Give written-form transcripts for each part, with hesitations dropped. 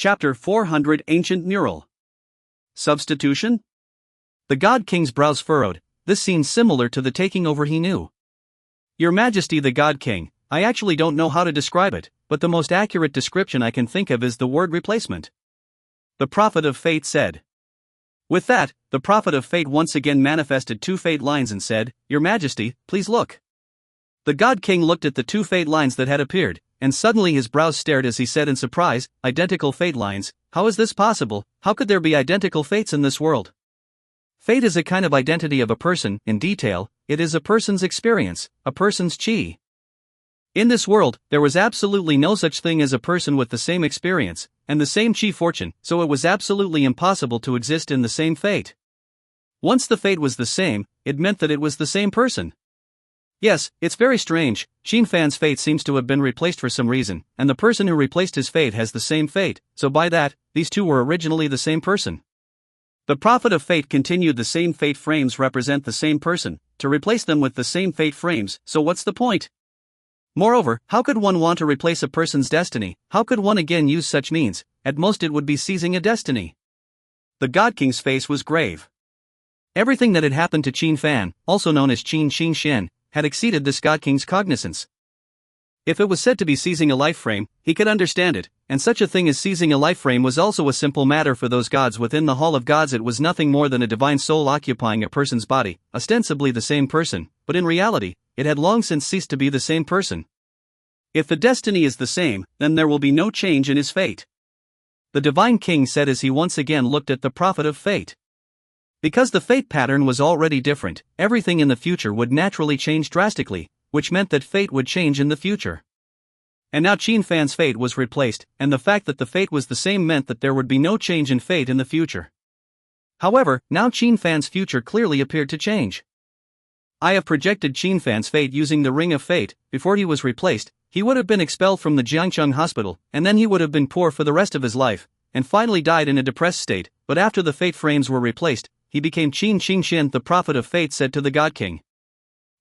Chapter 400 Ancient Mural. Substitution? The God King's brows furrowed. This seemed similar to the taking over he knew. Your Majesty the God King, I actually don't know how to describe it, but the most accurate description I can think of is the word replacement. The Prophet of Fate said. With that, the Prophet of Fate once again manifested 2 fate lines and said, Your Majesty, please look. The God King looked at the 2 fate lines that had appeared, and suddenly his brows stared as he said in surprise, Identical fate lines, how is this possible? How could there be identical fates in this world? Fate is a kind of identity of a person. In detail, it is a person's experience, a person's chi. In this world, there was absolutely no such thing as a person with the same experience, and the same chi fortune, so it was absolutely impossible to exist in the same fate. Once the fate was the same, it meant that it was the same person. Yes, it's very strange. Xin Fan's fate seems to have been replaced for some reason, and the person who replaced his fate has the same fate, so by that, these two were originally the same person. The Prophet of Fate continued. The same fate frames represent the same person, to replace them with the same fate frames, so what's the point? Moreover, how could one want to replace a person's destiny? How could one again use such means? At most it would be seizing a destiny. The God King's face was grave. Everything that had happened to Xin Fan, also known as Xin Shen, had exceeded this God King's cognizance. If it was said to be seizing a life frame, he could understand it, and such a thing as seizing a life frame was also a simple matter for those gods within the Hall of Gods. It was nothing more than a divine soul occupying a person's body, ostensibly the same person, but in reality, it had long since ceased to be the same person. If the destiny is the same, then there will be no change in his fate. The Divine King said as he once again looked at the Prophet of Fate. Because the fate pattern was already different, everything in the future would naturally change drastically, which meant that fate would change in the future. And now Xin Fan's fate was replaced, and the fact that the fate was the same meant that there would be no change in fate in the future. However, now Xin Fan's future clearly appeared to change. I have projected Xin Fan's fate using the Ring of Fate. Before he was replaced, he would have been expelled from the Jiangcheng hospital, and then he would have been poor for the rest of his life, and finally died in a depressed state. But after the fate frames were replaced, he became Xin Shen. The Prophet of Fate said to the God King.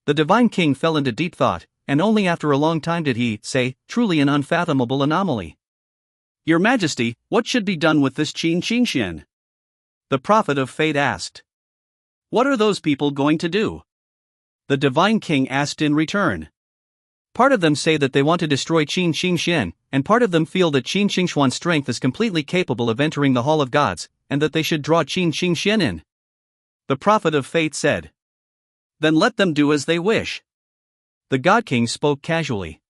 The Divine King fell into deep thought, and only after a long time did he say, truly an unfathomable anomaly. Your Majesty, what should be done with this Xin Shen? The Prophet of Fate asked. What are those people going to do? The Divine King asked in return. Part of them say that they want to destroy Xin Shen, and part of them feel that Xin Shuan's strength is completely capable of entering the Hall of Gods, and that they should draw Xin Shen in. The Prophet of Fate said. Then let them do as they wish. The God King spoke casually.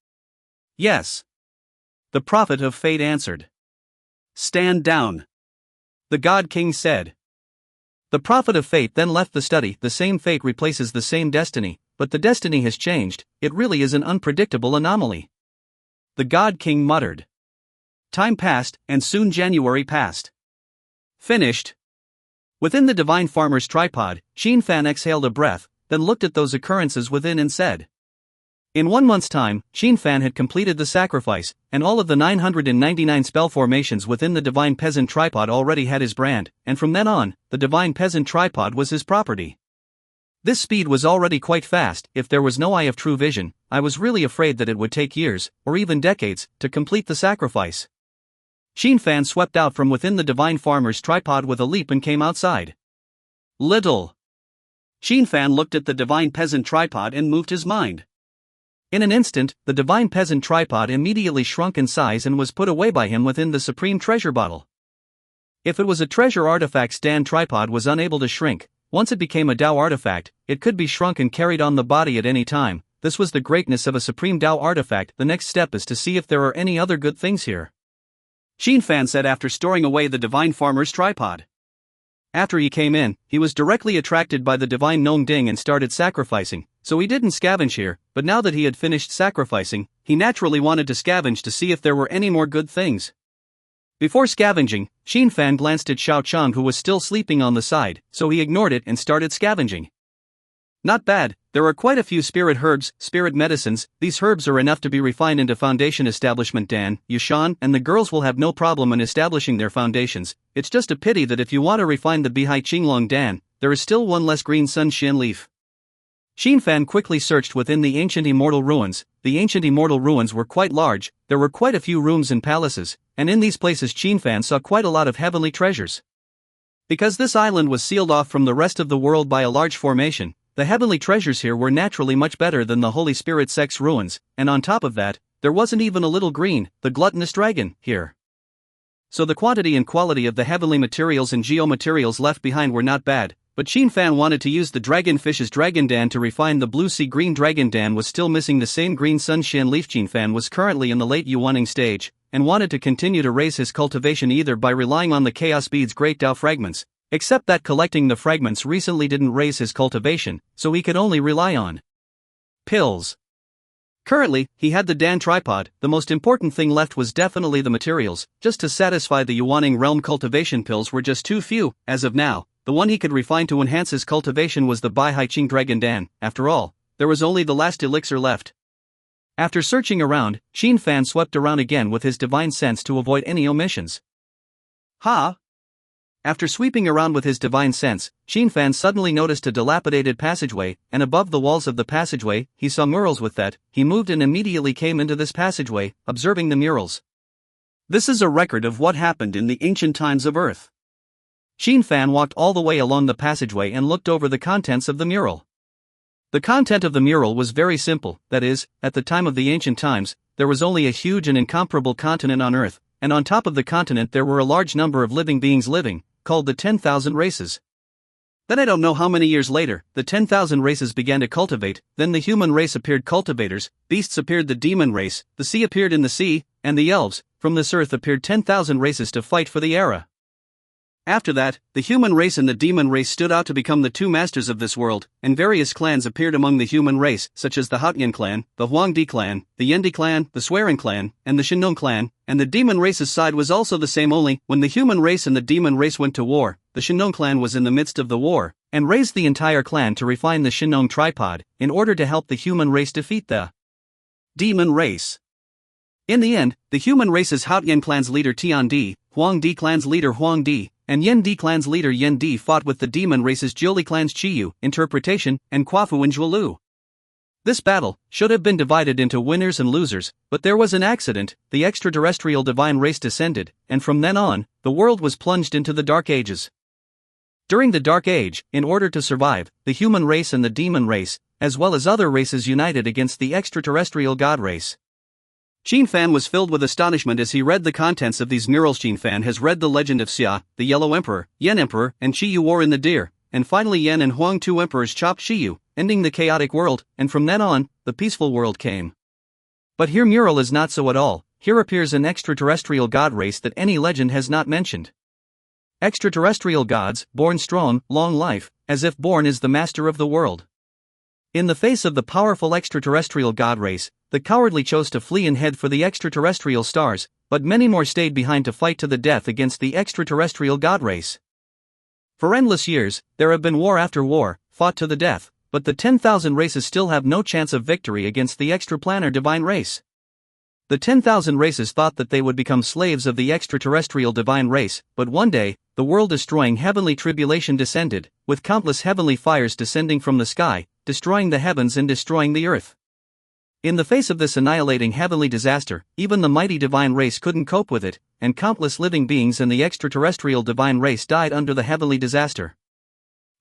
Yes. The Prophet of Fate answered. Stand down. The God King said. The Prophet of Fate then left the study. The same fate replaces the same destiny, but the destiny has changed. It really is an unpredictable anomaly. The God King muttered. Time passed, and soon January passed. Finished. Within the Divine Farmer's tripod, Xin Fan exhaled a breath, then looked at those occurrences within and said. In 1 month's time, Xin Fan had completed the sacrifice, and all of the 999 spell formations within the Divine Peasant tripod already had his brand, and from then on, the Divine Peasant tripod was his property. This speed was already quite fast. If there was no eye of true vision, I was really afraid that it would take years, or even decades, to complete the sacrifice. Xin Fan swept out from within the Divine Farmer's tripod with a leap and came outside. Little. Xin Fan looked at the Divine Peasant tripod and moved his mind. In an instant, the Divine Peasant tripod immediately shrunk in size and was put away by him within the Supreme Treasure Bottle. If it was a treasure artifact's Dan tripod was unable to shrink. Once it became a Dao artifact, it could be shrunk and carried on the body at any time. This was the greatness of a Supreme Dao artifact. The next step is to see if there are any other good things here. Xin Fan said after storing away the Divine Farmer's tripod. After he came in, he was directly attracted by the Divine Nong Ding and started sacrificing, so he didn't scavenge here, but now that he had finished sacrificing, he naturally wanted to scavenge to see if there were any more good things. Before scavenging, Xin Fan glanced at Xiao Chang who was still sleeping on the side, so he ignored it and started scavenging. Not bad, there are quite a few spirit herbs, spirit medicines. These herbs are enough to be refined into foundation establishment Dan, Yushan, and the girls will have no problem in establishing their foundations. It's just a pity that if you want to refine the Bihai Qinglong Dan, there is still one less green sun Shen leaf. Xin Fan quickly searched within the ancient immortal ruins. The ancient immortal ruins were quite large, there were quite a few rooms and palaces, and in these places Xin Fan saw quite a lot of heavenly treasures. Because this island was sealed off from the rest of the world by a large formation, the heavenly treasures here were naturally much better than the Holy Spirit sect's ruins, and on top of that, there wasn't even a little green, the gluttonous dragon, here. So the quantity and quality of the heavenly materials and geomaterials left behind were not bad, but Xin Fan wanted to use the dragonfish's dragon dan to refine the blue sea green dragon dan was still missing the same green sunshine leaf. Xin Fan was currently in the late Yuaning stage, and wanted to continue to raise his cultivation either by relying on the chaos beads great Dao fragments, except that collecting the fragments recently didn't raise his cultivation, so he could only rely on pills. Currently, he had the Dan tripod. The most important thing left was definitely the materials. Just to satisfy the Yuaning realm, cultivation pills were just too few. As of now, the one he could refine to enhance his cultivation was the Bai Hai Ching Dragon Dan. After all, there was only the last elixir left. After searching around, Xin Fan swept around again with his divine sense to avoid any omissions. After sweeping around with his divine sense, Xin Fan suddenly noticed a dilapidated passageway, and above the walls of the passageway, he saw murals. With that, he moved and immediately came into this passageway, observing the murals. This is a record of what happened in the ancient times of Earth. Xin Fan walked all the way along the passageway and looked over the contents of the mural. The content of the mural was very simple, that is, at the time of the ancient times, there was only a huge and incomparable continent on Earth, and on top of the continent there were a large number of living beings living, called the 10,000 races. Then I don't know how many years later, the 10,000 races began to cultivate, then the human race appeared cultivators, beasts appeared the demon race, the sea appeared in the sea, and the elves, from this earth appeared 10,000 races to fight for the era. After that, the human race and the demon race stood out to become the two masters of this world, and various clans appeared among the human race, such as the Haotian clan, the Huangdi clan, the Yendi clan, the Swearing clan, and the Shinong clan, and the demon race's side was also the same, only, when the human race and the demon race went to war, the Shinong clan was in the midst of the war, and raised the entire clan to refine the Shinong tripod, in order to help the human race defeat the demon race. In the end, the human race's Haotian clan's leader Tian Di, Huangdi clan's leader Huang Di, and Yen Di clan's leader Yen Di fought with the demon race's Jiuli clan's Chiyu, interpretation, and Quafu and Zhuolu. This battle should have been divided into winners and losers, but there was an accident. The extraterrestrial divine race descended, and from then on, the world was plunged into the Dark Ages. During the Dark Age, in order to survive, the human race and the demon race, as well as other races, united against the extraterrestrial god race. Xin Fan was filled with astonishment as he read the contents of these murals. Xin Fan has read the legend of Xia, the Yellow Emperor, Yen Emperor, and Chiyu War in the Deer, and finally Yen and Huang, two emperors, chopped Chiyu, ending the chaotic world, and from then on, the peaceful world came. But here mural is not so at all. Here appears an extraterrestrial god race that any legend has not mentioned. Extraterrestrial gods, born strong, long life, as if born is the master of the world. In the face of the powerful extraterrestrial god race, the cowardly chose to flee and head for the extraterrestrial stars, but many more stayed behind to fight to the death against the extraterrestrial god race. For endless years, there have been war after war, fought to the death, but the 10,000 races still have no chance of victory against the extraplanar divine race. The 10,000 races thought that they would become slaves of the extraterrestrial divine race, but one day, the world-destroying heavenly tribulation descended, with countless heavenly fires descending from the sky, destroying the heavens and destroying the earth. In the face of this annihilating heavenly disaster, even the mighty divine race couldn't cope with it, and countless living beings in the extraterrestrial divine race died under the heavenly disaster.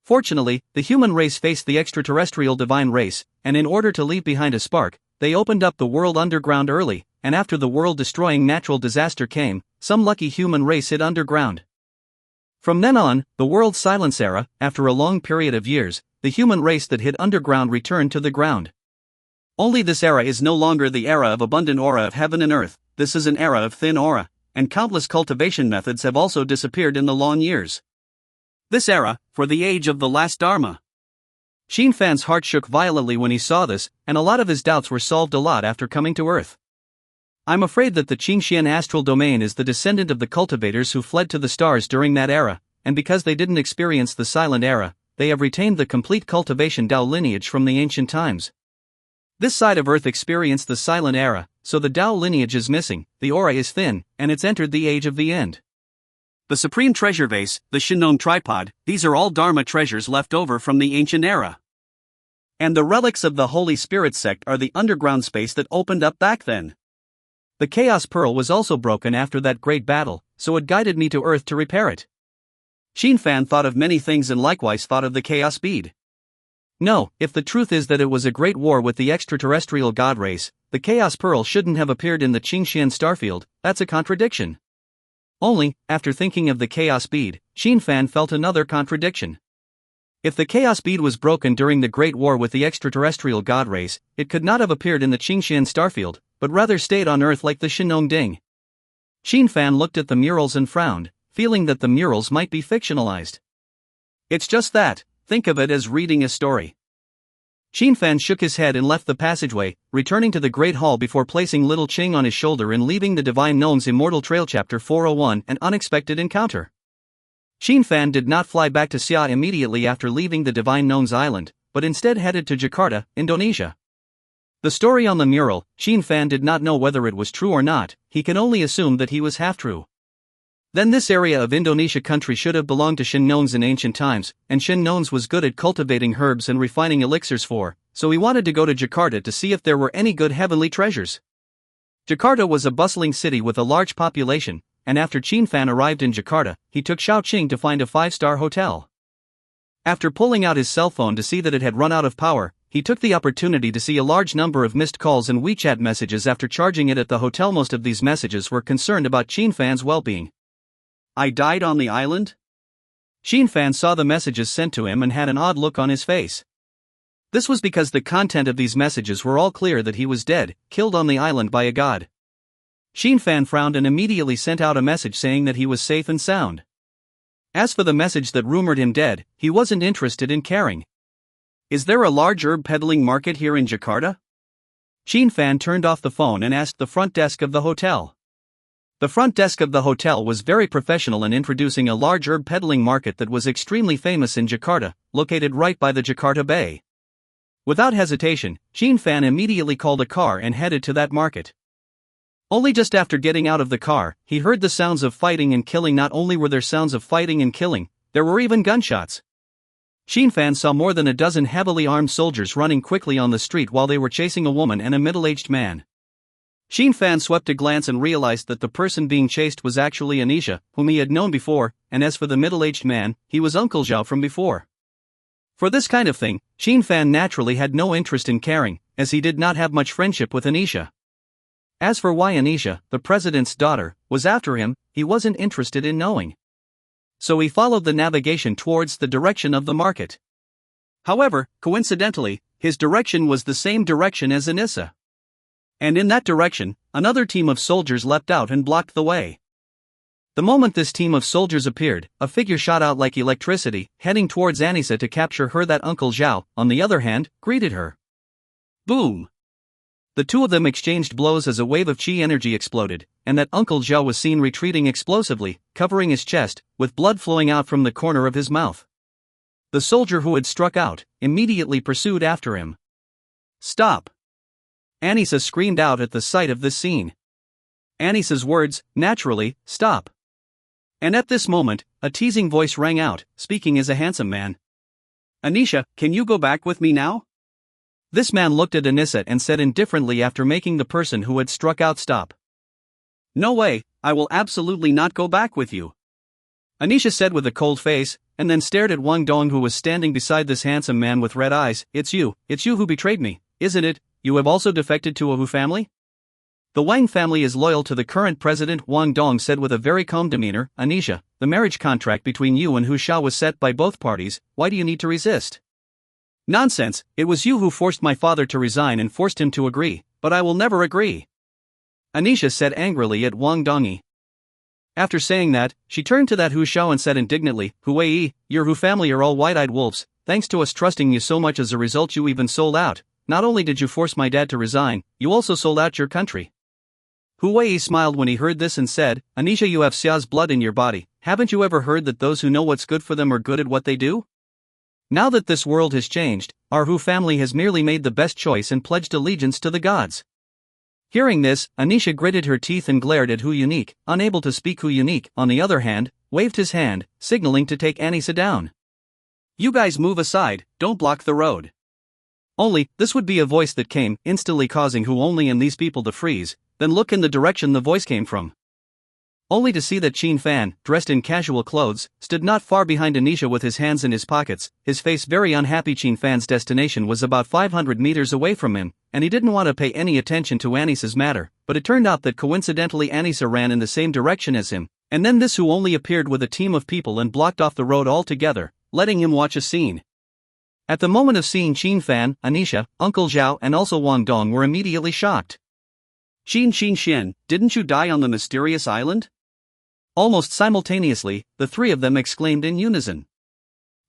Fortunately, the human race faced the extraterrestrial divine race, and in order to leave behind a spark, they opened up the world underground early, and after the world-destroying natural disaster came, some lucky human race hid underground. From then on, the world's silence era, after a long period of years, the human race that hid underground returned to the ground. Only this era is no longer the era of abundant aura of heaven and earth, this is an era of thin aura, and countless cultivation methods have also disappeared in the long years. This era, for the age of the last Dharma. Xin Fan's heart shook violently when he saw this, and a lot of his doubts were solved a lot after coming to Earth. I'm afraid that the Qingxian astral domain is the descendant of the cultivators who fled to the stars during that era, and because they didn't experience the silent era, they have retained the complete cultivation Dao lineage from the ancient times. This side of Earth experienced the silent era, so the Dao lineage is missing, the aura is thin, and it's entered the age of the end. The supreme treasure vase, the Shinong tripod, these are all Dharma treasures left over from the ancient era. And the relics of the Holy Spirit sect are the underground space that opened up back then. The Chaos Pearl was also broken after that great battle, so it guided me to Earth to repair it. Fan thought of many things and likewise thought of the Chaos Bead. No, if the truth is that it was a great war with the extraterrestrial god race, the Chaos Pearl shouldn't have appeared in the Qingxian starfield. That's a contradiction. Only, after thinking of the Chaos Bead, Fan felt another contradiction. If the Chaos Bead was broken during the Great War with the extraterrestrial god race, it could not have appeared in the Qingxian starfield, but rather stayed on Earth like the Shenong Ding. Fan looked at the murals and frowned, feeling that the murals might be fictionalized. It's just that, think of it as reading a story. Fan shook his head and left the passageway, returning to the Great Hall before placing little Qing on his shoulder and leaving the Divine Gnome's Immortal Trail Chapter 401, An Unexpected Encounter. Fan did not fly back to Xia immediately after leaving the Divine Gnome's island, but instead headed to Jakarta, Indonesia. The story on the mural, Fan did not know whether it was true or not, he can only assume that he was half-true. Then this area of Indonesia country should have belonged to Shen Nones in ancient times, and Shen Nones was good at cultivating herbs and refining elixirs so he wanted to go to Jakarta to see if there were any good heavenly treasures. Jakarta was a bustling city with a large population, and after Fan arrived in Jakarta, he took Xiao Qing to find a 5-star hotel. After pulling out his cell phone to see that it had run out of power, he took the opportunity to see a large number of missed calls and WeChat messages after charging it at the hotel. Most of these messages were concerned about Fan's well-being. I died on the island? Fan saw the messages sent to him and had an odd look on his face. This was because the content of these messages were all clear that he was dead, killed on the island by a god. Fan frowned and immediately sent out a message saying that he was safe and sound. As for the message that rumored him dead, he wasn't interested in caring. Is there a large herb peddling market here in Jakarta? Fan turned off the phone and asked the front desk of the hotel. The front desk of the hotel was very professional in introducing a large herb peddling market that was extremely famous in Jakarta, located right by the Jakarta Bay. Without hesitation, Fan immediately called a car and headed to that market. Only just after getting out of the car, he heard the sounds of fighting and killing. Not only were there sounds of fighting and killing, there were even gunshots. Fan saw more than a dozen heavily armed soldiers running quickly on the street while they were chasing a woman and a middle-aged man. Fan swept a glance and realized that the person being chased was actually Anisha, whom he had known before, and as for the middle-aged man, he was Uncle Zhao from before. For this kind of thing, Fan naturally had no interest in caring, as he did not have much friendship with Anisha. As for why Anisha, the president's daughter, was after him, he wasn't interested in knowing. So he followed the navigation towards the direction of the market. However, coincidentally, his direction was the same direction as Anissa. And in that direction, another team of soldiers leapt out and blocked the way. The moment this team of soldiers appeared, a figure shot out like electricity, heading towards Anissa to capture her. That Uncle Zhao, on the other hand, greeted her. Boom! The two of them exchanged blows as a wave of chi energy exploded, and that Uncle Zhao was seen retreating explosively, covering his chest, with blood flowing out from the corner of his mouth. The soldier who had struck out immediately pursued after him. Stop! Anissa screamed out at the sight of this scene. Anissa's words, naturally, stop. And at this moment, a teasing voice rang out, speaking as a handsome man. Anisha, can you go back with me now? This man looked at Anissa and said indifferently after making the person who had struck out stop. No way, I will absolutely not go back with you. Anisha said with a cold face, and then stared at Wang Dong, who was standing beside this handsome man with red eyes. It's you who betrayed me, isn't it? You have also defected to a Hu family? The Wang family is loyal to the current president, Wang Dong said with a very calm demeanor. Anisha, the marriage contract between you and Hu Shao was set by both parties, why do you need to resist? Nonsense, it was you who forced my father to resign and forced him to agree, but I will never agree. Anisha said angrily at Wang Dongi. After saying that, she turned to that Hu Shao and said indignantly, Hu Wei, your Hu family are all white-eyed wolves, thanks to us trusting you so much. As a result you even sold out. Not only did you force my dad to resign, you also sold out your country. Hu Wei smiled when he heard this and said, Anisha, you have Xia's blood in your body, haven't you ever heard that those who know what's good for them are good at what they do? Now that this world has changed, our Hu family has merely made the best choice and pledged allegiance to the gods. Hearing this, Anisha gritted her teeth and glared at Hu Unique. Unable to speak, Hu Unique, on the other hand, waved his hand, signaling to take Anissa down. You guys move aside, don't block the road. Only, this would be a voice that came, instantly causing Who Only and these people to freeze, then look in the direction the voice came from. Only to see that Qin Fan, dressed in casual clothes, stood not far behind Anisha with his hands in his pockets, his face very unhappy. Qin Fan's destination was about 500 meters away from him, and he didn't want to pay any attention to Anisha's matter, but it turned out that coincidentally Anisha ran in the same direction as him, and then this Who Only appeared with a team of people and blocked off the road altogether, letting him watch a scene. At the moment of seeing Qin Fan, Anisha, Uncle Zhao and also Wang Dong were immediately shocked. Qin Shen, didn't you die on the mysterious island? Almost simultaneously, the three of them exclaimed in unison.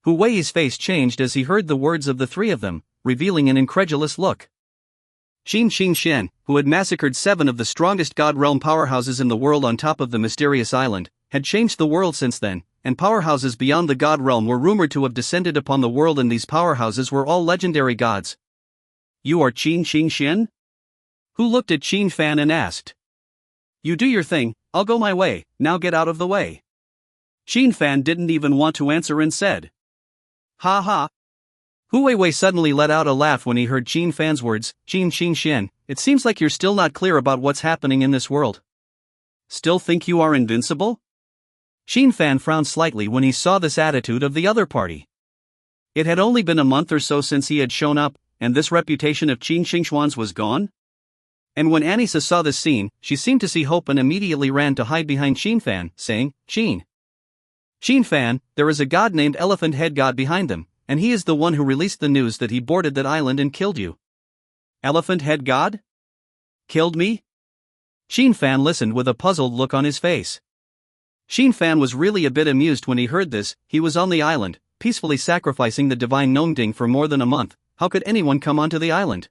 Hu Wei's face changed as he heard the words of the three of them, revealing an incredulous look. Qin Shen, who had massacred 7 of the strongest God Realm powerhouses in the world on top of the mysterious island, had changed the world since then, and powerhouses beyond the God Realm were rumored to have descended upon the world, and these powerhouses were all legendary gods. You are Qin Shen? Hu looked at Qin Fan and asked. You do your thing, I'll go my way, now get out of the way. Qin Fan didn't even want to answer and said. Ha ha. Hu Wei suddenly let out a laugh when he heard Qin Fan's words. Qin Shen, it seems like you're still not clear about what's happening in this world. Still think you are invincible? Qin Fan frowned slightly when he saw this attitude of the other party. It had only been a month or so since he had shown up, and this reputation of Qin Xuan's was gone? And when Anisha saw this scene, she seemed to see hope and immediately ran to hide behind Qin Fan, saying, Qin Fan, there is a god named Elephant Head God behind them, and he is the one who released the news that he boarded that island and killed you. Elephant Head God? Killed me? Qin Fan listened with a puzzled look on his face. Qin Fan was really a bit amused when he heard this. He was on the island, peacefully sacrificing the divine Nongding for more than a month. How could anyone come onto the island?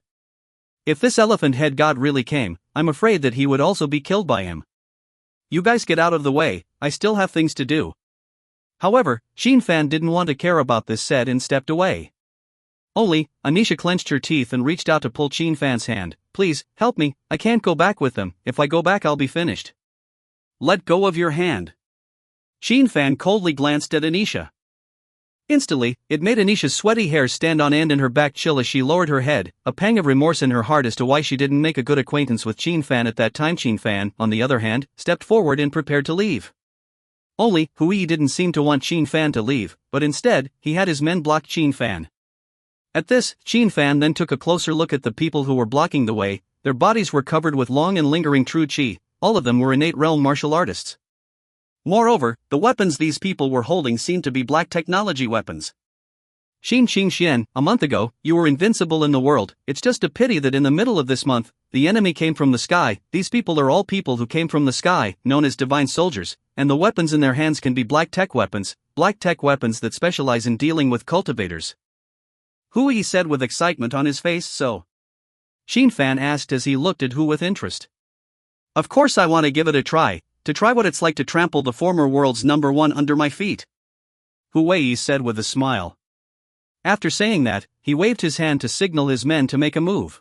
If this elephant head god really came, I'm afraid that he would also be killed by him. You guys get out of the way, I still have things to do. However, Qin Fan didn't want to care about this, said, and stepped away. Only, Anisha clenched her teeth and reached out to pull Qin Fan's hand. Please, help me, I can't go back with them. If I go back I'll be finished. Let go of your hand. Qin Fan coldly glanced at Anisha. Instantly, it made Anisha's sweaty hair stand on end and her back chill as she lowered her head, a pang of remorse in her heart as to why she didn't make a good acquaintance with Qin Fan at that time. Qin Fan, on the other hand, stepped forward and prepared to leave. Only, Hui didn't seem to want Qin Fan to leave, but instead, he had his men block Qin Fan. At this, Qin Fan then took a closer look at the people who were blocking the way. Their bodies were covered with long and lingering true qi, all of them were innate realm martial artists. Moreover, the weapons these people were holding seemed to be black technology weapons. Qin Shen, a month ago, you were invincible in the world. It's just a pity that in the middle of this month, the enemy came from the sky. These people are all people who came from the sky, known as divine soldiers, and the weapons in their hands can be black tech weapons that specialize in dealing with cultivators. Hui said with excitement on his face. So? Qin Fan asked as he looked at Hu with interest. Of course I want to give it a try. To try what it's like to trample the former world's #1 under my feet. Hu Wei said with a smile. After saying that, he waved his hand to signal his men to make a move.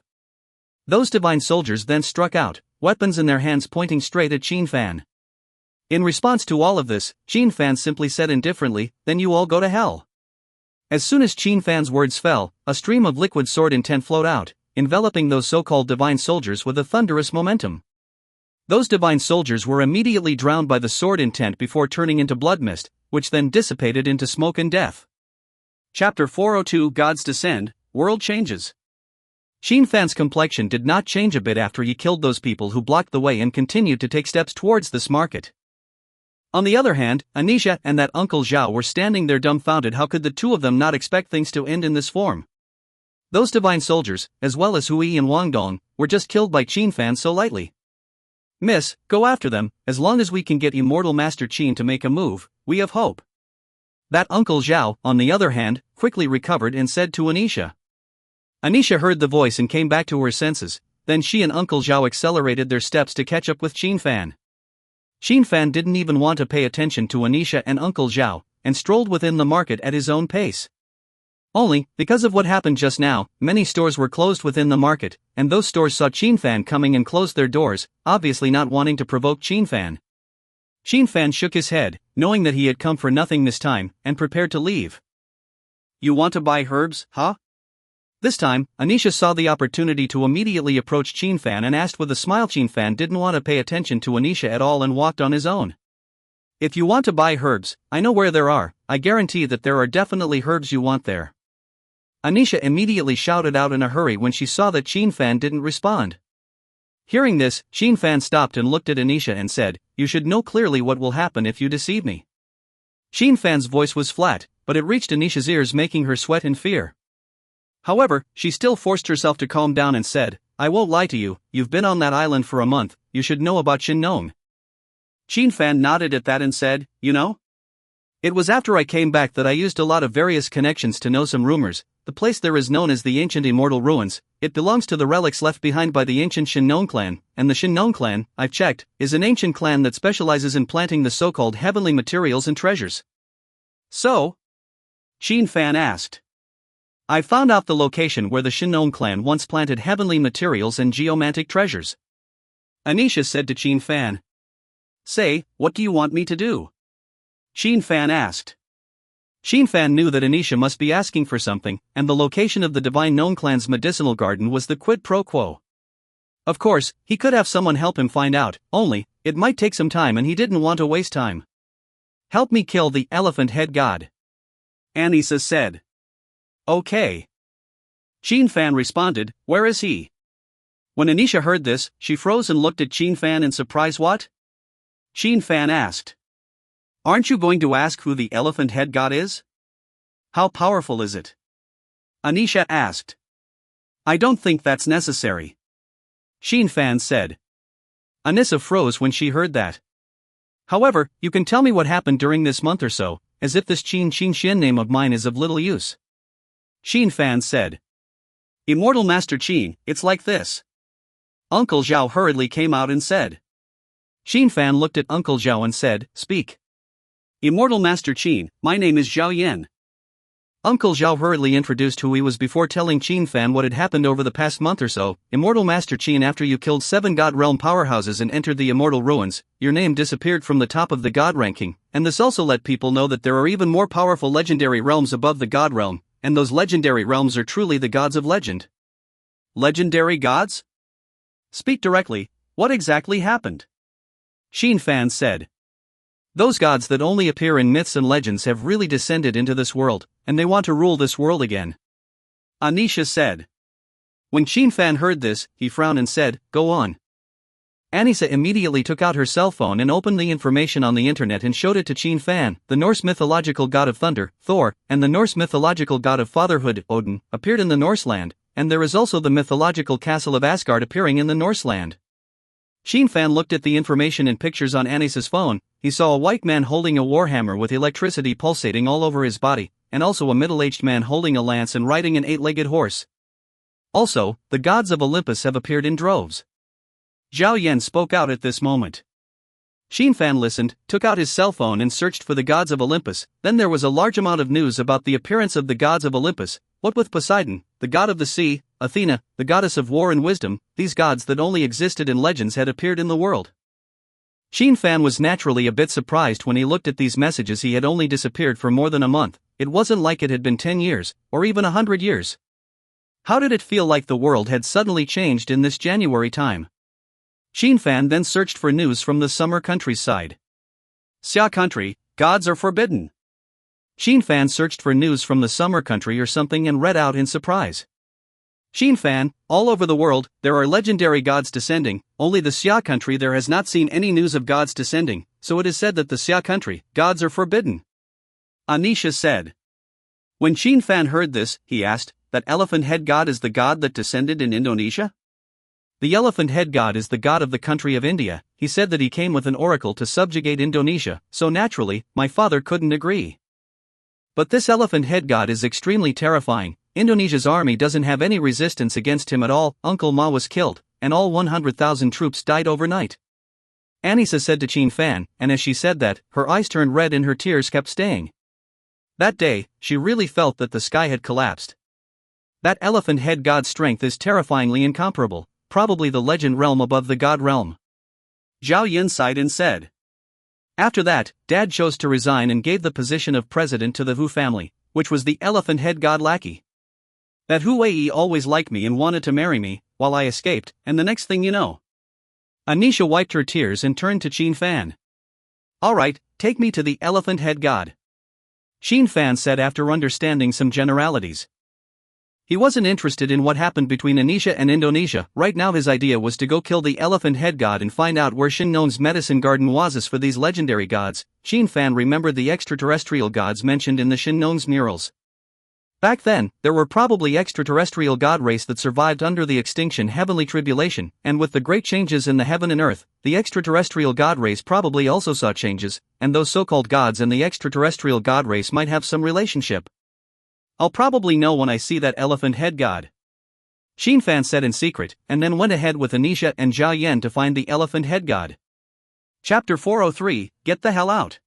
Those divine soldiers then struck out, weapons in their hands pointing straight at Qin Fan. In response to all of this, Qin Fan simply said indifferently, then you all go to hell. As soon as Qin Fan's words fell, a stream of liquid sword intent flowed out, enveloping those so-called divine soldiers with a thunderous momentum. Those divine soldiers were immediately drowned by the sword intent before turning into blood mist, which then dissipated into smoke and death. Chapter 402 Gods Descend, World Changes. Qin Fan's complexion did not change a bit after he killed those people who blocked the way and continued to take steps towards this market. On the other hand, Anisha and that Uncle Zhao were standing there dumbfounded. How could the two of them not expect things to end in this form? Those divine soldiers, as well as Hui and Wang Dong, were just killed by Qin Fan so lightly. Miss, go after them. As long as we can get Immortal Master Qin to make a move, we have hope. That Uncle Zhao, on the other hand, quickly recovered and said to Anisha. Anisha heard the voice and came back to her senses, then she and Uncle Zhao accelerated their steps to catch up with Qin Fan. Qin Fan didn't even want to pay attention to Anisha and Uncle Zhao, and strolled within the market at his own pace. Only, because of what happened just now, many stores were closed within the market, and those stores saw Qin Fan coming and closed their doors, obviously not wanting to provoke Qin Fan. Qin Fan shook his head, knowing that he had come for nothing this time, and prepared to leave. You want to buy herbs, huh? This time, Anisha saw the opportunity to immediately approach Qin Fan and asked with a smile. Qin Fan didn't want to pay attention to Anisha at all and walked on his own. If you want to buy herbs, I know where there are. I guarantee that there are definitely herbs you want there. Anisha immediately shouted out in a hurry when she saw that Qin Fan didn't respond. Hearing this, Qin Fan stopped and looked at Anisha and said, "You should know clearly what will happen if you deceive me." Qin Fan's voice was flat, but it reached Anisha's ears, making her sweat in fear. However, she still forced herself to calm down and said, "I won't lie to you, you've been on that island for a month, you should know about Shin Nong." Qin Fan nodded at that and said, "You know? It was after I came back that I used a lot of various connections to know some rumors. The place there is known as the ancient immortal ruins. It belongs to the relics left behind by the ancient Shin Nong clan, and the Shin Nong clan, I've checked, is an ancient clan that specializes in planting the so-called heavenly materials and treasures." "So?" Qin Fan asked. "I found out the location where the Shin Nong clan once planted heavenly materials and geomantic treasures." Anisha said to Qin Fan. "Say, what do you want me to do?" Qin Fan asked. Qin Fan knew that Anisha must be asking for something, and the location of the Divine Nong clan's medicinal garden was the quid pro quo. Of course, he could have someone help him find out, only, it might take some time and he didn't want to waste time. "Help me kill the elephant head god," Anisha said. "Okay." Qin Fan responded, "Where is he?" When Anisha heard this, she froze and looked at Qin Fan in surprise. "What?" Qin Fan asked. "Aren't you going to ask who the elephant head god is? How powerful is it?" Anisha asked. "I don't think that's necessary," Qin Fan said. Anisha froze when she heard that. "However, you can tell me what happened during this month or so, as if this Qin Shen name of mine is of little use," Qin Fan said. "Immortal Master Qin, it's like this." Uncle Zhao hurriedly came out and said. Qin Fan looked at Uncle Zhao and said, "Speak." "Immortal Master Qin, my name is Zhao Yan." Uncle Zhao hurriedly introduced who he was before telling Qin Fan what had happened over the past month or so. "Immortal Master Qin, after you killed 7 God Realm powerhouses and entered the immortal ruins, your name disappeared from the top of the God ranking, and this also let people know that there are even more powerful legendary realms above the God Realm, and those legendary realms are truly the gods of legend." "Legendary gods? Speak directly, what exactly happened?" Qin Fan said. "Those gods that only appear in myths and legends have really descended into this world, and they want to rule this world again," Anisha said. When Qin Fan heard this, he frowned and said, "Go on." Anisha immediately took out her cell phone and opened the information on the internet and showed it to Qin Fan. The Norse mythological god of thunder, Thor, and the Norse mythological god of fatherhood, Odin, appeared in the Norseland, and there is also the mythological castle of Asgard appearing in the Norseland. Qin Fan looked at the information and pictures on Anisha's phone. He saw a white man holding a warhammer with electricity pulsating all over his body, and also a middle-aged man holding a lance and riding an 8-legged horse. Also, the gods of Olympus have appeared in droves. Zhao Yan spoke out at this moment. Qin Fan listened, took out his cell phone and searched for the gods of Olympus. Then there was a large amount of news about the appearance of the gods of Olympus, what with Poseidon, the god of the sea, Athena, the goddess of war and wisdom. These gods that only existed in legends had appeared in the world. Qin Fan was naturally a bit surprised when he looked at these messages. He had only disappeared for more than a month. It wasn't like it had been 10 years, or even 100 years. How did it feel like the world had suddenly changed in this January time? Qin Fan then searched for news from the summer countryside. Xia country, gods are forbidden. Qin Fan searched for news from the summer country or something and read out in surprise. Qin Fan, all over the world, there are legendary gods descending, only the Xia country there has not seen any news of gods descending, so it is said that the Xia country, gods are forbidden. Anisha said. When Qin Fan heard this, he asked, that elephant head god is the god that descended in Indonesia? The elephant head god is the god of the country of India. He said that he came with an oracle to subjugate Indonesia, so naturally, my father couldn't agree. But this elephant head god is extremely terrifying. Indonesia's army doesn't have any resistance against him at all. Uncle Ma was killed, and all 100,000 troops died overnight. Anisha said to Qin Fan, and as she said that, her eyes turned red and her tears kept staying. That day, she really felt that the sky had collapsed. That elephant head god's strength is terrifyingly incomparable, probably the legend realm above the god realm. Zhao Yin sighed and said. After that, Dad chose to resign and gave the position of president to the Hu family, which was the elephant head god lackey. That Huai always liked me and wanted to marry me, while I escaped, and the next thing you know. Anisha wiped her tears and turned to Qin Fan. Alright, take me to the elephant head god. Qin Fan said after understanding some generalities. He wasn't interested in what happened between Anisha and Indonesia. Right now his idea was to go kill the elephant head god and find out where Shinnon's medicine garden was. For these legendary gods, Qin Fan remembered the extraterrestrial gods mentioned in the Shinnon's murals. Back then, there were probably extraterrestrial god race that survived under the extinction heavenly tribulation, and with the great changes in the heaven and earth, the extraterrestrial god race probably also saw changes, and those so-called gods and the extraterrestrial god race might have some relationship. I'll probably know when I see that elephant head god. Qin Fan said in secret, and then went ahead with Anisha and Zhao Yan to find the elephant head god. Chapter 403, Get the hell out.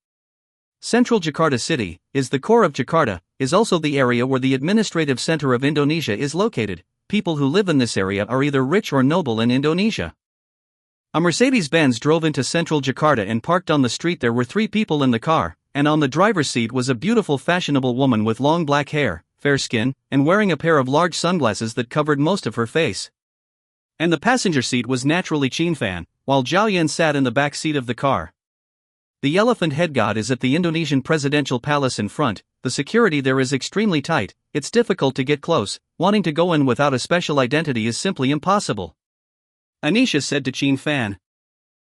Central Jakarta City, is the core of Jakarta, is also the area where the administrative center of Indonesia is located. People who live in this area are either rich or noble in Indonesia. A Mercedes-Benz drove into central Jakarta and parked on the street. There were 3 people in the car, and on the driver's seat was a beautiful fashionable woman with long black hair, fair skin, and wearing a pair of large sunglasses that covered most of her face. And the passenger seat was naturally Qin Fan, while Zhao Yan sat in the back seat of the car. The elephant head god is at the Indonesian presidential palace in front. The security there is extremely tight, it's difficult to get close. Wanting to go in without a special identity is simply impossible. Anisha said to Qin Fan.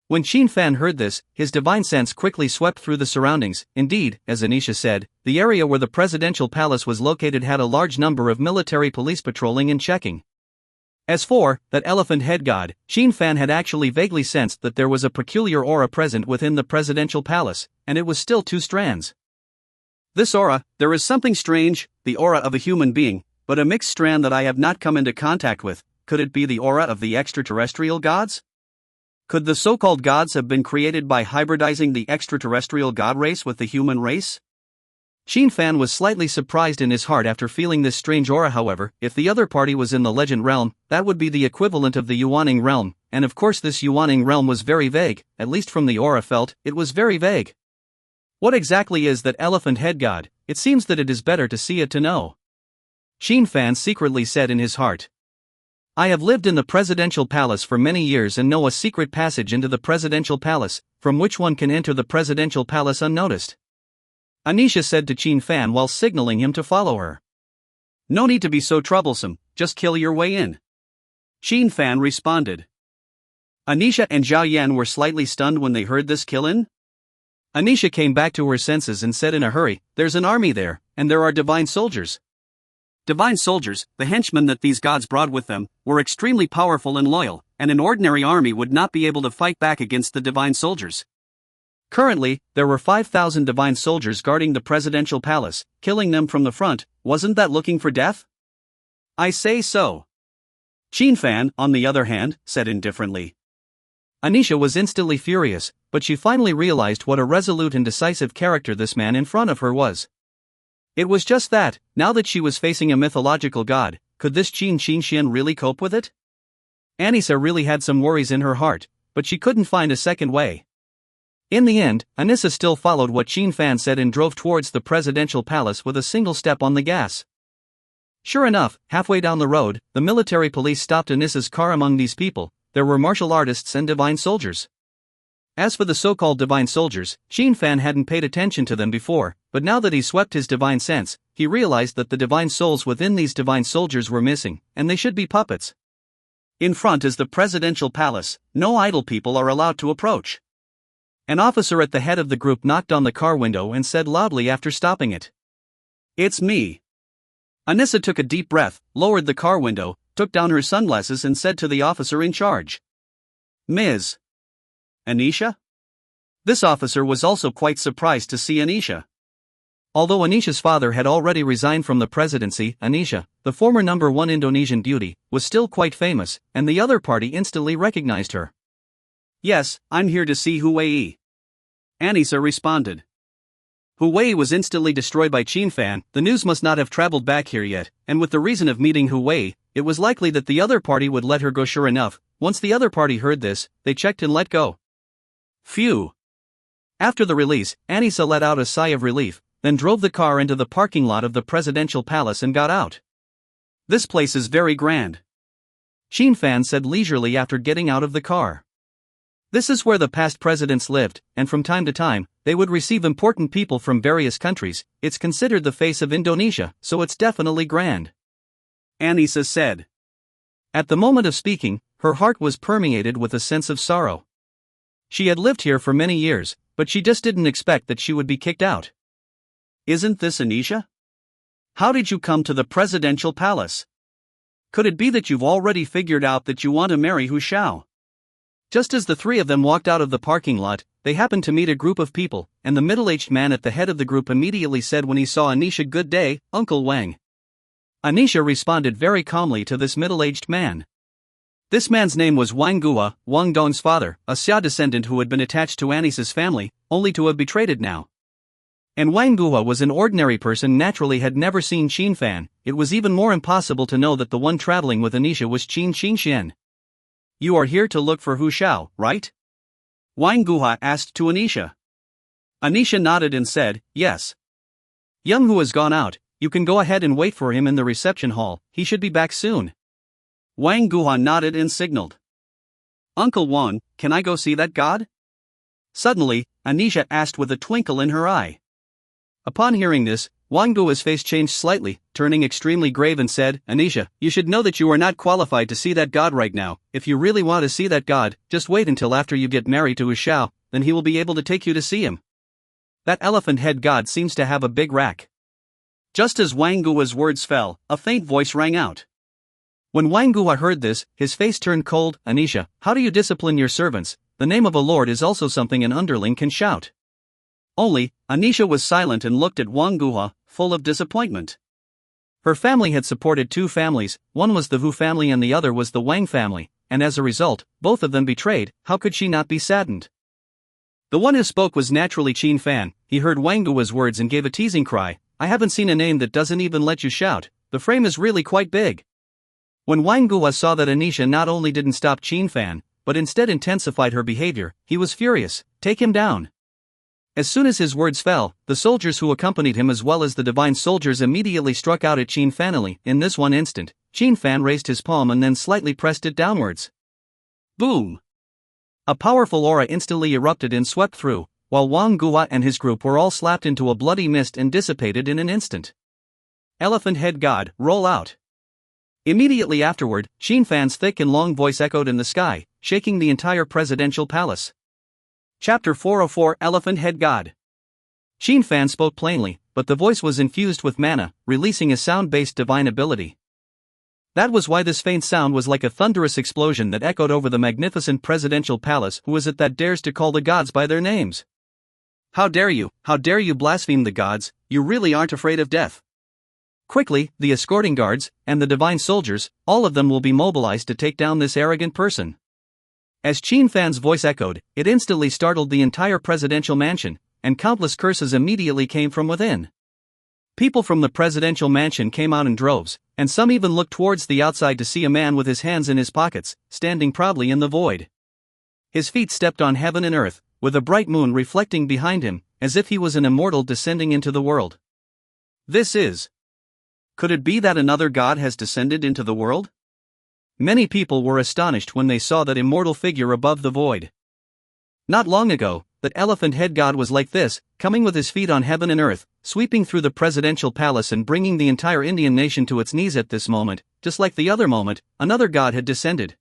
When Qin Fan heard this, his divine sense quickly swept through the surroundings. Indeed, as Anisha said, the area where the presidential palace was located had a large number of military police patrolling and checking. As for that elephant head god, Qin Fan had actually vaguely sensed that there was a peculiar aura present within the presidential palace, and it was still 2 strands. This aura, there is something strange, the aura of a human being, but a mixed strand that I have not come into contact with. Could it be the aura of the extraterrestrial gods? Could the so-called gods have been created by hybridizing the extraterrestrial god race with the human race? Qin Fan was slightly surprised in his heart after feeling this strange aura. However, if the other party was in the legend realm, that would be the equivalent of the Yuaning realm, and of course this Yuaning realm was very vague, at least from the aura felt, it was very vague. What exactly is that elephant head god? It seems that it is better to see it to know. Qin Fan secretly said in his heart. I have lived in the presidential palace for many years and know a secret passage into the presidential palace, from which one can enter the presidential palace unnoticed. Anisha said to Qin Fan while signaling him to follow her. No need to be so troublesome, just kill your way in. Qin Fan responded. Anisha and Zhao Yan were slightly stunned when they heard this kill-in. Anisha came back to her senses and said in a hurry, there's an army there, and there are divine soldiers. Divine soldiers, the henchmen that these gods brought with them, were extremely powerful and loyal, and an ordinary army would not be able to fight back against the divine soldiers. Currently, there were 5,000 divine soldiers guarding the presidential palace. Killing them from the front, wasn't that looking for death? I say so. Qin Fan, on the other hand, said indifferently. Anisha was instantly furious, but she finally realized what a resolute and decisive character this man in front of her was. It was just that, now that she was facing a mythological god, could this Qin Xian really cope with it? Anisha really had some worries in her heart, but she couldn't find a second way. In the end, Anisha still followed what Qin Fan said and drove towards the presidential palace with a single step on the gas. Sure enough, halfway down the road, the military police stopped Anisha's car. Among these people, there were martial artists and divine soldiers. As for the so-called divine soldiers, Qin Fan hadn't paid attention to them before, but now that he swept his divine sense, he realized that the divine souls within these divine soldiers were missing, and they should be puppets. In front is the presidential palace, no idle people are allowed to approach. An officer at the head of the group knocked on the car window and said loudly after stopping it. It's me. Anisha took a deep breath, lowered the car window, took down her sunglasses and said to the officer in charge. Ms. Anisha? This officer was also quite surprised to see Anisha. Although Anisha's father had already resigned from the presidency, Anisha, the former #1 Indonesian beauty, was still quite famous, and the other party instantly recognized her. Yes, I'm here to see Huai. Anisha responded. Huai was instantly destroyed by Qin Fan. The news must not have traveled back here yet, and with the reason of meeting Huai, it was likely that the other party would let her go. Sure enough, once the other party heard this, they checked and let go. Phew. After the release, Anisha let out a sigh of relief, then drove the car into the parking lot of the presidential palace and got out. This place is very grand, Qin Fan said leisurely after getting out of the car. This is where the past presidents lived, and from time to time, they would receive important people from various countries. It's considered the face of Indonesia, so it's definitely grand, Anissa said. At the moment of speaking, her heart was permeated with a sense of sorrow. She had lived here for many years, but she just didn't expect that she would be kicked out. Isn't this Anisha? How did you come to the presidential palace? Could it be that you've already figured out that you want to marry Hu Xiao? Just as the three of them walked out of the parking lot, they happened to meet a group of people, and the middle-aged man at the head of the group immediately said when he saw Anisha, "Good day, Uncle Wang." Anisha responded very calmly to this middle-aged man. This man's name was Wang Gua, Wang Dong's father, a Xia descendant who had been attached to Anisha's family, only to have betrayed it now. And Wang Gua was an ordinary person, naturally had never seen Qin Fan. It was even more impossible to know that the one traveling with Anisha was Qin Shen. "You are here to look for Hu Xiao, right?" Wang Gua asked to Anisha. Anisha nodded and said, "Yes. Young Hu has gone out, you can go ahead and wait for him in the reception hall, he should be back soon." Wang Gua nodded and signaled. "Uncle Wan, can I go see that god?" Suddenly, Anisha asked with a twinkle in her eye. Upon hearing this, Wang Gua's face changed slightly, turning extremely grave and said, "Anisha, you should know that you are not qualified to see that god right now. If you really want to see that god, just wait until after you get married to Hu Xiao, then he will be able to take you to see him. That elephant head god seems to have a big rack." Just as Wang Gua's words fell, a faint voice rang out. When Wang Gua heard this, his face turned cold. "Anisha, how do you discipline your servants? The name of a lord is also something an underling can shout." Only, Anisha was silent and looked at Wang Gua, full of disappointment. Her family had supported two families, one was the Hu family and the other was the Wang family, and as a result, both of them betrayed. How could she not be saddened? The one who spoke was naturally Qin Fan. He heard Wang Gua's words and gave a teasing cry, "I haven't seen a name that doesn't even let you shout, the frame is really quite big." When Wang Gua saw that Anisha not only didn't stop Qin Fan, but instead intensified her behavior, he was furious. "Take him down." As soon as his words fell, the soldiers who accompanied him as well as the divine soldiers immediately struck out at Qin Fan. In this one instant, Qin Fan raised his palm and then slightly pressed it downwards. Boom! A powerful aura instantly erupted and swept through, while Wang Gua and his group were all slapped into a bloody mist and dissipated in an instant. Elephant head god, roll out! Immediately afterward, Qin Fan's thick and long voice echoed in the sky, shaking the entire presidential palace. Chapter 404 Elephant Head God. Qin Fan spoke plainly, but the voice was infused with mana, releasing a sound-based divine ability. That was why this faint sound was like a thunderous explosion that echoed over the magnificent presidential palace. Who is it that dares to call the gods by their names? How dare you blaspheme the gods, you really aren't afraid of death. Quickly, the escorting guards, and the divine soldiers, all of them will be mobilized to take down this arrogant person. As Qin Fan's voice echoed, it instantly startled the entire presidential mansion, and countless curses immediately came from within. People from the presidential mansion came out in droves, and some even looked towards the outside to see a man with his hands in his pockets, standing proudly in the void. His feet stepped on heaven and earth, with a bright moon reflecting behind him, as if he was an immortal descending into the world. Could it be that another god has descended into the world? Many people were astonished when they saw that immortal figure above the void. Not long ago, that elephant head god was like this, coming with his feet on heaven and earth, sweeping through the presidential palace and bringing the entire Indian nation to its knees. At this moment, just like the other moment, another god had descended.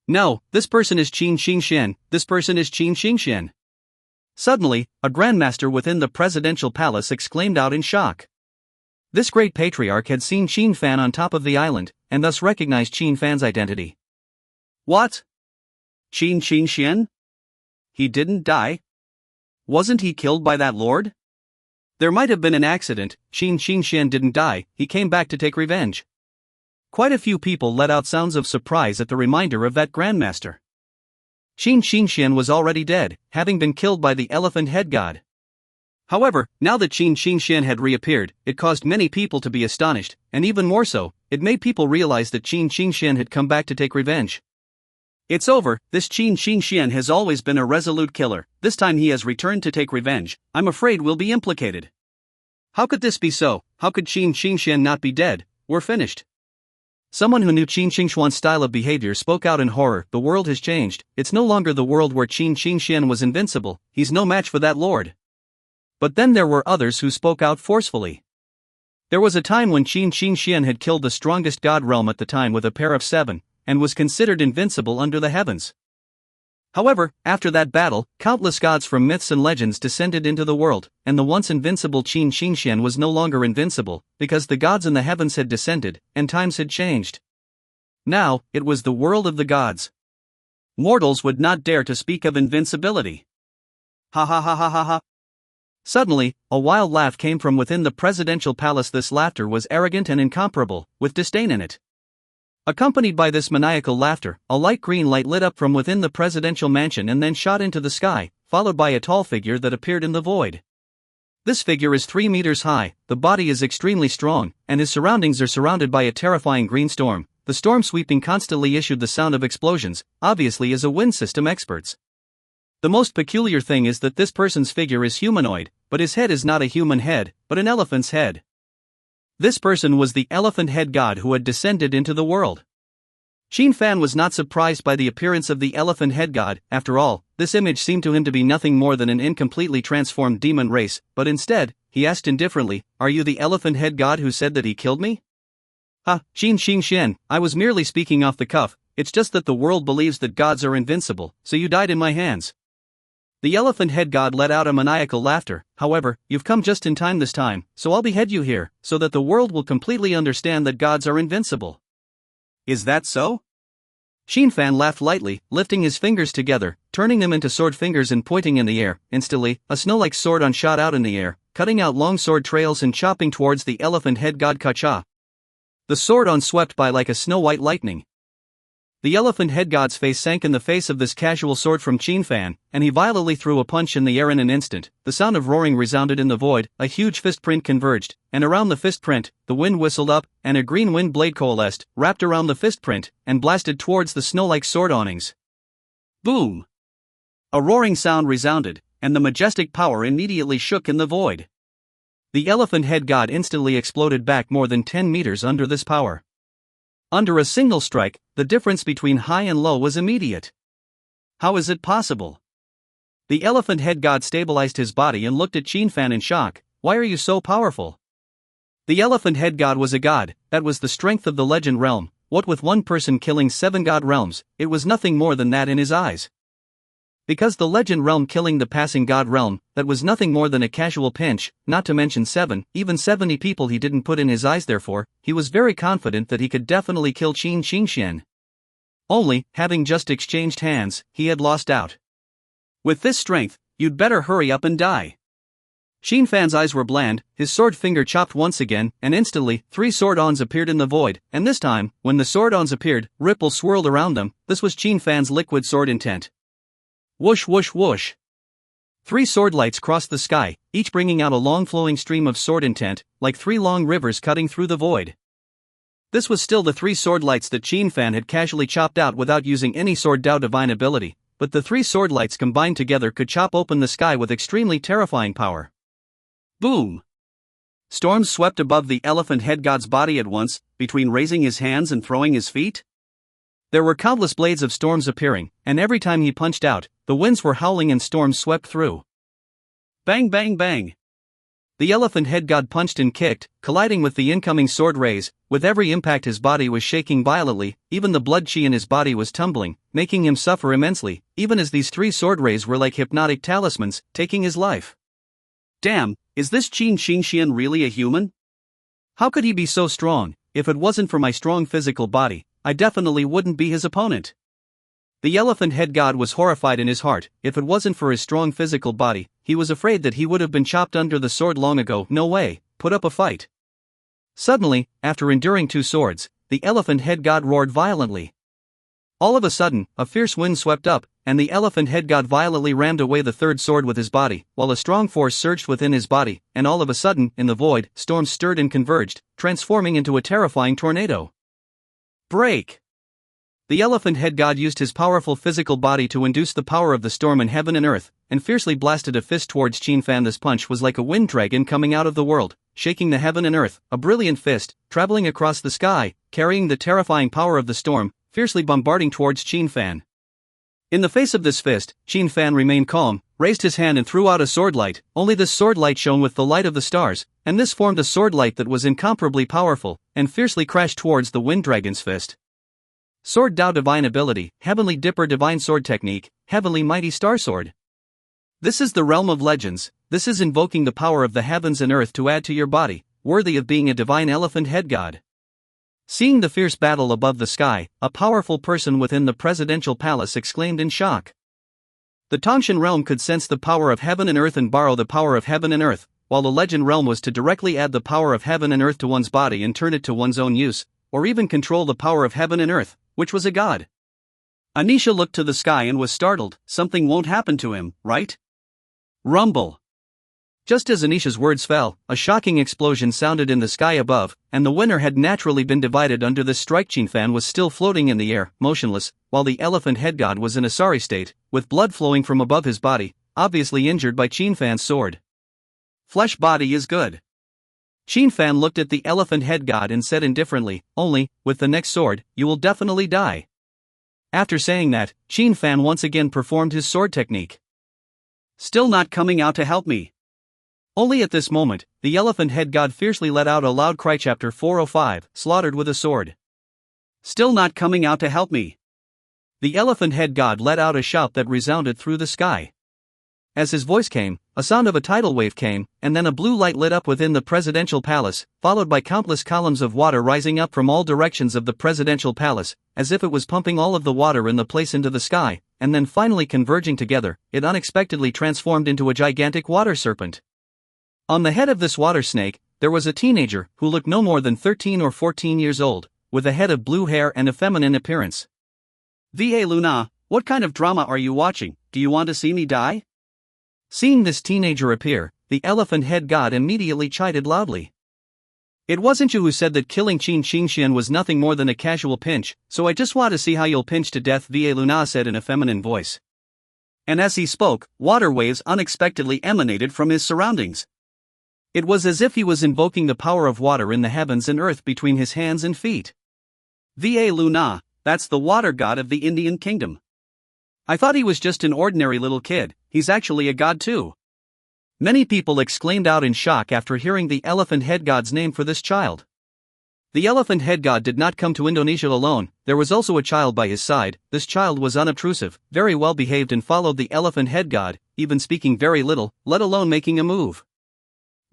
No, this person is Qin Shen, this person is Qin Shen. Suddenly, a grandmaster within the presidential palace exclaimed out in shock. This great patriarch had seen Qin Fan on top of the island, and thus recognized Qin Fan's identity. What? Qin Shen? He didn't die? Wasn't he killed by that lord? There might have been an accident. Qin Shen didn't die, he came back to take revenge. Quite a few people let out sounds of surprise at the reminder of that grandmaster. Qin Shen was already dead, having been killed by the elephant head god. However, now that Qin Shen had reappeared, it caused many people to be astonished, and even more so, it made people realize that Qin Shen had come back to take revenge. It's over, this Qin Shen has always been a resolute killer, this time he has returned to take revenge. I'm afraid we'll be implicated. How could this be so? How could Qin Shen not be dead? We're finished. Someone who knew Qin Shingshuan's style of behavior spoke out in horror. The world has changed. It's no longer the world where Qin Shingshuan was invincible. He's no match for that lord. But then there were others who spoke out forcefully. There was a time when Qin Shingshuan had killed the strongest god realm at the time with a pair of 7, and was considered invincible under the heavens. However, after that battle, countless gods from myths and legends descended into the world, and the once invincible Qin Shingshuan was no longer invincible, because the gods in the heavens had descended, and times had changed. Now, it was the world of the gods. Mortals would not dare to speak of invincibility. Ha ha ha ha ha ha. Suddenly, a wild laugh came from within the presidential palace. This laughter was arrogant and incomparable, with disdain in it. Accompanied by this maniacal laughter, a light green light lit up from within the presidential mansion and then shot into the sky, followed by a tall figure that appeared in the void. This figure is 3 meters high, the body is extremely strong, and his surroundings are surrounded by a terrifying green storm. The storm sweeping constantly issued the sound of explosions, obviously as a wind system experts. The most peculiar thing is that this person's figure is humanoid, but his head is not a human head, but an elephant's head. This person was the elephant head god who had descended into the world. Qin Fan was not surprised by the appearance of the elephant head god. After all, this image seemed to him to be nothing more than an incompletely transformed demon race, but instead, he asked indifferently, "Are you the elephant head god who said that he killed me?" "Ha, Qin Shingshuan, I was merely speaking off the cuff. It's just that the world believes that gods are invincible, so you died in my hands." The elephant head god let out a maniacal laughter. "However, you've come just in time this time, so I'll behead you here, so that the world will completely understand that gods are invincible." "Is that so?" Qin Fan laughed lightly, lifting his fingers together, turning them into sword fingers and pointing in the air. Instantly, a snow-like sword shot out in the air, cutting out long sword trails and chopping towards the elephant head god Kacha. The sword swept by like a snow-white lightning. The elephant head god's face sank in the face of this casual sword from Qin Fan, and he violently threw a punch in the air in an instant. The sound of roaring resounded in the void, a huge fist print converged, and around the fist print, the wind whistled up, and a green wind blade coalesced, wrapped around the fist print, and blasted towards the snow-like sword awnings. Boom! A roaring sound resounded, and the majestic power immediately shook in the void. The elephant head god instantly exploded back more than 10 meters under this power. Under a single strike, the difference between high and low was immediate. How is it possible? The elephant head god stabilized his body and looked at Qin Fan in shock. "Why are you so powerful?" The elephant head god was a god. That was the strength of the legend realm. What with one person killing 7 god realms, it was nothing more than that in his eyes. Because the legend realm killing the passing god realm, that was nothing more than a casual pinch, not to mention 7, even 70 people he didn't put in his eyes. Therefore, he was very confident that he could definitely kill Qin Shingshuan. Only, having just exchanged hands, he had lost out. "With this strength, you'd better hurry up and die." Qin Fan's eyes were bland, his sword finger chopped once again, and instantly, 3 sword-ons appeared in the void, and this time, when the sword-ons appeared, ripples swirled around them. This was Qin Fan's liquid sword intent. Whoosh whoosh whoosh. 3 sword lights crossed the sky, each bringing out a long flowing stream of sword intent, like 3 long rivers cutting through the void. This was still the 3 sword lights that Qin Fan had casually chopped out without using any sword Dao divine ability, but the 3 sword lights combined together could chop open the sky with extremely terrifying power. Boom! Storms swept above the elephant head god's body at once, between raising his hands and throwing his feet. There were countless blades of storms appearing, and every time he punched out, the winds were howling and storms swept through. Bang bang bang! The elephant head god punched and kicked, colliding with the incoming sword rays. With every impact his body was shaking violently, even the blood chi in his body was tumbling, making him suffer immensely, even as these 3 sword rays were like hypnotic talismans, taking his life. Damn, is this Qin Shingshuan really a human? How could he be so strong? If it wasn't for my strong physical body, I definitely wouldn't be his opponent. The elephant head god was horrified in his heart. If it wasn't for his strong physical body, he was afraid that he would have been chopped under the sword long ago. No way, put up a fight. Suddenly, after enduring 2 swords, the elephant head god roared violently. All of a sudden, a fierce wind swept up, and the elephant head god violently rammed away the 3rd sword with his body, while a strong force surged within his body, and all of a sudden, in the void, storms stirred and converged, transforming into a terrifying tornado. Break! The elephant head god used his powerful physical body to induce the power of the storm in heaven and earth, and fiercely blasted a fist towards Qin Fan. This punch was like a wind dragon coming out of the world, shaking the heaven and earth, a brilliant fist, traveling across the sky, carrying the terrifying power of the storm, fiercely bombarding towards Qin Fan. In the face of this fist, Qin Fan remained calm, raised his hand and threw out a sword light. Only this sword light shone with the light of the stars, and this formed a sword light that was incomparably powerful, and fiercely crashed towards the wind dragon's fist. Sword Dao divine ability, Heavenly Dipper divine sword technique, Heavenly mighty star sword. This is the realm of legends. This is invoking the power of the heavens and earth to add to your body, worthy of being a divine elephant head god. Seeing the fierce battle above the sky, a powerful person within the presidential palace exclaimed in shock. The Tongshan realm could sense the power of heaven and earth and borrow the power of heaven and earth, while the legend realm was to directly add the power of heaven and earth to one's body and turn it to one's own use, or even control the power of heaven and earth, which was a god. Anisha looked to the sky and was startled. Something won't happen to him, right? Rumble. Just as Anisha's words fell, a shocking explosion sounded in the sky above, and the winner had naturally been divided under this strike. Qin Fan was still floating in the air, motionless, while the elephant head god was in a sorry state, with blood flowing from above his body, obviously injured by Qin Fan's sword. Flesh body is good. Qin Fan looked at the elephant head god and said indifferently, only, with the next sword, you will definitely die. After saying that, Qin Fan once again performed his sword technique. Still not coming out to help me. Only at this moment, the elephant head god fiercely let out a loud cry. Chapter 405, slaughtered with a sword. Still not coming out to help me. The elephant head god let out a shout that resounded through the sky. As his voice came, a sound of a tidal wave came, and then a blue light lit up within the presidential palace, followed by countless columns of water rising up from all directions of the presidential palace, as if it was pumping all of the water in the place into the sky, and then finally converging together, it unexpectedly transformed into a gigantic water serpent. On the head of this water snake, there was a teenager who looked no more than 13 or 14 years old, with a head of blue hair and a feminine appearance. "Va Luna, what kind of drama are you watching? Do you want to see me die?" Seeing this teenager appear, the elephant head god immediately chided loudly. "It wasn't you who said that killing Qin Xingshan was nothing more than a casual pinch, so I just want to see how you'll pinch to death," Va Luna said in a feminine voice. And as he spoke, water waves unexpectedly emanated from his surroundings. It was as if he was invoking the power of water in the heavens and earth between his hands and feet. "Va Luna, that's the water god of the Indian kingdom. I thought he was just an ordinary little kid, he's actually a god too." Many people exclaimed out in shock after hearing the elephant head god's name for this child. The elephant head god did not come to Indonesia alone, there was also a child by his side. This child was unobtrusive, very well behaved and followed the elephant head god, even speaking very little, let alone making a move.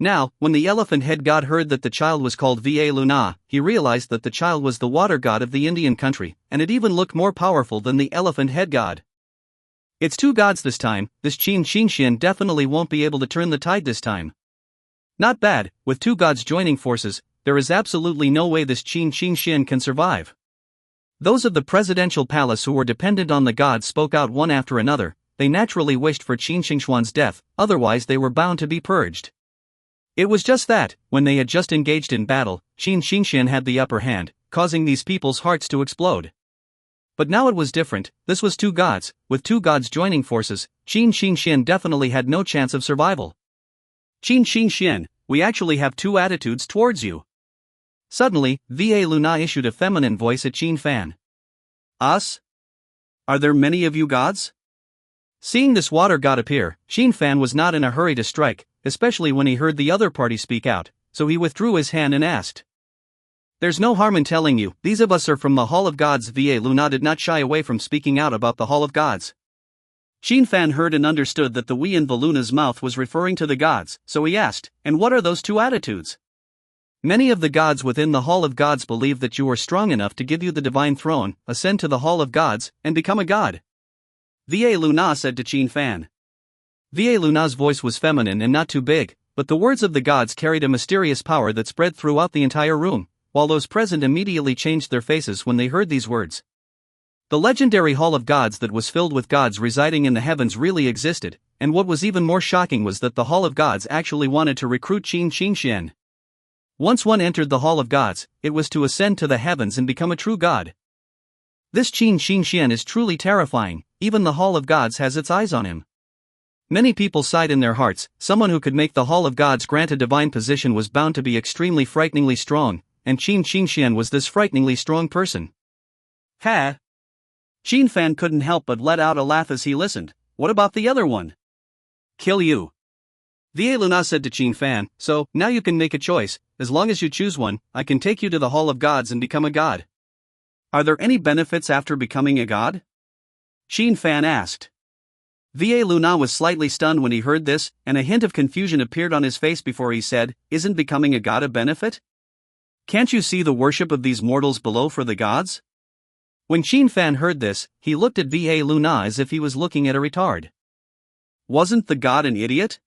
Now, when the elephant head god heard that the child was called Va Luna, he realized that the child was the water god of the Indian country, and it even looked more powerful than the elephant head god. "It's two gods this time, this Qin Xingshan definitely won't be able to turn the tide this time. Not bad, with two gods joining forces, there is absolutely no way this Qin Xingshan can survive." Those of the presidential palace who were dependent on the gods spoke out one after another. They naturally wished for Qin Xingshuan's death, otherwise they were bound to be purged. It was just that, when they had just engaged in battle, Qin Xingshan had the upper hand, causing these people's hearts to explode. But now it was different. This was two gods, with two gods joining forces, Qin Xingshan definitely had no chance of survival. "Qin Xingshan, we actually have two attitudes towards you." Suddenly, Va Luna issued a feminine voice at Qin Fan. "Us? Are there many of you gods?" Seeing this water god appear, Qin Fan was not in a hurry to strike, especially when he heard the other party speak out, so he withdrew his hand and asked. "There's no harm in telling you, these of us are from the Hall of Gods." Va Luna did not shy away from speaking out about the Hall of Gods. Qin Fan heard and understood that the we in Valuna's mouth was referring to the gods, so he asked, "And what are those two attitudes?" "Many of the gods within the Hall of Gods believe that you are strong enough to give you the divine throne, ascend to the Hall of Gods, and become a god," Va Luna said to Qin Fan. Va Luna's voice was feminine and not too big, but the words of the gods carried a mysterious power that spread throughout the entire room, while those present immediately changed their faces when they heard these words. The legendary Hall of Gods that was filled with gods residing in the heavens really existed, and what was even more shocking was that the Hall of Gods actually wanted to recruit Qin Xingshan. Once one entered the Hall of Gods, it was to ascend to the heavens and become a true god. This Qin Xin Xian is truly terrifying, even the Hall of Gods has its eyes on him. Many people sighed in their hearts, someone who could make the Hall of Gods grant a divine position was bound to be extremely frighteningly strong, and Qin Xin Xian was this frighteningly strong person. Ha! Qin Fan couldn't help but let out a laugh as he listened. What about the other one? Kill you. Va Luna said to Qin Fan, so, now you can make a choice, as long as you choose one, I can take you to the Hall of Gods and become a god. Are there any benefits after becoming a god? Qin Fan asked. Va Luna was slightly stunned when he heard this, and a hint of confusion appeared on his face before he said, isn't becoming a god a benefit? Can't you see the worship of these mortals below for the gods? When Qin Fan heard this, he looked at Va Luna as if he was looking at a retard. Wasn't the god an idiot?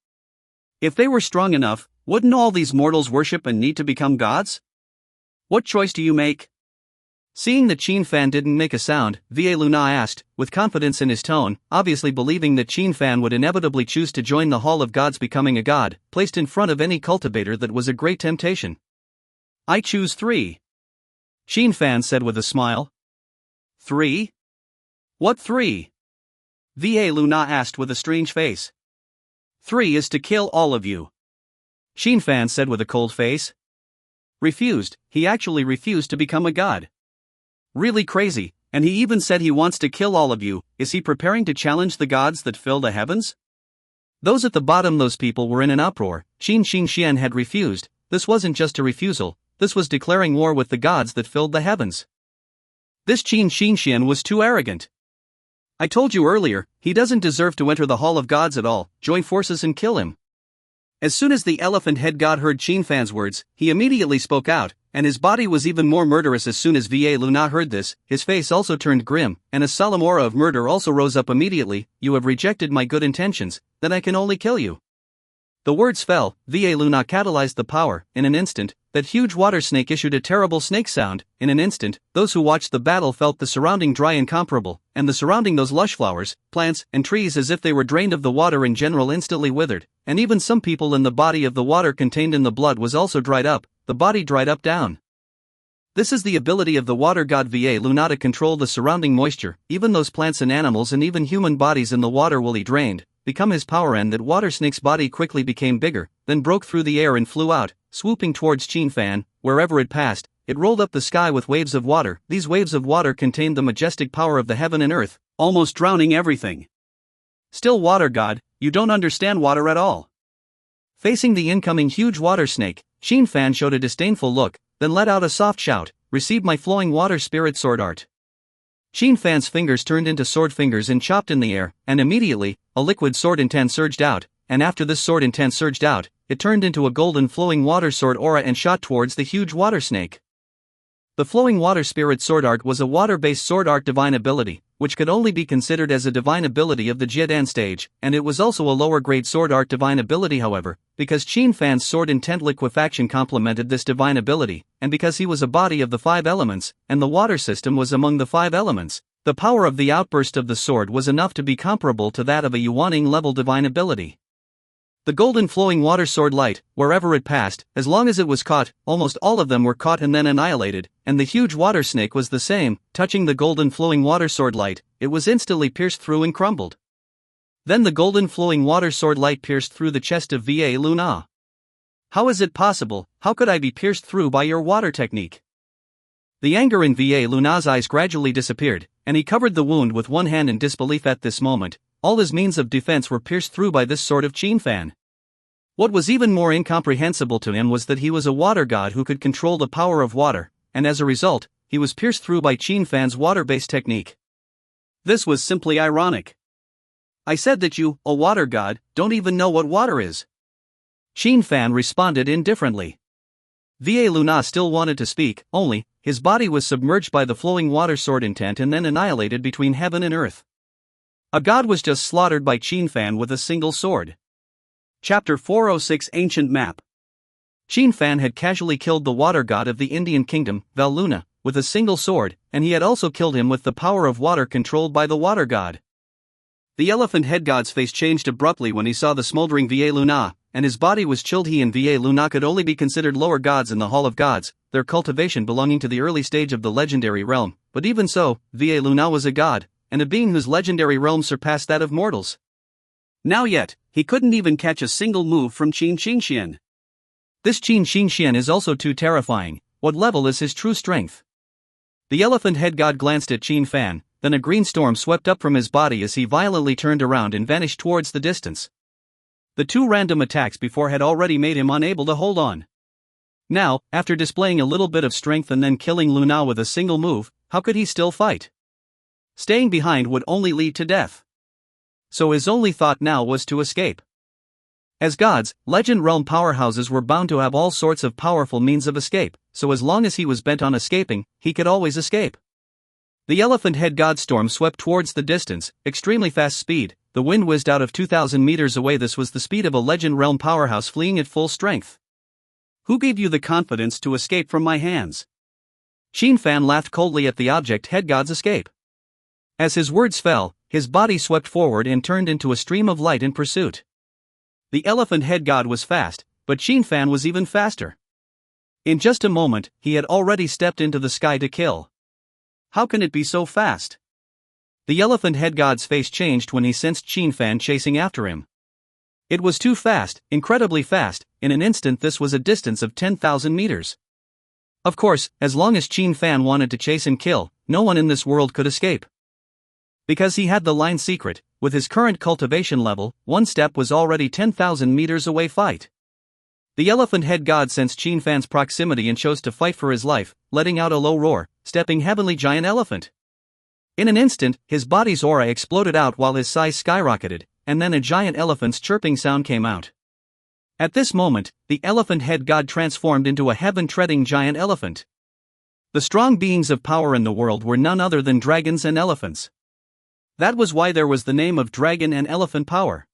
If they were strong enough, wouldn't all these mortals worship and need to become gods? What choice do you make? Seeing that Qin Fan didn't make a sound, Va Luna asked, with confidence in his tone, obviously believing that Qin Fan would inevitably choose to join the Hall of Gods becoming a god, placed in front of any cultivator that was a great temptation. I choose 3. Qin Fan said with a smile. 3? What 3? Va Luna asked with a strange face. 3 is to kill all of you. Qin Fan said with a cold face. Refused, he actually refused to become a god. Really crazy, and he even said he wants to kill all of you. Is he preparing to challenge the gods that fill the heavens? Those at the bottom, those people were in an uproar. Qin Xin Xian had refused. This wasn't just a refusal, this was declaring war with the gods that filled the heavens. This Qin Xin Xian was too arrogant. I told you earlier, he doesn't deserve to enter the Hall of Gods at all. Join forces and kill him. As soon as the elephant head god heard Qin Fan's words, he immediately spoke out, and his body was even more murderous. As soon as Va Luna heard this, his face also turned grim, and a solemn aura of murder also rose up immediately. You have rejected my good intentions, then I can only kill you. The words fell, Va Luna catalyzed the power. In an instant, that huge water snake issued a terrible snake sound. In an instant, those who watched the battle felt the surrounding dry incomparable, and the surrounding those lush flowers, plants, and trees as if they were drained of the water in general instantly withered, and even some people in the body of the water contained in the blood was also dried up, the body dried up down. This is the ability of the water god Va Luna to control the surrounding moisture. Even those plants and animals and even human bodies in the water will be drained, become his power, and that water snake's body quickly became bigger, then broke through the air and flew out, swooping towards Qin Fan. Wherever it passed, it rolled up the sky with waves of water. These waves of water contained the majestic power of the heaven and earth, almost drowning everything. Still, water god, you don't understand water at all. Facing the incoming huge water snake, Qin Fan showed a disdainful look, then let out a soft shout, receive my flowing water spirit sword art. Qin Fan's fingers turned into sword fingers and chopped in the air, and immediately, a liquid sword intent surged out, and after this sword intent surged out, it turned into a golden flowing water sword aura and shot towards the huge water snake. The flowing water spirit sword art was a water-based sword art divine ability, which could only be considered as a divine ability of the Jiedan stage, and it was also a lower-grade sword art divine ability. However, because Qin Fan's sword intent liquefaction complemented this divine ability, and because he was a body of the 5 elements, and the water system was among the 5 elements, the power of the outburst of the sword was enough to be comparable to that of a Yuaning-level divine ability. The golden flowing water sword light, wherever it passed, as long as it was caught, almost all of them were caught and then annihilated, and the huge water snake was the same. Touching the golden flowing water sword light, it was instantly pierced through and crumbled. Then the golden flowing water sword light pierced through the chest of Va Luna. How is it possible? How could I be pierced through by your water technique? The anger in Va Luna's eyes gradually disappeared, and he covered the wound with one hand in disbelief. At this moment, all his means of defense were pierced through by this sword of Qin Fan. What was even more incomprehensible to him was that he was a water god who could control the power of water, and as a result, he was pierced through by Qin Fan's water-based technique. This was simply ironic. I said that you, a water god, don't even know what water is. Qin Fan responded indifferently. Va Luna still wanted to speak, only, his body was submerged by the flowing water sword intent and then annihilated between heaven and earth. A god was just slaughtered by Qin Fan with a single sword. Chapter 406 Ancient Map. Qin Fan had casually killed the water god of the Indian kingdom, Val Luna, with a single sword, and he had also killed him with the power of water controlled by the water god. The elephant head god's face changed abruptly when he saw the smoldering Va Luna, and his body was chilled. He and Va Luna could only be considered lower gods in the Hall of Gods, their cultivation belonging to the early stage of the legendary realm, but even so, Va Luna was a god, and a being whose legendary realm surpassed that of mortals. Now yet, he couldn't even catch a single move from Qin Xingxian. This Qin Xingxian is also too terrifying. What level is his true strength? The elephant head god glanced at Qin Fan, then a green storm swept up from his body as he violently turned around and vanished towards the distance. The two random attacks before had already made him unable to hold on. Now, after displaying a little bit of strength and then killing Luna with a single move, how could he still fight? Staying behind would only lead to death. So his only thought now was to escape. As gods, legend realm powerhouses were bound to have all sorts of powerful means of escape, so as long as he was bent on escaping, he could always escape. The elephant head god storm swept towards the distance, extremely fast speed, the wind whizzed out of 2,000 meters away. This was the speed of a legend realm powerhouse fleeing at full strength. Who gave you the confidence to escape from my hands? Qin Fan laughed coldly at the object head god's escape. As his words fell, his body swept forward and turned into a stream of light in pursuit. The elephant head god was fast, but Qin Fan was even faster. In just a moment, he had already stepped into the sky to kill. How can it be so fast? The elephant head god's face changed when he sensed Qin Fan chasing after him. It was too fast, incredibly fast. In an instant this was a distance of 10,000 meters. Of course, as long as Qin Fan wanted to chase and kill, no one in this world could escape. Because he had the line secret, with his current cultivation level, one step was already 10,000 meters away. Fight. The elephant head god sensed Qin Fan's proximity and chose to fight for his life, letting out a low roar, stepping heavenly giant elephant. In an instant, his body's aura exploded out while his size skyrocketed, and then a giant elephant's chirping sound came out. At this moment, the elephant head god transformed into a heaven-treading giant elephant. The strong beings of power in the world were none other than dragons and elephants. That was why there was the name of dragon and elephant power.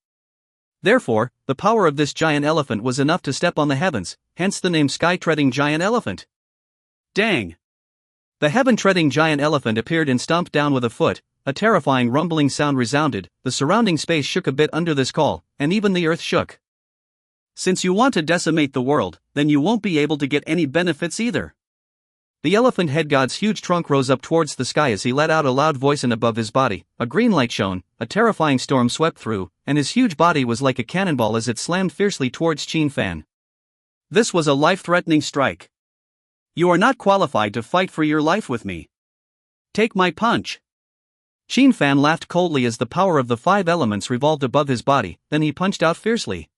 Therefore, the power of this giant elephant was enough to step on the heavens, hence the name sky-treading giant elephant. Dang! The heaven-treading giant elephant appeared and stomped down with a foot. A terrifying rumbling sound resounded, the surrounding space shook a bit under this call, and even the earth shook. Since you want to decimate the world, then you won't be able to get any benefits either. The elephant head god's huge trunk rose up towards the sky as he let out a loud voice, and above his body, a green light shone, a terrifying storm swept through, and his huge body was like a cannonball as it slammed fiercely towards Qin Fan. This was a life-threatening strike. You are not qualified to fight for your life with me. Take my punch. Qin Fan laughed coldly as the power of the five elements revolved above his body, then he punched out fiercely.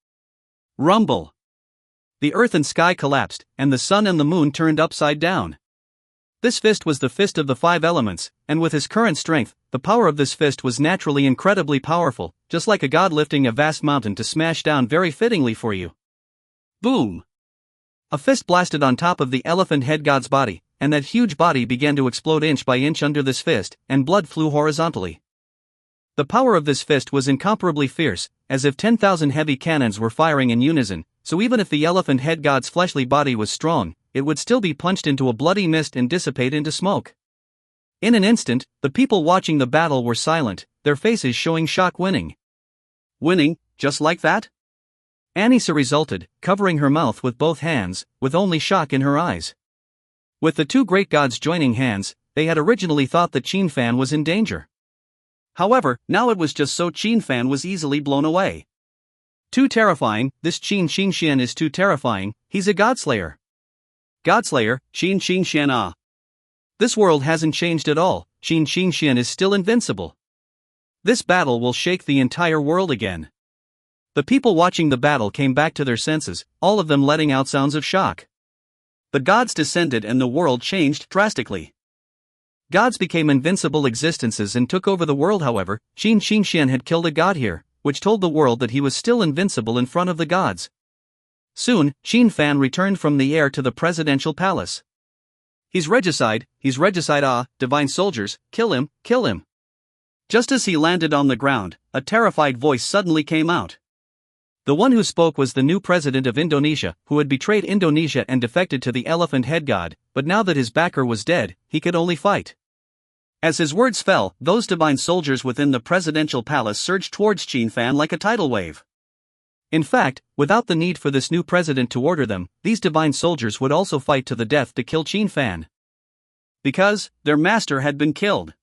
Rumble. The earth and sky collapsed, and the sun and the moon turned upside down. This fist was the fist of the five elements, and with his current strength, the power of this fist was naturally incredibly powerful, just like a god lifting a vast mountain to smash down very fittingly for you. Boom! A fist blasted on top of the elephant head god's body, and that huge body began to explode inch by inch under this fist, and blood flew horizontally. The power of this fist was incomparably fierce, as if 10,000 heavy cannons were firing in unison, so even if the elephant head god's fleshly body was strong, it would still be punched into a bloody mist and dissipate into smoke. In an instant, the people watching the battle were silent, their faces showing shock. Winning? Just like that? Anissa resulted, covering her mouth with both hands, with only shock in her eyes. With the two great gods joining hands, they had originally thought that Qin Fan was in danger. However, now it was just so Qin Fan was easily blown away. Too terrifying, this Qin Xingxian is too terrifying, he's a godslayer. Godslayer, Qin Xingxian ah. This world hasn't changed at all, Qin Xingxian is still invincible. This battle will shake the entire world again. The people watching the battle came back to their senses, all of them letting out sounds of shock. The gods descended and the world changed drastically. Gods became invincible existences and took over the world. However, Qin Xingxian had killed a god here, which told the world that he was still invincible in front of the gods. Soon, Qin Fan returned from the air to the presidential palace. He's regicide ah, divine soldiers, kill him, kill him. Just as he landed on the ground, a terrified voice suddenly came out. The one who spoke was the new president of Indonesia, who had betrayed Indonesia and defected to the elephant head god, but now that his backer was dead, he could only fight. As his words fell, those divine soldiers within the presidential palace surged towards Qin Fan like a tidal wave. In fact, without the need for this new president to order them, these divine soldiers would also fight to the death to kill Qin Fan. Because their master had been killed.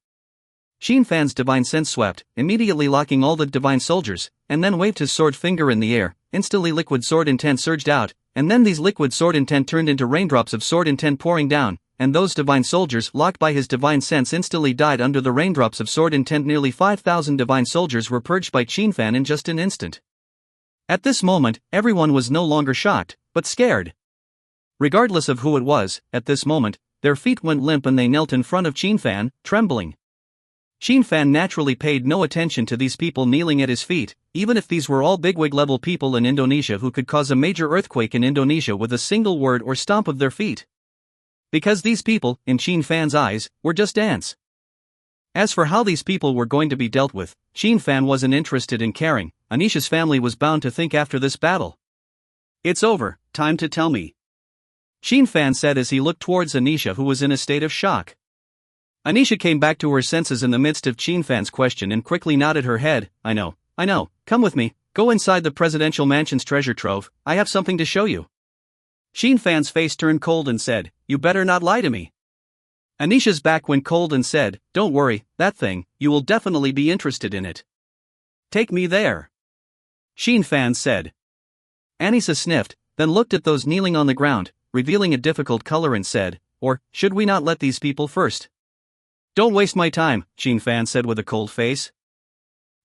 Qin Fan's divine sense swept, immediately locking all the divine soldiers, and then waved his sword finger in the air. Instantly liquid sword intent surged out, and then these liquid sword intent turned into raindrops of sword intent pouring down, and those divine soldiers locked by his divine sense instantly died under the raindrops of sword intent. Nearly 5,000 divine soldiers were purged by Qin Fan in just an instant. At this moment, everyone was no longer shocked, but scared. Regardless of who it was, at this moment, their feet went limp and they knelt in front of Qin Fan, trembling. Qin Fan naturally paid no attention to these people kneeling at his feet, even if these were all bigwig-level people in Indonesia who could cause a major earthquake in Indonesia with a single word or stomp of their feet. Because these people, in Qin Fan's eyes, were just ants. As for how these people were going to be dealt with, Qin Fan wasn't interested in caring. Anisha's family was bound to think after this battle. "It's over, time to tell me," Qin Fan said as he looked towards Anisha, who was in a state of shock. Anisha came back to her senses in the midst of Qin Fan's question and quickly nodded her head. I know, come with me, go inside the presidential mansion's treasure trove, I have something to show you." Qin Fan's face turned cold and said, "You better not lie to me." Anisha's back went cold and said, "Don't worry, that thing, you will definitely be interested in it. Take me there," Qin Fan said. Anissa sniffed, then looked at those kneeling on the ground, revealing a difficult color and said, "Or, should we not let these people first?" "Don't waste my time," Qin Fan said with a cold face.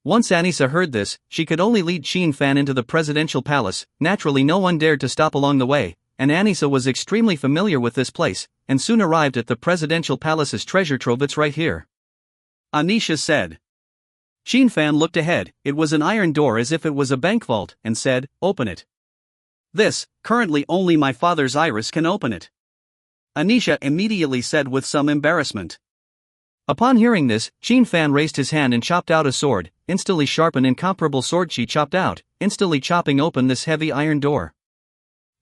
Once Anissa heard this, she could only lead Qin Fan into the presidential palace. Naturally no one dared to stop along the way, and Anissa was extremely familiar with this place, and soon arrived at the presidential palace's treasure trove. "It's right here," Anisha said. Qin Fan looked ahead. It was an iron door as if it was a bank vault, and said, "Open it." "This, currently only my father's iris can open it," Anisha immediately said with some embarrassment. Upon hearing this, Qin Fan raised his hand and chopped out a sword. Instantly sharp and incomparable sword she chopped out, instantly chopping open this heavy iron door.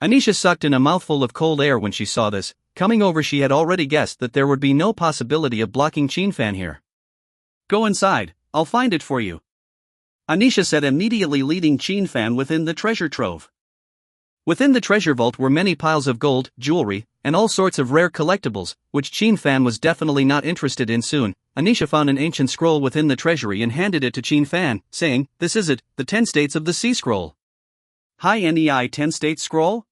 Anisha sucked in a mouthful of cold air when she saw this. Coming over, she had already guessed that there would be no possibility of blocking Qin Fan here. "Go inside, I'll find it for you," Anisha said, immediately leading Qin Fan within the treasure trove. Within the treasure vault were many piles of gold, jewelry, and all sorts of rare collectibles, which Qin Fan was definitely not interested in. Soon, Anisha found an ancient scroll within the treasury and handed it to Qin Fan, saying, "This is it, the 10 States of the Sea Scroll." "High NEI 10 States Scroll?"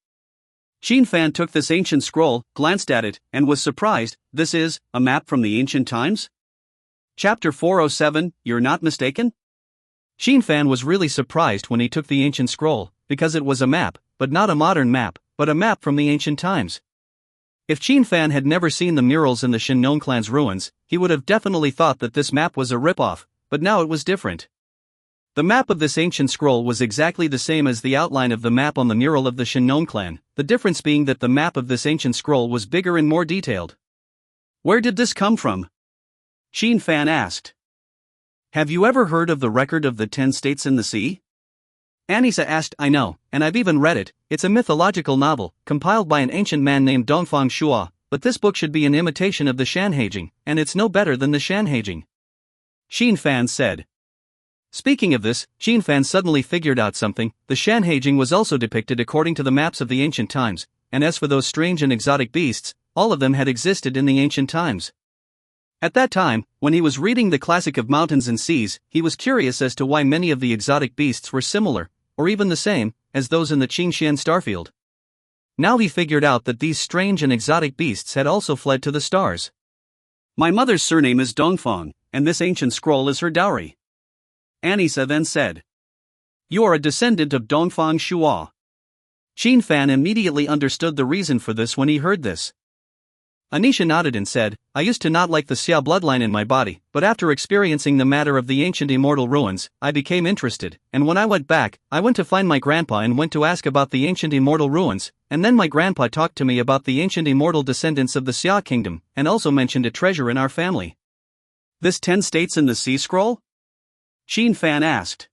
Qin Fan took this ancient scroll, glanced at it, and was surprised. "This is a map from the ancient times?" Chapter 407, You're Not Mistaken? Qin Fan was really surprised when he took the ancient scroll, because it was a map, but not a modern map, but a map from the ancient times. If Qin Fan had never seen the murals in the Shen clan's ruins, he would have definitely thought that this map was a ripoff, but now it was different. The map of this ancient scroll was exactly the same as the outline of the map on the mural of the Shen clan, the difference being that the map of this ancient scroll was bigger and more detailed. "Where did this come from?" Qin Fan asked. "Have you ever heard of the record of the 10 states in the sea?" Anissa asked. "I know, and I've even read it. It's a mythological novel, compiled by an ancient man named Dongfang Shua, but this book should be an imitation of the Shanhaijing, and it's no better than the Shanhaijing," Qin Fan said. Speaking of this, Qin Fan suddenly figured out something. The Shanhaijing was also depicted according to the maps of the ancient times, and as for those strange and exotic beasts, all of them had existed in the ancient times. At that time, when he was reading the classic of mountains and seas, he was curious as to why many of the exotic beasts were similar, or even the same, as those in the Qingxian starfield. Now he figured out that these strange and exotic beasts had also fled to the stars. "My mother's surname is Dongfang, and this ancient scroll is her dowry," Anissa then said. "You are a descendant of Dongfang Shua." Qin Fan immediately understood the reason for this when he heard this. Anisha nodded and said, "I used to not like the Xia bloodline in my body, but after experiencing the matter of the ancient immortal ruins, I became interested, and when I went back, I went to find my grandpa and went to ask about the ancient immortal ruins, and then my grandpa talked to me about the ancient immortal descendants of the Xia kingdom, and also mentioned a treasure in our family." "This 10 states in the sea scroll?" Qin Fan asked.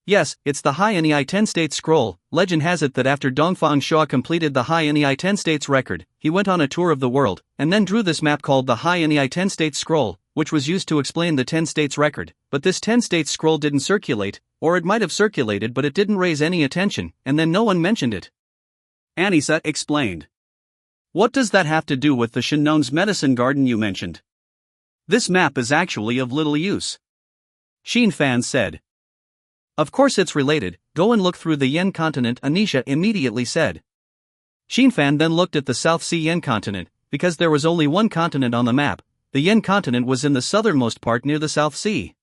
"Yes, it's the High NEI 10 States Scroll. Legend has it that after Dongfang Shua completed the High NEI 10 States record, he went on a tour of the world, and then drew this map called the High NEI 10 States Scroll. which was used to explain the 10 states record, but this 10 states scroll didn't circulate, or it might have circulated but it didn't raise any attention, and then no one mentioned it. Anissa explained. What does that have to do with the Shennone's medicine garden you mentioned? This map is actually of little use. Xin Fan said. Of course it's related, go and look through the Yen continent, Anisha immediately said. Xin Fan then looked at the South Sea Yen continent, because there was only one continent on the map. The Yen continent was in the southernmost part near the South Sea.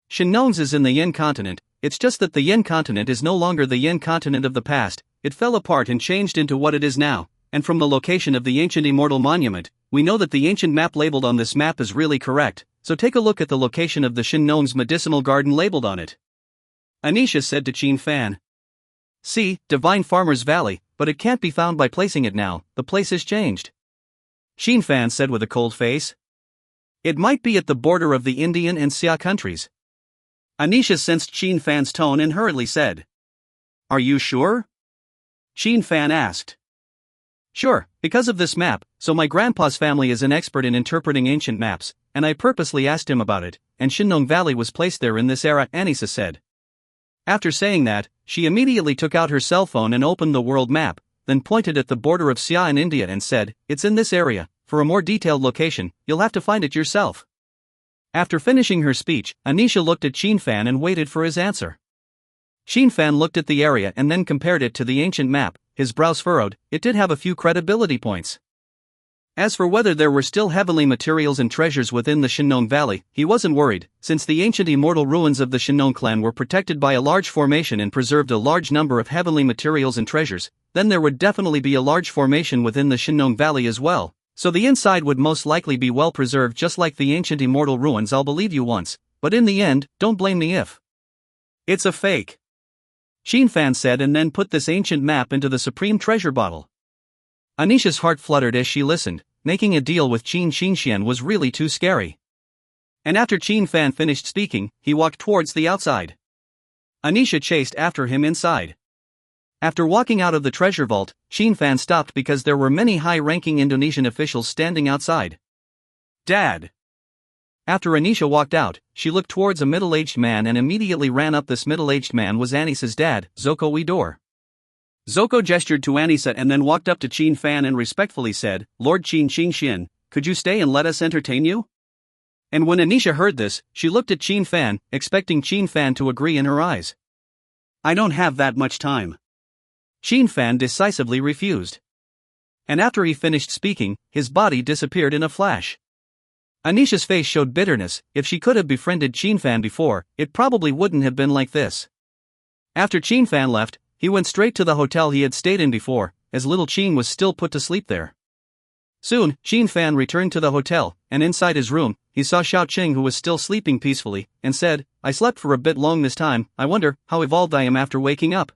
Shennone's is in the Yen continent, it's just that the Yen continent is no longer the Yen continent of the past, it fell apart and changed into what it is now, and from the location of the ancient immortal monument, we know that the ancient map labeled on this map is really correct, so take a look at the location of the Shennone's medicinal garden labeled on it. Anisha said to Xin Fan. See, Divine Farmer's Valley, but it can't be found by placing it now, the place has changed. Xin Fan said with a cold face. It might be at the border of the Indian and Xia countries. Anisha sensed Xin Fan's tone and hurriedly said. Are you sure? Xin Fan asked. Sure, because of this map, so my grandpa's family is an expert in interpreting ancient maps, and I purposely asked him about it, and Shennon Valley was placed there in this era, Anissa said. After saying that, she immediately took out her cell phone and opened the world map, then pointed at the border of Xia in India and said, it's in this area, for a more detailed location, you'll have to find it yourself. After finishing her speech, Anisha looked at Xin Fan and waited for his answer. Xin Fan looked at the area and then compared it to the ancient map, his brows furrowed, it did have a few credibility points. As for whether there were still heavenly materials and treasures within the Shennon Valley, he wasn't worried, since the ancient immortal ruins of the Shennon clan were protected by a large formation and preserved a large number of heavenly materials and treasures, then there would definitely be a large formation within the Shennon Valley as well, so the inside would most likely be well preserved just like the ancient immortal ruins. I'll believe you once, but in the end, don't blame me if it's a fake. Xin Fan said and then put this ancient map into the supreme treasure bottle. Anisha's heart fluttered as she listened, making a deal with Qin Xinxian was really too scary. And after Xin Fan finished speaking, he walked towards the outside. Anisha chased after him inside. After walking out of the treasure vault, Xin Fan stopped because there were many high-ranking Indonesian officials standing outside. Dad! After Anisha walked out, she looked towards a middle-aged man and immediately ran up. This middle-aged man was Anissa's dad, Zoko Widor. Zoko gestured to Anissa and then walked up to Xin Fan and respectfully said, Lord Qin Xinxian, could you stay and let us entertain you? And when Anisha heard this, she looked at Xin Fan, expecting Xin Fan to agree in her eyes. I don't have that much time. Xin Fan decisively refused. And after he finished speaking, his body disappeared in a flash. Anisha's face showed bitterness. If she could have befriended Xin Fan before, it probably wouldn't have been like this. After Xin Fan left, he went straight to the hotel he had stayed in before, as little Qin was still put to sleep there. Soon, Xin Fan returned to the hotel, and inside his room, he saw Xiao Qing who was still sleeping peacefully, and said, I slept for a bit long this time, I wonder how evolved I am after waking up.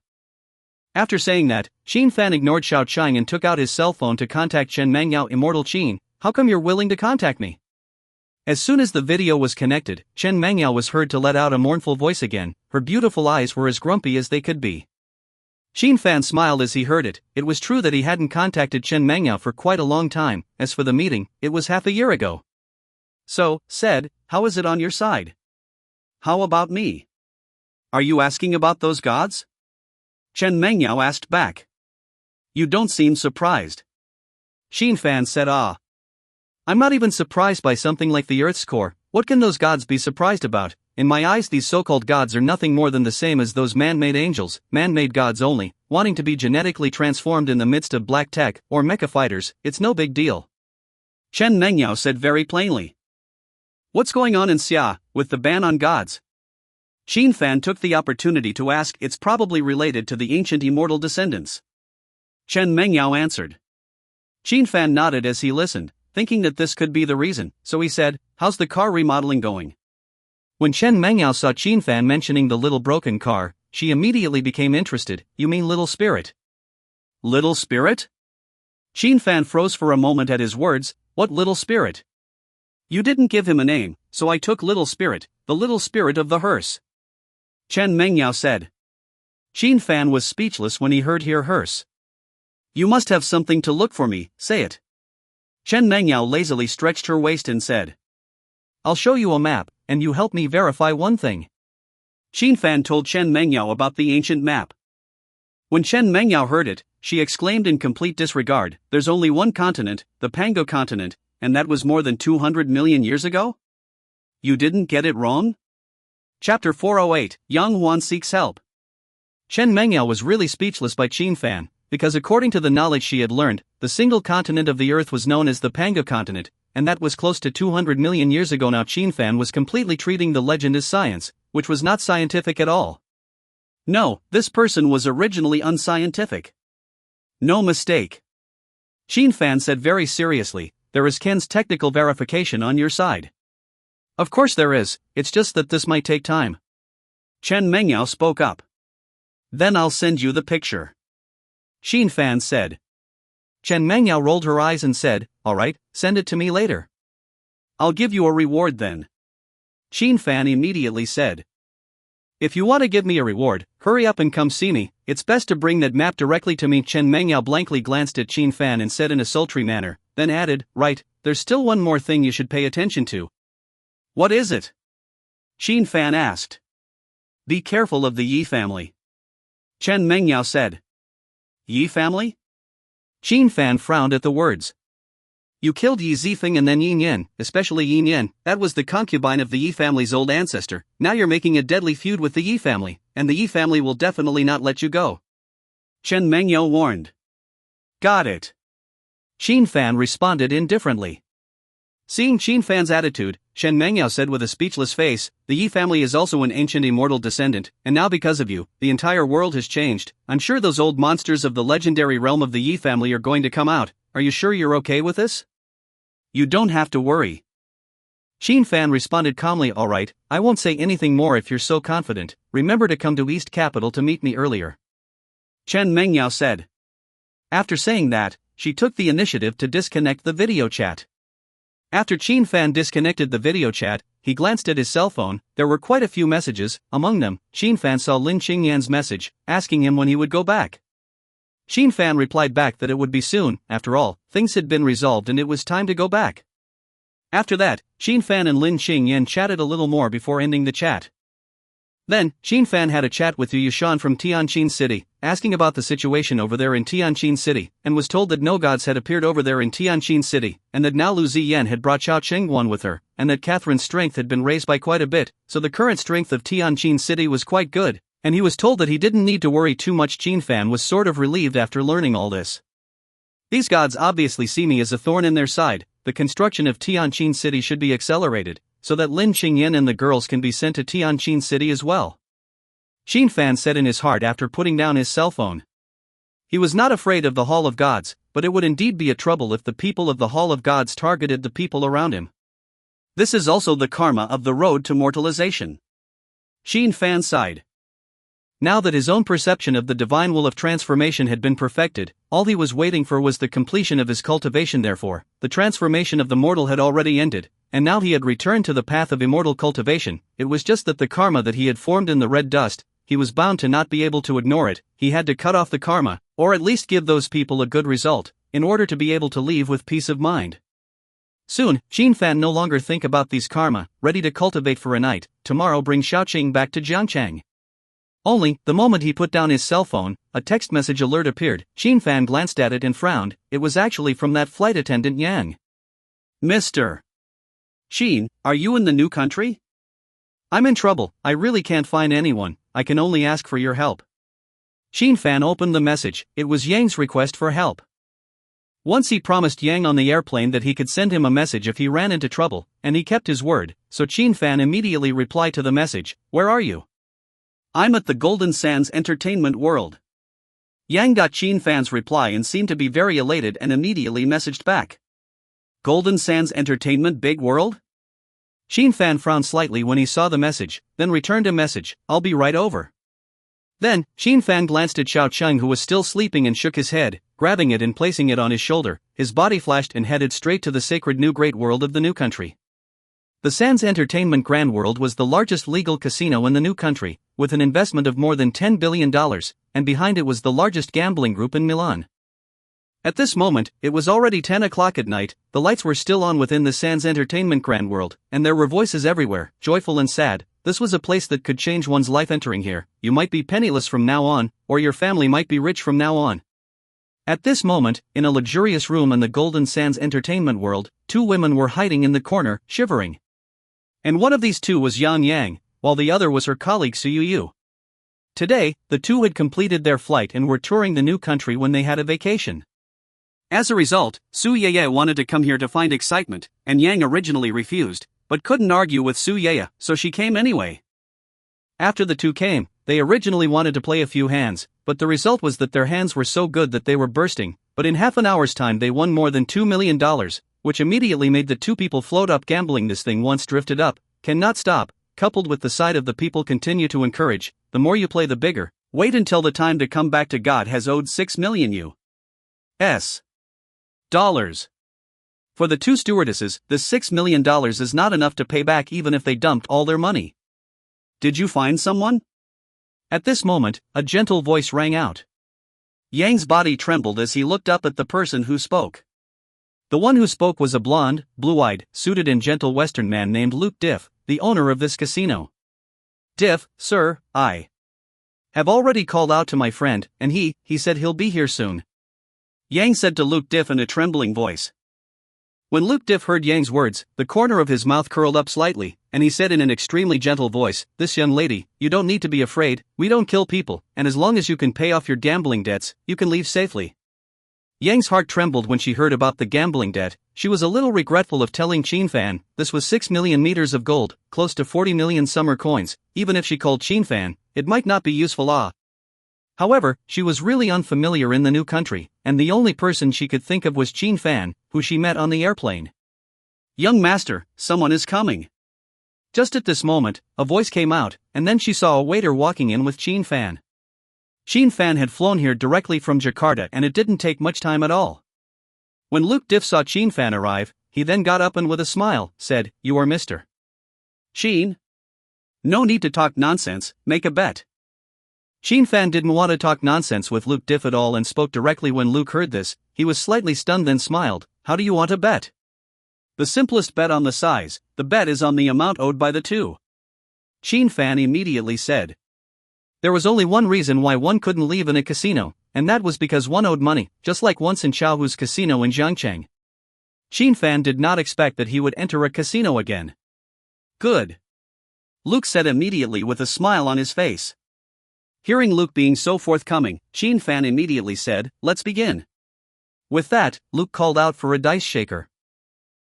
After saying that, Xin Fan ignored Xiao Qing and took out his cell phone to contact Chen Mengyao. Immortal Qin, how come you're willing to contact me? As soon as the video was connected, Chen Mengyao was heard to let out a mournful voice again, her beautiful eyes were as grumpy as they could be. Xin Fan smiled as he heard it. It was true that he hadn't contacted Chen Mengyao for quite a long time. As for the meeting, it was half a year ago. So, said, how is it on your side? How about me? Are you asking about those gods? Chen Mengyao asked back. You don't seem surprised. Xin Fan said I'm not even surprised by something like the Earth's core. What can those gods be surprised about? In my eyes these so-called gods are nothing more than the same as those man-made angels, man-made gods only, wanting to be genetically transformed in the midst of black tech, or mecha fighters, it's no big deal. Chen Mengyao said very plainly. What's going on in Xia, with the ban on gods? Xin Fan took the opportunity to ask. It's probably related to the ancient immortal descendants. Chen Mengyao answered. Xin Fan nodded as he listened, thinking that this could be the reason, so he said, how's the car remodeling going? When Chen Mengyao saw Xin Fan mentioning the little broken car, she immediately became interested. You mean Little Spirit? Little Spirit? Xin Fan froze for a moment at his words. What Little Spirit? You didn't give him a name, so I took Little Spirit, the little spirit of the hearse. Chen Mengyao said. Xin Fan was speechless when he heard her hearse. You must have something to look for me, say it. Chen Mengyao lazily stretched her waist and said. I'll show you a map, and you help me verify one thing. Xin Fan told Chen Mengyao about the ancient map. When Chen Mengyao heard it, she exclaimed in complete disregard, "There's only one continent, the Pango continent, and that was more than 200 million years ago? You didn't get it wrong?" Chapter 408, Yuan seeks help. Chen Mengyao was really speechless by Xin Fan, because according to the knowledge she had learned, the single continent of the earth was known as the Pango continent, and that was close to 200 million years ago. Now Xin Fan was completely treating the legend as science, which was not scientific at all. No, this person was originally unscientific. No mistake. Xin Fan said very seriously, "There is Ken's technical verification on your side." "Of course there is, it's just that this might take time." Chen Mengyao spoke up. "Then I'll send you the picture," Xin Fan said. Chen Mengyao rolled her eyes and said, "Alright, send it to me later." "I'll give you a reward then," Xin Fan immediately said. "If you want to give me a reward, hurry up and come see me, it's best to bring that map directly to me." Chen Mengyao blankly glanced at Xin Fan and said in a sultry manner, then added, "Right, there's still one more thing you should pay attention to." "What is it?" Xin Fan asked. "Be careful of the Yi family," Chen Mengyao said. "Yi family?" Xin Fan frowned at the words. "You killed Yi Zifeng and then Yin Yin, especially Yin Yin, that was the concubine of the Yi family's old ancestor. Now you're making a deadly feud with the Yi family, and the Yi family will definitely not let you go," Chen Mengyao warned. "Got it," Xin Fan responded indifferently. Seeing Xin Fan's attitude, Chen Mengyao said with a speechless face, "The Yi family is also an ancient immortal descendant, and now because of you, the entire world has changed. I'm sure those old monsters of the legendary realm of the Yi family are going to come out. Are you sure you're okay with this?" "You don't have to worry," Xin Fan responded calmly. "Alright, I won't say anything more if you're so confident. Remember to come to East Capital to meet me earlier," Chen Mengyao said. After saying that, she took the initiative to disconnect the video chat. After Xin Fan disconnected the video chat, he glanced at his cell phone. There were quite a few messages. Among them, Xin Fan saw Lin Qingyan's message, asking him when he would go back. Xin Fan replied back that it would be soon. After all, things had been resolved and it was time to go back. After that, Xin Fan and Lin Qingyan chatted a little more before ending the chat. Then, Xin Fan had a chat with Yu Yushan from Tianqin City, asking about the situation over there in Tianqin City, and was told that no gods had appeared over there in Tianqin City, and that now Lu Ziyan had brought Xiao Chengguan with her, and that Catherine's strength had been raised by quite a bit, so the current strength of Tianqin City was quite good, and he was told that he didn't need to worry too much. Xin Fan was sort of relieved after learning all this. These gods obviously see me as a thorn in their side. The construction of Tianqin City should be accelerated, so that Lin Qingyan and the girls can be sent to Tianqin City as well, Xin Fan said in his heart after putting down his cell phone. He was not afraid of the Hall of Gods, but it would indeed be a trouble if the people of the Hall of Gods targeted the people around him. This is also the karma of the road to mortalization, Xin Fan sighed. Now that his own perception of the divine will of transformation had been perfected, all he was waiting for was the completion of his cultivation. Therefore, the transformation of the mortal had already ended, and now he had returned to the path of immortal cultivation. It was just that the karma that he had formed in the red dust, he was bound to not be able to ignore it. He had to cut off the karma, or at least give those people a good result, in order to be able to leave with peace of mind. Soon, Xin Fan no longer think about these karma, ready to cultivate for a night. Tomorrow bring Xiaoqing back to Jiangchang. Only, the moment he put down his cell phone, a text message alert appeared. Xin Fan glanced at it and frowned. It was actually from that flight attendant Yang. "Mr. Xin, are you in the new country? I'm in trouble. I really can't find anyone. I can only ask for your help." Xin Fan opened the message. It was Yang's request for help. Once he promised Yang on the airplane that he could send him a message if he ran into trouble, and he kept his word, so Xin Fan immediately replied to the message, "Where are you?" "I'm at the Golden Sands Entertainment World." Yang got Xin Fan's reply and seemed to be very elated and immediately messaged back. "Golden Sands Entertainment Big World?" Xin Fan frowned slightly when he saw the message, then returned a message, "I'll be right over." Then, Xin Fan glanced at Xiao Cheng, who was still sleeping, and shook his head, grabbing it and placing it on his shoulder. His body flashed and headed straight to the sacred new great world of the new country. The Sands Entertainment Grand World was the largest legal casino in the new country, with an investment of more than $10 billion, and behind it was the largest gambling group in Milan. At this moment, it was already 10 o'clock at night, the lights were still on within the Sands Entertainment Grand World, and there were voices everywhere, joyful and sad. This was a place that could change one's life. Entering here, you might be penniless from now on, or your family might be rich from now on. At this moment, in a luxurious room in the Golden Sands Entertainment World, two women were hiding in the corner, shivering. And one of these two was Yan Yang, while the other was her colleague Su Yu. Today, the two had completed their flight and were touring the new country when they had a vacation. As a result, Su Yeye wanted to come here to find excitement, and Yang originally refused, but couldn't argue with Su Yeye, so she came anyway. After the two came, they originally wanted to play a few hands, but the result was that their hands were so good that they were bursting, but in half an hour's time they won more than $2 million, which immediately made the two people float up. Gambling, this thing once drifted up, cannot stop, coupled with the side of the people continue to encourage, the more you play the bigger. Wait until the time to come back to God has owed $6 million US dollars. For the two stewardesses, this $6 million is not enough to pay back even if they dumped all their money. Did you find someone? At this moment, a gentle voice rang out. Yang's body trembled as he looked up at the person who spoke. The one who spoke was a blonde, blue-eyed, suited and gentle Western man named Luke Diff, the owner of this casino. Diff, sir, I have already called out to my friend, and he said he'll be here soon. Yang said to Luke Diff in a trembling voice. When Luke Diff heard Yang's words, the corner of his mouth curled up slightly, and he said in an extremely gentle voice, "This young lady, you don't need to be afraid, we don't kill people, and as long as you can pay off your gambling debts, you can leave safely." Yang's heart trembled when she heard about the gambling debt. She was a little regretful of telling Qin Fan this was 6 million meters of gold, close to 40 million summer coins. Even if she called Qin Fan, it might not be useful. However, she was really unfamiliar in the new country, and the only person she could think of was Qin Fan, who she met on the airplane. "Young master, someone is coming." Just at this moment, a voice came out, and then she saw a waiter walking in with Qin Fan. Qin Fan had flown here directly from Jakarta, and it didn't take much time at all. When Luke Diff saw Qin Fan arrive, he then got up and with a smile, said, "You are Mr. Qin? No need to talk nonsense, make a bet." Qin Fan didn't want to talk nonsense with Luke Diff at all and spoke directly. When Luke heard this, he was slightly stunned then smiled. "How do you want to bet?" "The simplest bet on the size, the bet is on the amount owed by the two." Qin Fan immediately said. There was only one reason why one couldn't leave in a casino, and that was because one owed money, just like once in Chao Hu's casino in Zhangcheng. Qin Fan did not expect that he would enter a casino again. "Good," Luke said immediately with a smile on his face. Hearing Luke being so forthcoming, Qin Fan immediately said, "Let's begin." With that, Luke called out for a dice shaker.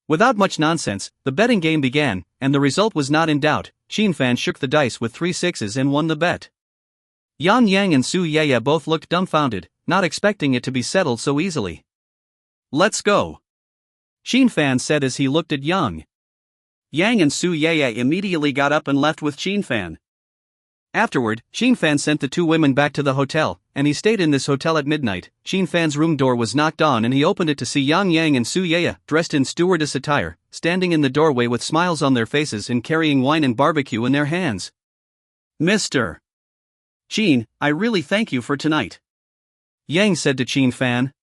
Without much nonsense, the betting game began, and the result was not in doubt. Qin Fan shook the dice with 3 sixes and won the bet. Yan Yang and Su Yeye both looked dumbfounded, not expecting it to be settled so easily. "Let's go," Qin Fan said as he looked at Yang. Yang and Su Yeye immediately got up and left with Qin Fan. Afterward, Qin Fan sent the two women back to the hotel, and he stayed in this hotel at midnight. Qin Fan's room door was knocked on and he opened it to see Yang Yang and Su Yeye, dressed in stewardess attire, standing in the doorway with smiles on their faces and carrying wine and barbecue in their hands. "Mr. Qin, I really thank you for tonight," Yang said to Qin Fan.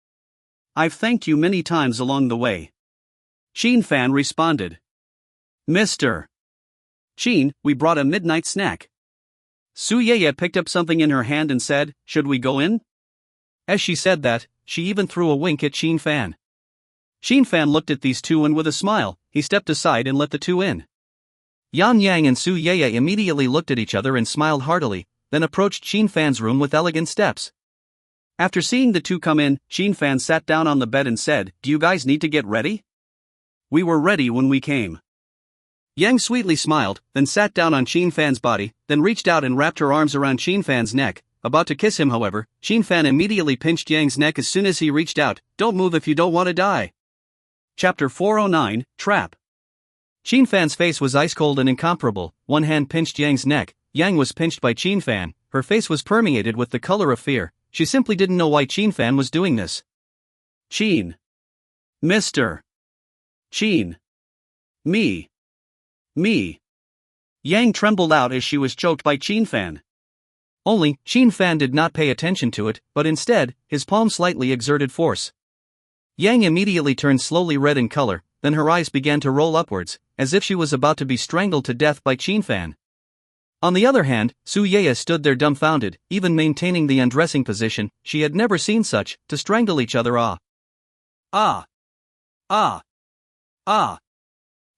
"I've thanked you many times along the way," Qin Fan responded. "Mr. Qin, we brought a midnight snack." Su Yeye picked up something in her hand and said, "Should we go in?" As she said that, she even threw a wink at Qin Fan. Qin Fan looked at these two and with a smile, he stepped aside and let the two in. Yan Yang and Su Yeye immediately looked at each other and smiled heartily, then approached Qin Fan's room with elegant steps. After seeing the two come in, Qin Fan sat down on the bed and said, "Do you guys need to get ready?" "We were ready when we came." Yang sweetly smiled, then sat down on Qin Fan's body, then reached out and wrapped her arms around Qin Fan's neck. About to kiss him, however, Qin Fan immediately pinched Yang's neck as soon as he reached out. "Don't move if you don't want to die." Chapter 409, Trap. Qin Fan's face was ice cold and incomparable. One hand pinched Yang's neck. Yang was pinched by Qin Fan. Her face was permeated with the color of fear. She simply didn't know why Qin Fan was doing this. "Qin. Mr. Qin. Me. Yang trembled out as she was choked by Qin Fan. Only, Qin Fan did not pay attention to it, but instead, his palm slightly exerted force. Yang immediately turned slowly red in color, then her eyes began to roll upwards, as if she was about to be strangled to death by Qin Fan. On the other hand, Su Yaya stood there dumbfounded, even maintaining the undressing position. She had never seen such, to strangle each other. Ah!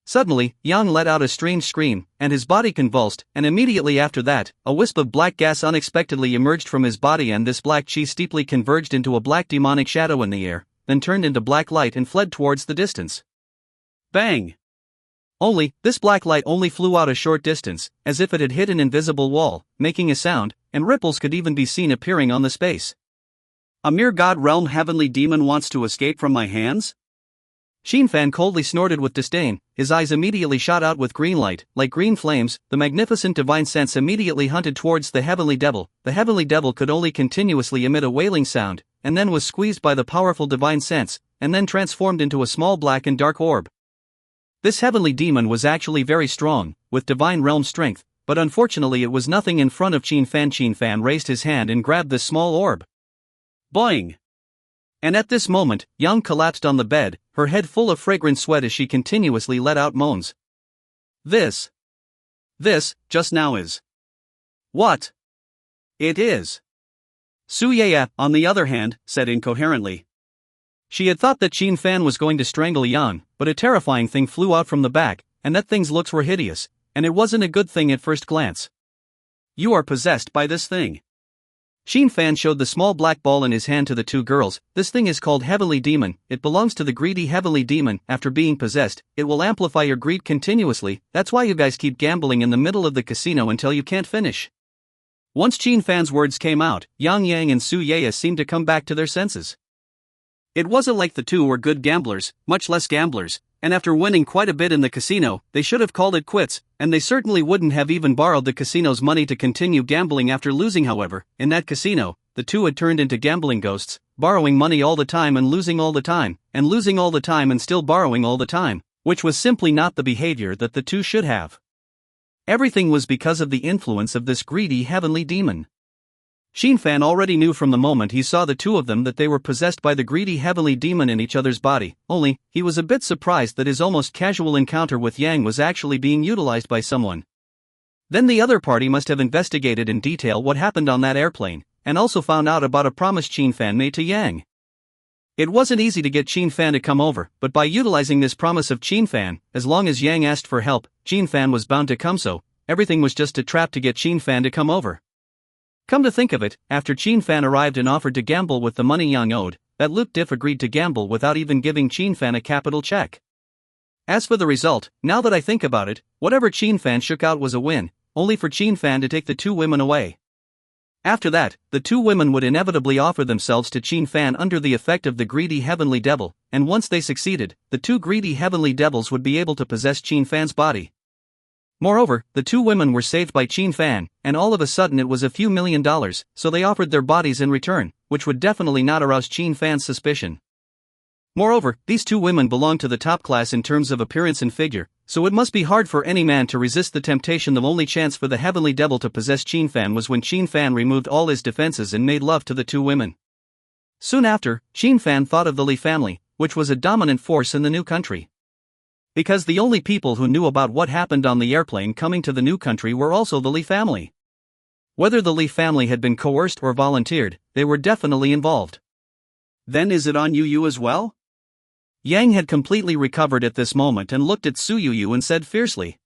Suddenly, Yang let out a strange scream, and his body convulsed, and immediately after that, a wisp of black gas unexpectedly emerged from his body, and this black chi steeply converged into a black demonic shadow in the air, then turned into black light and fled towards the distance. Bang! Only, this black light only flew out a short distance, as if it had hit an invisible wall, making a sound, and ripples could even be seen appearing on the space. A mere god realm heavenly demon wants to escape from my hands? Qin Fan coldly snorted with disdain, his eyes immediately shot out with green light, like green flames. The magnificent divine sense immediately hunted towards the heavenly devil. The heavenly devil could only continuously emit a wailing sound, and then was squeezed by the powerful divine sense, and then transformed into a small black and dark orb. This heavenly demon was actually very strong, with divine realm strength, but unfortunately it was nothing in front of Qin Fan. Qin Fan raised his hand and grabbed this small orb. Boing! And at this moment, Yang collapsed on the bed, her head full of fragrant sweat as she continuously let out moans. This, just now is. What? It is. Su Yaya, on the other hand, said incoherently. She had thought that Qin Fan was going to strangle Yang, but a terrifying thing flew out from the back, and that thing's looks were hideous, and it wasn't a good thing at first glance. You are possessed by this thing. Qin Fan showed the small black ball in his hand to the two girls. This thing is called Heavenly Demon. It belongs to the greedy Heavenly Demon. After being possessed, it will amplify your greed continuously. That's why you guys keep gambling in the middle of the casino until you can't finish. Once Qin Fan's words came out, Yang and Su Yaya seemed to come back to their senses. It wasn't like the two were good gamblers, much less gamblers, and after winning quite a bit in the casino, they should have called it quits, and they certainly wouldn't have even borrowed the casino's money to continue gambling after losing. However, in that casino, the two had turned into gambling ghosts, borrowing money all the time and losing all the time, and losing all the time and still borrowing all the time, which was simply not the behavior that the two should have. Everything was because of the influence of this greedy heavenly demon. Qin Fan already knew from the moment he saw the two of them that they were possessed by the greedy heavenly demon in each other's body, only, he was a bit surprised that his almost casual encounter with Yang was actually being utilized by someone. Then the other party must have investigated in detail what happened on that airplane, and also found out about a promise Qin Fan made to Yang. It wasn't easy to get Qin Fan to come over, but by utilizing this promise of Qin Fan, as long as Yang asked for help, Qin Fan was bound to come, so everything was just a trap to get Qin Fan to come over. Come to think of it, after Qin Fan arrived and offered to gamble with the money Yang owed, that Luke Diff agreed to gamble without even giving Qin Fan a capital check. As for the result, now that I think about it, whatever Qin Fan shook out was a win, only for Qin Fan to take the two women away. After that, the two women would inevitably offer themselves to Qin Fan under the effect of the greedy heavenly devil, and once they succeeded, the two greedy heavenly devils would be able to possess Qin Fan's body. Moreover, the two women were saved by Qin Fan, and all of a sudden it was a few $1 million, so they offered their bodies in return, which would definitely not arouse Qin Fan's suspicion. Moreover, these two women belonged to the top class in terms of appearance and figure, so it must be hard for any man to resist the temptation. The only chance for the heavenly devil to possess Qin Fan was when Qin Fan removed all his defenses and made love to the two women. Soon after, Qin Fan thought of the Li family, which was a dominant force in the new country. Because the only people who knew about what happened on the airplane coming to the new country were also the Li family. Whether the Li family had been coerced or volunteered, they were definitely involved. Then is it on you as well? Yang had completely recovered at this moment and looked at Su Yu and said fiercely.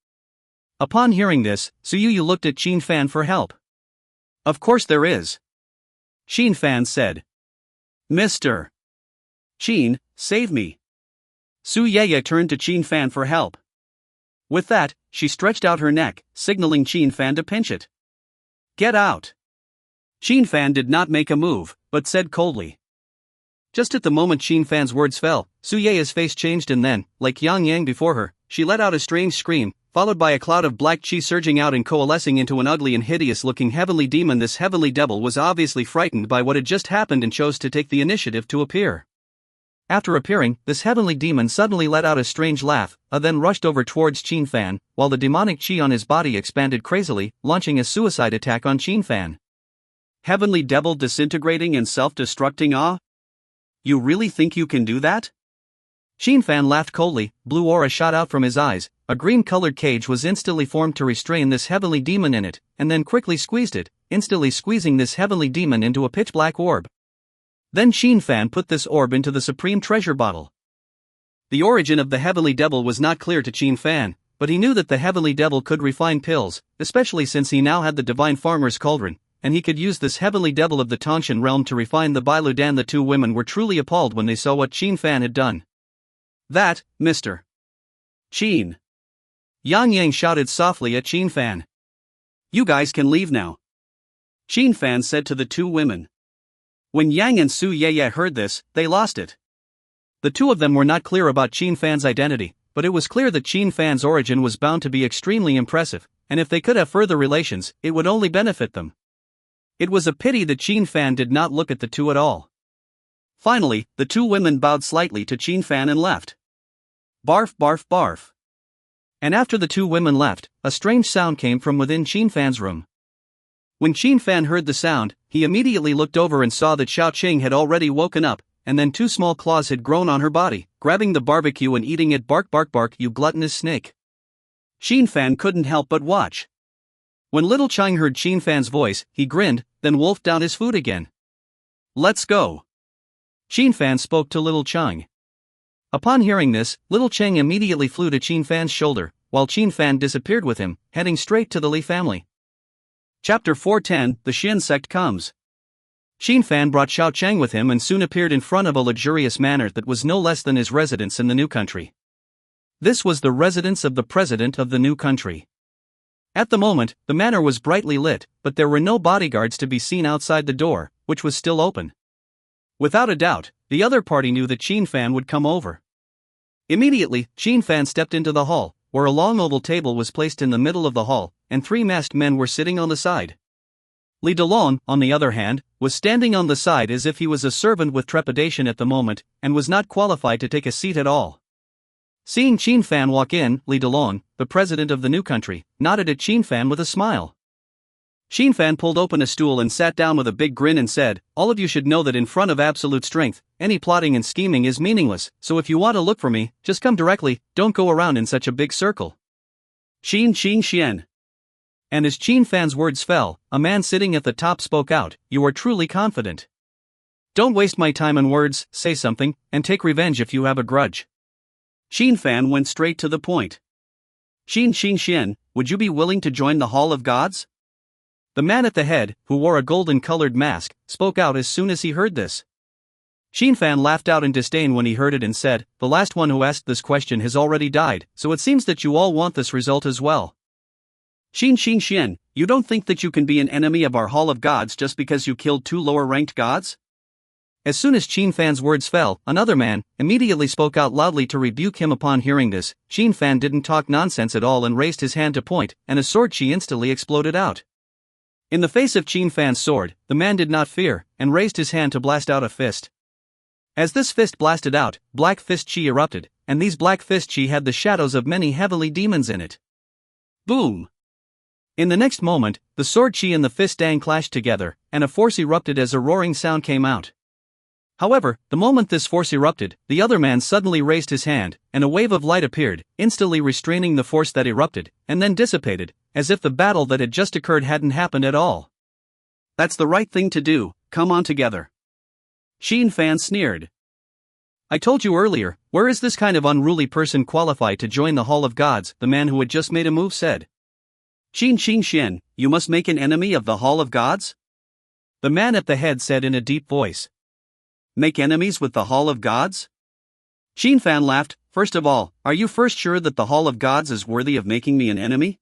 Upon hearing this, Su Yu looked at Qin Fan for help. Of course there is. Qin Fan said. Mr. Qin, save me. Su Yaya turned to Qin Fan for help. With that, she stretched out her neck, signaling Qin Fan to pinch it. Get out. Qin Fan did not make a move, but said coldly. Just at the moment Qin Fan's words fell, Su Yaya's face changed and then, like Yang before her, she let out a strange scream, followed by a cloud of black chi surging out and coalescing into an ugly and hideous-looking heavenly demon. This heavenly devil was obviously frightened by what had just happened and chose to take the initiative to appear. After appearing, this heavenly demon suddenly let out a strange laugh, then rushed over towards Qin Fan, while the demonic chi on his body expanded crazily, launching a suicide attack on Qin Fan. Heavenly devil disintegrating and self-destructing. You really think you can do that? Xin Fan laughed coldly, blue aura shot out from his eyes, a green-colored cage was instantly formed to restrain this heavenly demon in it, and then quickly squeezed it, instantly squeezing this heavenly demon into a pitch-black orb. Then Xin Fan put this orb into the supreme treasure bottle. The origin of the heavenly devil was not clear to Xin Fan, but he knew that the heavenly devil could refine pills, especially since he now had the divine farmer's cauldron, and he could use this heavenly devil of the Tangshan realm to refine the Bailudan. The two women were truly appalled when they saw what Xin Fan had done. That, Mr. Qin. Yang Yang shouted softly at Xin Fan. You guys can leave now. Xin Fan said to the two women. When Yang and Su Yeye heard this, they lost it. The two of them were not clear about Xin Fan's identity, but it was clear that Xin Fan's origin was bound to be extremely impressive, and if they could have further relations, it would only benefit them. It was a pity that Xin Fan did not look at the two at all. Finally, the two women bowed slightly to Xin Fan and left. Barf barf barf. And after the two women left, a strange sound came from within Xin Fan's room. When Xin Fan heard the sound, he immediately looked over and saw that Xiao Qing had already woken up, and then two small claws had grown on her body, grabbing the barbecue and eating it. Bark bark bark, you gluttonous snake. Xin Fan couldn't help but watch. When little Chang heard Xin Fan's voice, he grinned, then wolfed down his food again. Let's go. Xin Fan spoke to little Chang. Upon hearing this, little Chang immediately flew to Xin Fan's shoulder, while Xin Fan disappeared with him, heading straight to the Li family. Chapter 410, The Shen Sect Comes. Xin Fan brought Xiao Chang with him and soon appeared in front of a luxurious manor that was no less than his residence in the new country. This was the residence of the president of the new country. At the moment, the manor was brightly lit, but there were no bodyguards to be seen outside the door, which was still open. Without a doubt, the other party knew that Xin Fan would come over. Immediately, Xin Fan stepped into the hall, where a long oval table was placed in the middle of the hall, and three masked men were sitting on the side. Li Delon, on the other hand, was standing on the side as if he was a servant with trepidation at the moment, and was not qualified to take a seat at all. Seeing Xin Fan walk in, Li Delon, the president of the new country, nodded at Xin Fan with a smile. Xin Fan pulled open a stool and sat down with a big grin and said, all of you should know that in front of absolute strength, any plotting and scheming is meaningless, so if you want to look for me, just come directly, don't go around in such a big circle. Xin. And as Xin Fan's words fell, a man sitting at the top spoke out, you are truly confident. Don't waste my time on words, say something, and take revenge if you have a grudge. Xin Fan went straight to the point. Xin, would you be willing to join the Hall of Gods? The man at the head, who wore a golden-colored mask, spoke out as soon as he heard this. Xin Fan laughed out in disdain when he heard it and said, the last one who asked this question has already died, so it seems that you all want this result as well. Xin, you don't think that you can be an enemy of our Hall of Gods just because you killed two lower-ranked gods? As soon as Xin Fan's words fell, another man immediately spoke out loudly to rebuke him. Upon hearing this, Xin Fan didn't talk nonsense at all and raised his hand to point, and a sword chi instantly exploded out. In the face of Xin Fan's sword, the man did not fear, and raised his hand to blast out a fist. As this fist blasted out, black fist chi erupted, and these black fist chi had the shadows of many heavenly demons in it. Boom! In the next moment, the sword chi and the fist dang clashed together, and a force erupted as a roaring sound came out. However, the moment this force erupted, the other man suddenly raised his hand, and a wave of light appeared, instantly restraining the force that erupted, and then dissipated, as if the battle that had just occurred hadn't happened at all. That's the right thing to do, come on together. Xin Fan sneered. I told you earlier, where is this kind of unruly person qualified to join the Hall of Gods? The man who had just made a move said. Xin, you must make an enemy of the Hall of Gods? The man at the head said in a deep voice. Make enemies with the Hall of Gods? Xin Fan laughed. First of all, are you first sure that the Hall of Gods is worthy of making me an enemy?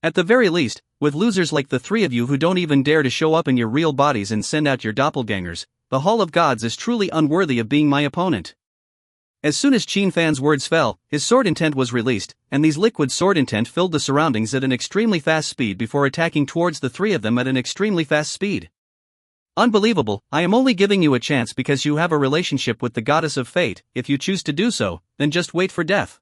At the very least, with losers like the three of you who don't even dare to show up in your real bodies and send out your doppelgangers, the Hall of Gods is truly unworthy of being my opponent. As soon as Xin Fan's words fell, his sword intent was released, and these liquid sword intent filled the surroundings at an extremely fast speed before attacking towards the three of them at an extremely fast speed. Unbelievable, I am only giving you a chance because you have a relationship with the goddess of fate. If you choose to do so, then just wait for death.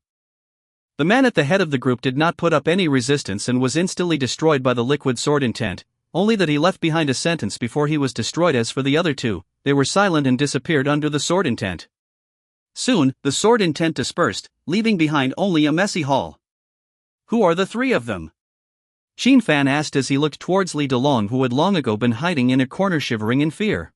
The man at the head of the group did not put up any resistance and was instantly destroyed by the liquid sword intent, only that he left behind a sentence before he was destroyed. As for the other two, they were silent and disappeared under the sword intent. Soon, the sword intent dispersed, leaving behind only a messy hall. "Who are the three of them?" Xin Fan asked as he looked towards Li Delong, who had long ago been hiding in a corner shivering in fear.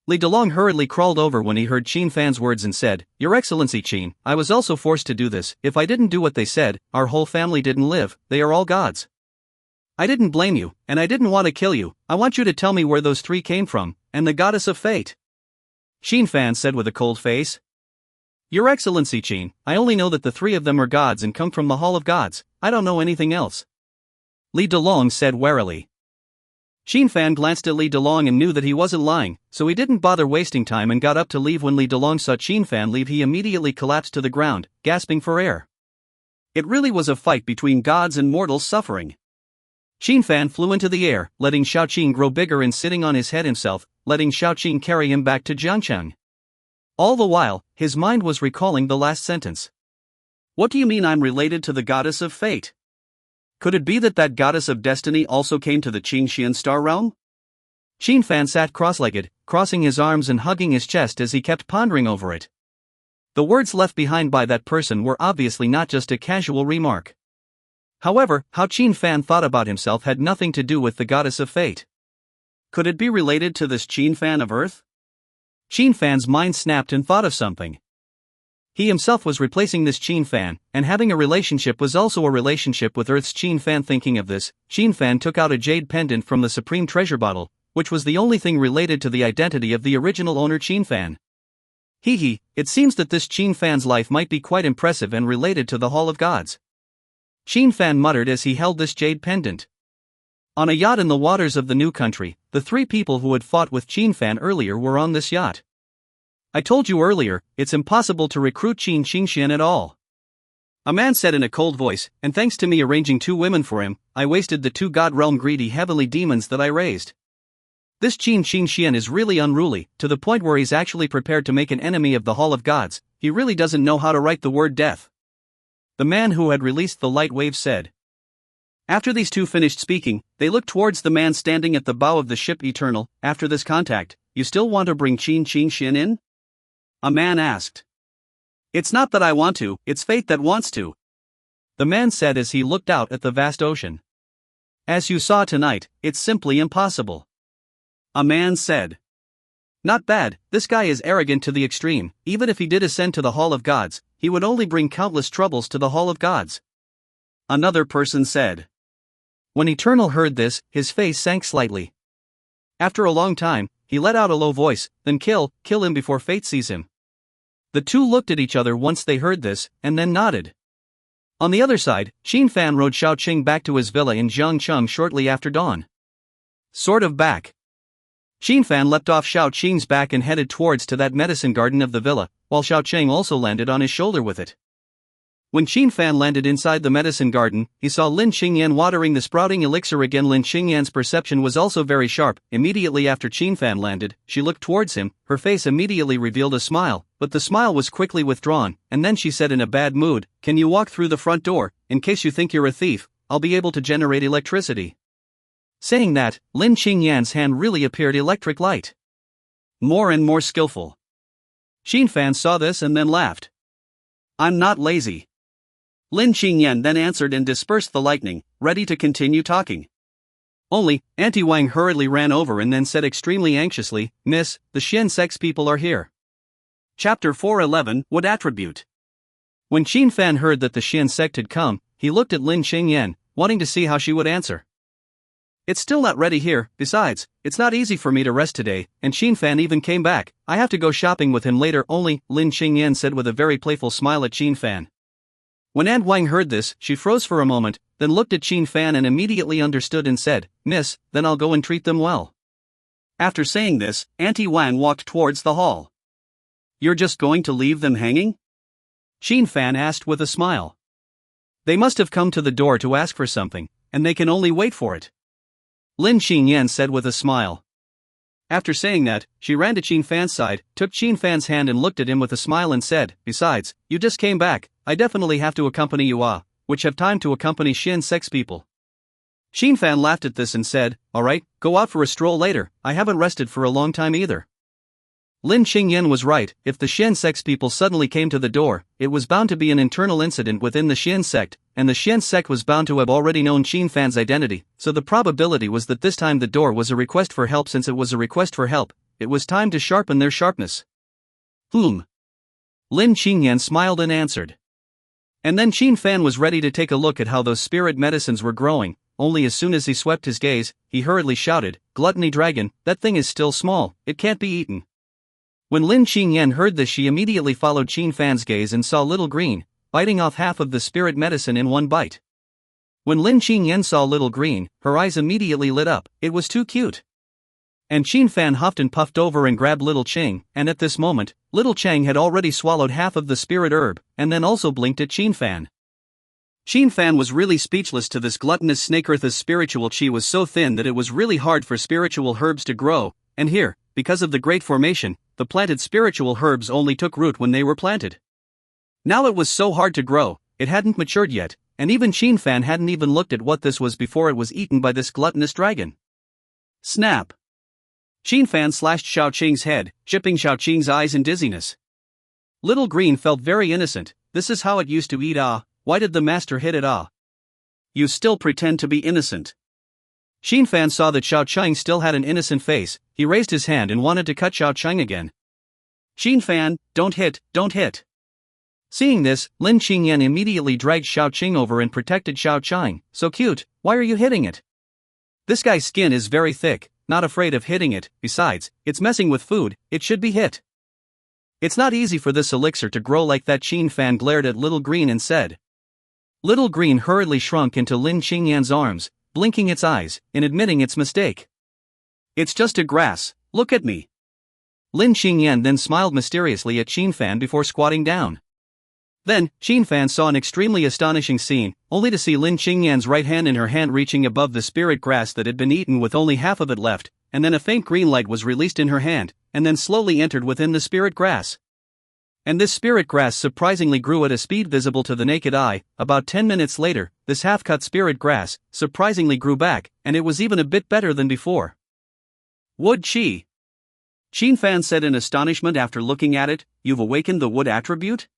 Li Delong hurriedly crawled over when he heard Xin Fan's words and said, "Your Excellency Qin, I was also forced to do this. If I didn't do what they said, our whole family didn't live. They are all gods. I didn't blame you, and I didn't want to kill you. I want you to tell me where those three came from, and the goddess of fate." Xin Fan said with a cold face. "Your Excellency Qin, I only know that the three of them are gods and come from the Hall of Gods. I don't know anything else." Li Delong said warily. Xin Fan glanced at Li Delong and knew that he wasn't lying, so he didn't bother wasting time and got up to leave. When Li Delong saw Xin Fan leave, he immediately collapsed to the ground, gasping for air. It really was a fight between gods and mortals suffering. Xin Fan flew into the air, letting Xiaoqing grow bigger and sitting on his head himself, letting Xiaoqing carry him back to Jiangcheng. All the while, his mind was recalling the last sentence. "What do you mean I'm related to the goddess of fate? Could it be that that goddess of destiny also came to the Qingxian star realm?" Xin Fan sat cross-legged, crossing his arms and hugging his chest as he kept pondering over it. The words left behind by that person were obviously not just a casual remark. However, how Xin Fan thought about himself had nothing to do with the goddess of fate. Could it be related to this Xin Fan of Earth? Xin Fan's mind snapped and thought of something. He himself was replacing this Xin Fan, and having a relationship was also a relationship with Earth's Xin Fan. Thinking of this, Xin Fan took out a jade pendant from the supreme treasure bottle, which was the only thing related to the identity of the original owner Xin Fan. It seems that this Xin Fan's life might be quite impressive and related to the Hall of Gods. Xin Fan muttered as he held this jade pendant. On a yacht in the waters of the new country, the three people who had fought with Xin Fan earlier were on this yacht. "I told you earlier, it's impossible to recruit Qin Xingxian at all," a man said in a cold voice, "and thanks to me arranging two women for him, I wasted the two god realm greedy heavenly demons that I raised. This Qin Xingxian is really unruly, to the point where he's actually prepared to make an enemy of the Hall of Gods. He really doesn't know how to write the word death," the man who had released the light wave said. After these two finished speaking, they looked towards the man standing at the bow of the ship Eternal. "After this contact, you still want to bring Qin Xingxian in?" a man asked. "It's not that I want to, it's fate that wants to," the man said as he looked out at the vast ocean. "As you saw tonight, it's simply impossible," a man said. "Not bad, this guy is arrogant to the extreme. Even if he did ascend to the Hall of Gods, he would only bring countless troubles to the Hall of Gods," another person said. When Eternal heard this, his face sank slightly. After a long time, he let out a low voice, "Then kill him before fate sees him." The two looked at each other once they heard this, and then nodded. On the other side, Xin Fan rode Xiaoqing back to his villa in Jiangcheng shortly after dawn. Sort of back. Xin Fan leapt off Xiaoqing's back and headed towards to that medicine garden of the villa, while Xiaoqing also landed on his shoulder with it. When Xin Fan landed inside the medicine garden, he saw Lin Qingyan watering the sprouting elixir again. Lin Qingyan's perception was also very sharp. Immediately after Xin Fan landed, she looked towards him, her face immediately revealed a smile, but the smile was quickly withdrawn, and then she said in a bad mood, "Can you walk through the front door? In case you think you're a thief, I'll be able to generate electricity." Saying that, Lin Qingyan's hand really appeared electric light. More and more skillful. Xin Fan saw this and then laughed. "I'm not lazy." Lin Qingyan then answered and dispersed the lightning, ready to continue talking. Only, Auntie Wang hurriedly ran over and then said extremely anxiously, "Miss, the Shen sect's people are here." Chapter 411, What Attribute? When Xin Fan heard that the Shen sect had come, he looked at Lin Qingyan, wanting to see how she would answer. "It's still not ready here, besides, it's not easy for me to rest today, and Xin Fan even came back. I have to go shopping with him later only," Lin Qingyan said with a very playful smile at Xin Fan. When Aunt Wang heard this, she froze for a moment, then looked at Xin Fan and immediately understood and said, "Miss, then I'll go and treat them well." After saying this, Auntie Wang walked towards the hall. "You're just going to leave them hanging?" Xin Fan asked with a smile. "They must have come to the door to ask for something, and they can only wait for it," Lin Qingyan said with a smile. After saying that, she ran to Xin Fan's side, took Xin Fan's hand and looked at him with a smile and said, "Besides, you just came back, I definitely have to accompany you which have time to accompany Shen sect's people." Xin Fan laughed at this and said, "Alright, go out for a stroll later, I haven't rested for a long time either." Lin Qingyan was right. If the Shen sect's people suddenly came to the door, it was bound to be an internal incident within the Shen sect, and the Shen sect was bound to have already known Qin Fan's identity, so the probability was that this time the door was a request for help. Since it was a request for help, it was time to sharpen their sharpness. Lin Qingyan smiled and answered. And then Qin Fan was ready to take a look at how those spirit medicines were growing, only as soon as he swept his gaze, he hurriedly shouted, "Gluttony dragon, that thing is still small, it can't be eaten." When Lin Qingyan heard this, she immediately followed Qin Fan's gaze and saw Little Green, biting off half of the spirit medicine in one bite. When Lin Qingyan saw Little Green, her eyes immediately lit up. It was too cute. And Qin Fan huffed and puffed over and grabbed Little Chang, and at this moment, Little Chang had already swallowed half of the spirit herb, and then also blinked at Qin Fan. Qin Fan was really speechless to this gluttonous snake. Earth's spiritual chi was so thin that it was really hard for spiritual herbs to grow, and here, because of the Great Formation, the planted spiritual herbs only took root when they were planted. Now it was so hard to grow, it hadn't matured yet, and even Qin Fan hadn't even looked at what this was before it was eaten by this gluttonous dragon. Snap! Qin Fan slashed Xiao Qing's head, chipping Xiao Qing's eyes in dizziness. Little Green felt very innocent. This is how it used to eat. Why did the master hit it? You still pretend to be innocent. Qin Fan saw that Xiao Qing still had an innocent face. He raised his hand and wanted to cut Xiao Qing again. Qin Fan, don't hit, don't hit. Seeing this, Lin Qingyan immediately dragged Xiao Qing over and protected Xiao Qing. So cute, why are you hitting it? This guy's skin is very thick, not afraid of hitting it. Besides, it's messing with food, it should be hit. It's not easy for this elixir to grow like that. Qin Fan glared at Little Green and said. Little Green hurriedly shrunk into Lin Qingyan's arms, blinking its eyes, in admitting its mistake. It's just a grass, look at me. Lin Qingyan then smiled mysteriously at Qin Fan before squatting down. Then, Qin Fan saw an extremely astonishing scene, only to see Lin Qingyan's right hand in her hand reaching above the spirit grass that had been eaten with only half of it left, and then a faint green light was released in her hand, and then slowly entered within the spirit grass. And this spirit grass surprisingly grew at a speed visible to the naked eye. About 10 minutes later, this half-cut spirit grass surprisingly grew back, and it was even a bit better than before. Wood Chi. Qin Fan said in astonishment after looking at it, you've awakened the wood attribute?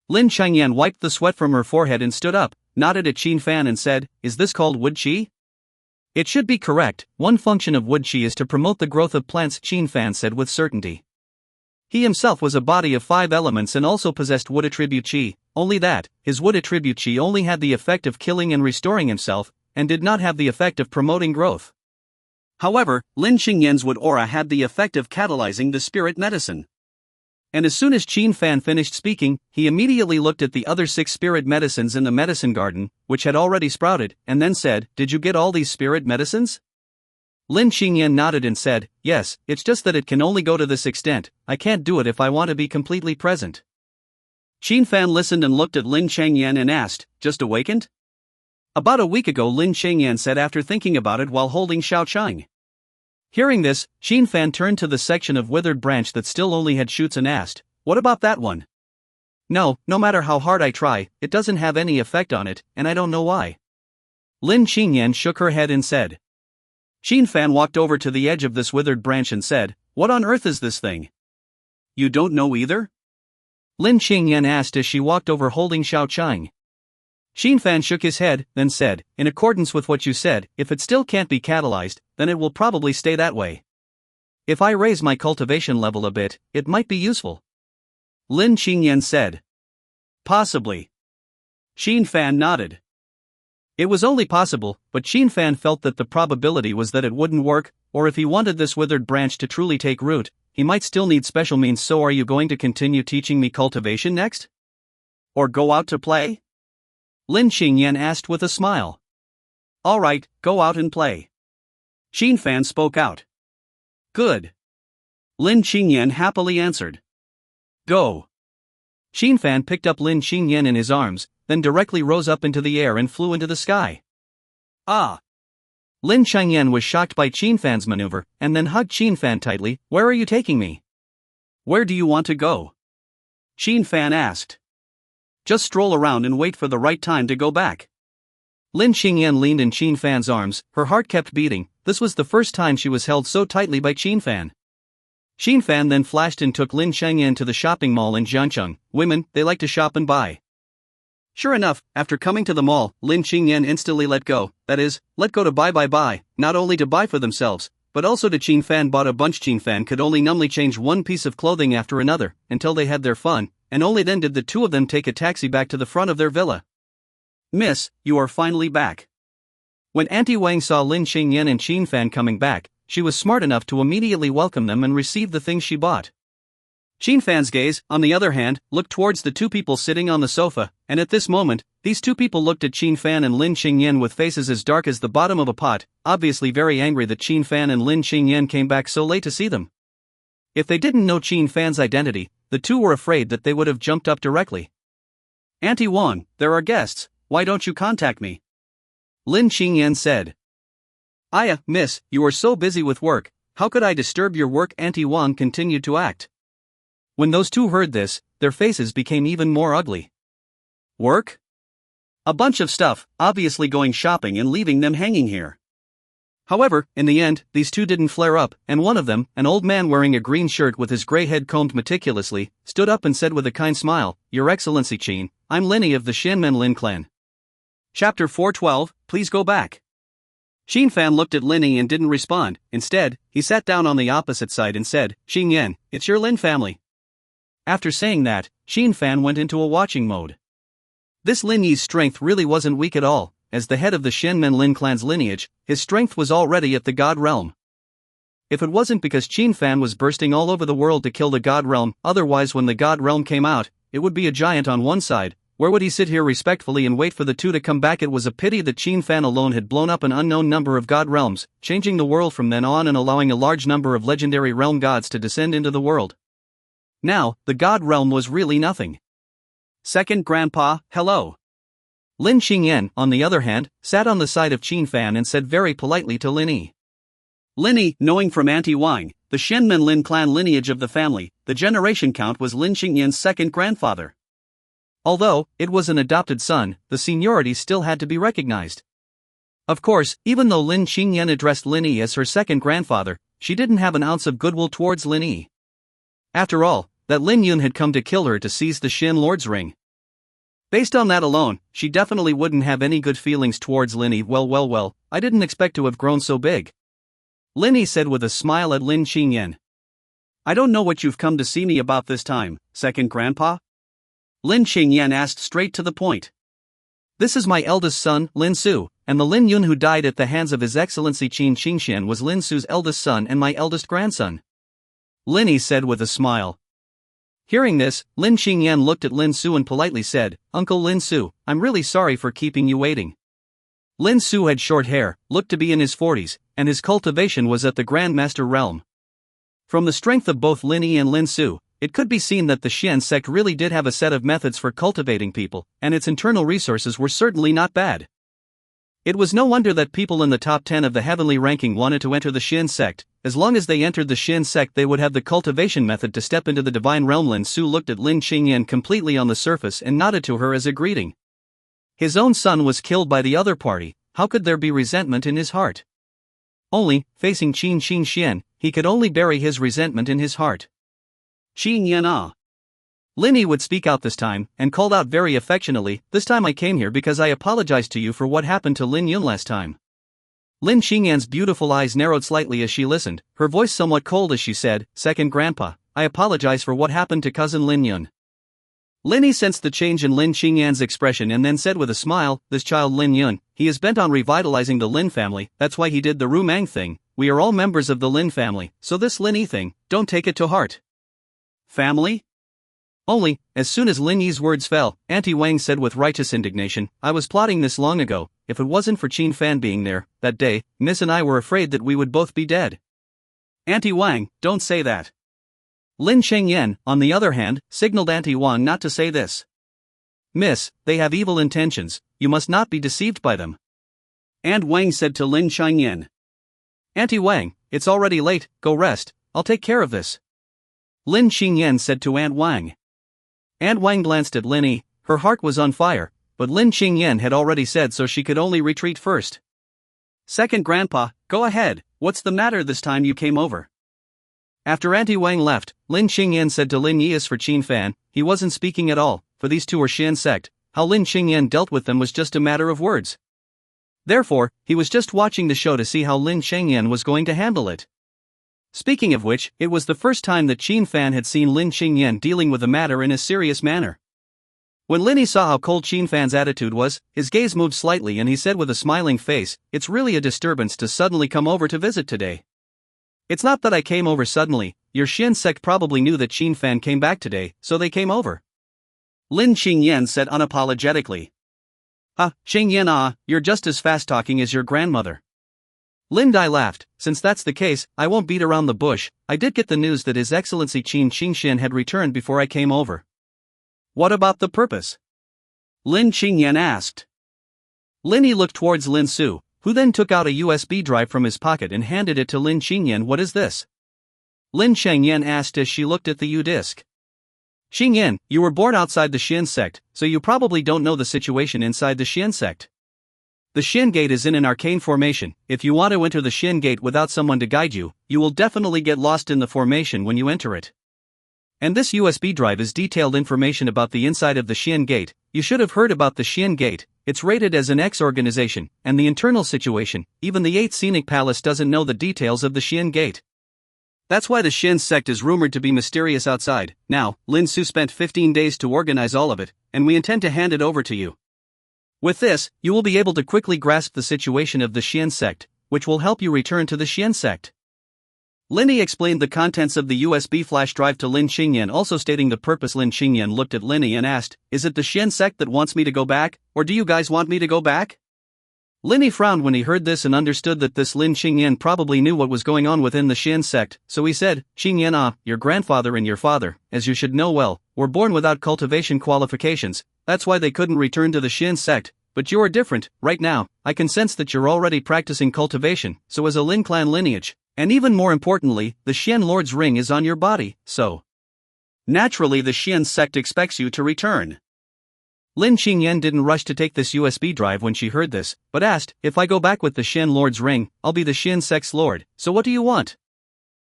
Lin Qingyan wiped the sweat from her forehead and stood up, nodded at Qin Fan and said, is this called wood chi? It should be correct. One function of wood chi is to promote the growth of plants, Qin Fan said with certainty. He himself was a body of 5 elements and also possessed wood attribute chi, only that, his wood attribute chi only had the effect of killing and restoring himself, and did not have the effect of promoting growth. However, Lin Qingyan's wood aura had the effect of catalyzing the spirit medicine. And as soon as Qin Fan finished speaking, he immediately looked at the other 6 spirit medicines in the medicine garden, which had already sprouted, and then said, did you get all these spirit medicines? Lin Qingyan nodded and said, yes, it's just that it can only go to this extent, I can't do it if I want to be completely present. Qin Fan listened and looked at Lin Qingyan and asked, just awakened? About a week ago, Lin Qingyan said after thinking about it while holding Xiao Qing. Hearing this, Qin Fan turned to the section of withered branch that still only had shoots and asked, what about that one? No matter how hard I try, it doesn't have any effect on it, and I don't know why. Lin Qingyan shook her head and said. Qin Fan walked over to the edge of this withered branch and said, what on earth is this thing? You don't know either? Lin Qingyan asked as she walked over holding Xiao Qing. Qin Fan shook his head, then said, in accordance with what you said, if it still can't be catalyzed, then it will probably stay that way. If I raise my cultivation level a bit, it might be useful. Lin Qingyan said. Possibly. Qin Fan nodded. It was only possible, but Qin Fan felt that the probability was that it wouldn't work, or if he wanted this withered branch to truly take root, he might still need special means. So are you going to continue teaching me cultivation next? Or go out to play? Lin Qingyan asked with a smile. All right, go out and play. Qin Fan spoke out. Good. Lin Qingyan happily answered. Go. Qin Fan picked up Lin Qingyan in his arms, then directly rose up into the air and flew into the sky. Ah! Lin Qingyan was shocked by Qin Fan's maneuver, and then hugged Qin Fan tightly. Where are you taking me? Where do you want to go? Qin Fan asked. Just stroll around and wait for the right time to go back. Lin Qingyan leaned in Qin Fan's arms, her heart kept beating. This was the first time she was held so tightly by Qin Fan. Xin Fan then flashed and took Lin Chengyan to the shopping mall in Jiancheng. Women, they like to shop and buy. Sure enough, after coming to the mall, Lin Chengyan instantly let go, that is, let go to buy, not only to buy for themselves, but also to Xin Fan bought a bunch. Xin Fan could only numbly change one piece of clothing after another, until they had their fun, and only then did the two of them take a taxi back to the front of their villa. Miss, you are finally back. When Auntie Wang saw Lin Chengyan and Xin Fan coming back, she was smart enough to immediately welcome them and receive the things she bought. Xin Fan's gaze, on the other hand, looked towards the two people sitting on the sofa, and at this moment, these two people looked at Xin Fan and Lin Chengyan with faces as dark as the bottom of a pot, obviously very angry that Xin Fan and Lin Chengyan came back so late to see them. If they didn't know Xin Fan's identity, the two were afraid that they would have jumped up directly. Auntie Wang, there are guests, why don't you contact me? Lin Chengyan said. Miss, you are so busy with work, how could I disturb your work? Auntie Wang continued to act. When those two heard this, their faces became even more ugly. Work? A bunch of stuff, obviously going shopping and leaving them hanging here. However, in the end, these two didn't flare up, and one of them, an old man wearing a green shirt with his grey head combed meticulously, stood up and said with a kind smile, Your Excellency Qin, I'm Linny of the Shenmen Lin clan. Chapter 412, please go back. Xin Fan looked at Linny and didn't respond. Instead, he sat down on the opposite side and said, Xin Yan, it's your Lin family. After saying that, Xin Fan went into a watching mode. This Lin Yi's strength really wasn't weak at all. As the head of the Shenmen Lin clan's lineage, his strength was already at the God realm. If it wasn't because Xin Fan was bursting all over the world to kill the God realm, otherwise when the God realm came out, it would be a giant on one side. Where would he sit here respectfully and wait for the two to come back? It was a pity that Xin Fan alone had blown up an unknown number of God realms, changing the world from then on and allowing a large number of legendary realm gods to descend into the world. Now, the God realm was really nothing. Second Grandpa, hello. Lin Chengyan, on the other hand, sat on the side of Xin Fan and said very politely to Linny. Linny, knowing from Auntie Wang, the Shenmen Lin clan lineage of the family, the generation count was Lin Chengyan's second grandfather. Although it was an adopted son, the seniority still had to be recognized. Of course, even though Lin Chengyan addressed Linny as her second grandfather, she didn't have an ounce of goodwill towards Linny. After all, that Lin Yun had come to kill her to seize the Shen Lord's ring. Based on that alone, she definitely wouldn't have any good feelings towards Linny. Well, I didn't expect to have grown so big. Linny said with a smile at Lin Chengyan. I don't know what you've come to see me about this time, second grandpa? Lin Chengyan asked straight to the point. This is my eldest son, Lin Su, and the Lin Yun who died at the hands of His Excellency Qin Qingshan was Lin Su's eldest son and my eldest grandson. Linny said with a smile. Hearing this, Lin Chengyan looked at Lin Su and politely said, Uncle Lin Su, I'm really sorry for keeping you waiting. Lin Su had short hair, looked to be in his 40s, and his cultivation was at the Grandmaster realm. From the strength of both Linny and Lin Su, it could be seen that the Shen sect really did have a set of methods for cultivating people, and its internal resources were certainly not bad. It was no wonder that people in the top 10 of the heavenly ranking wanted to enter the Shen sect. As long as they entered the Shen sect they would have the cultivation method to step into the divine realm. Lin Su looked at Lin Chengyan completely on the surface and nodded to her as a greeting. His own son was killed by the other party, how could there be resentment in his heart? Only, facing Qin Qingshan, he could only bury his resentment in his heart. Qin Yan. Linny would speak out this time, and called out very affectionately, This time I came here because I apologized to you for what happened to Lin Yun last time. Lin Chengyan's beautiful eyes narrowed slightly as she listened, her voice somewhat cold as she said, Second Grandpa, I apologize for what happened to cousin Lin Yun. Linny sensed the change in Lin Chengyan's expression and then said with a smile, This child Lin Yun, he is bent on revitalizing the Lin family, that's why he did the Rumang thing. We are all members of the Lin family, so this Linny thing, don't take it to heart. Family? Only, as soon as Lin Yi's words fell, Auntie Wang said with righteous indignation, I was plotting this long ago. If it wasn't for Qin Fan being there, that day, Miss and I were afraid that we would both be dead. Auntie Wang, don't say that. Lin Chengyan, on the other hand, signaled Auntie Wang not to say this. Miss, they have evil intentions, you must not be deceived by them. Aunt Wang said to Lin Chengyan. Auntie Wang, it's already late, go rest, I'll take care of this. Lin Chengyan said to Aunt Wang. Aunt Wang glanced at Linny, her heart was on fire, but Lin Chengyan had already said so she could only retreat first. Second Grandpa, go ahead, what's the matter this time you came over? After Auntie Wang left, Lin Qingyan said to Lin Yi as for Qin Fan, he wasn't speaking at all, for these two were Shen sect, how Lin Qingyan dealt with them was just a matter of words. Therefore, he was just watching the show to see how Lin Qingyan was going to handle it. Speaking of which, it was the first time that Qin Fan had seen Lin Qingyan dealing with the matter in a serious manner. When Lin Yi saw how cold Qin Fan's attitude was, his gaze moved slightly and he said with a smiling face, "It's really a disturbance to suddenly come over to visit today. It's not that I came over suddenly, your Shen sect probably knew that Qin Fan came back today, so they came over." Lin Qingyan said unapologetically. Qingyan, you're just as fast-talking as your grandmother." Lin Dai laughed. "Since that's the case, I won't beat around the bush. I did get the news that His Excellency Qin Qingshan had returned before I came over." "What about the purpose?" Lin Qingyan asked. Lin Yi looked towards Lin Su, who then took out a USB drive from his pocket and handed it to Lin Qingyan. "What is this?" Lin Qingyan asked as she looked at the U-disc. "Qingyan, you were born outside the Shen sect, so you probably don't know the situation inside the Shen sect. The Shen gate is in an arcane formation. If you want to enter the Shen gate without someone to guide you, you will definitely get lost in the formation when you enter it. And this USB drive is detailed information about the inside of the Shen gate. You should have heard about the Shen gate. It's rated as an X organization, and the internal situation, even the 8th Scenic Palace doesn't know the details of the Shen gate. That's why the Shen sect is rumored to be mysterious outside. Now, Lin Su spent 15 days to organize all of it, and we intend to hand it over to you. With this, you will be able to quickly grasp the situation of the Shen sect, which will help you return to the Shen sect." Lin Yi explained the contents of the USB flash drive to Lin Qingyan, also stating the purpose. Lin Qingyan looked at Lin Yi and asked, "Is it the Shen sect that wants me to go back, or do you guys want me to go back?" Lin Yi frowned when he heard this and understood that this Lin Qingyan probably knew what was going on within the Shen sect, so he said, "Qingyan, your grandfather and your father, as you should know well, were born without cultivation qualifications. That's why they couldn't return to the Shen sect, but you are different. Right now, I can sense that you're already practicing cultivation, so as a Lin clan lineage, and even more importantly, the Shen Lord's ring is on your body, so naturally the Shen sect expects you to return." Lin Qingyan didn't rush to take this USB drive when she heard this, but asked, "If I go back with the Shen Lord's ring, I'll be the Shen sect's lord, so what do you want?"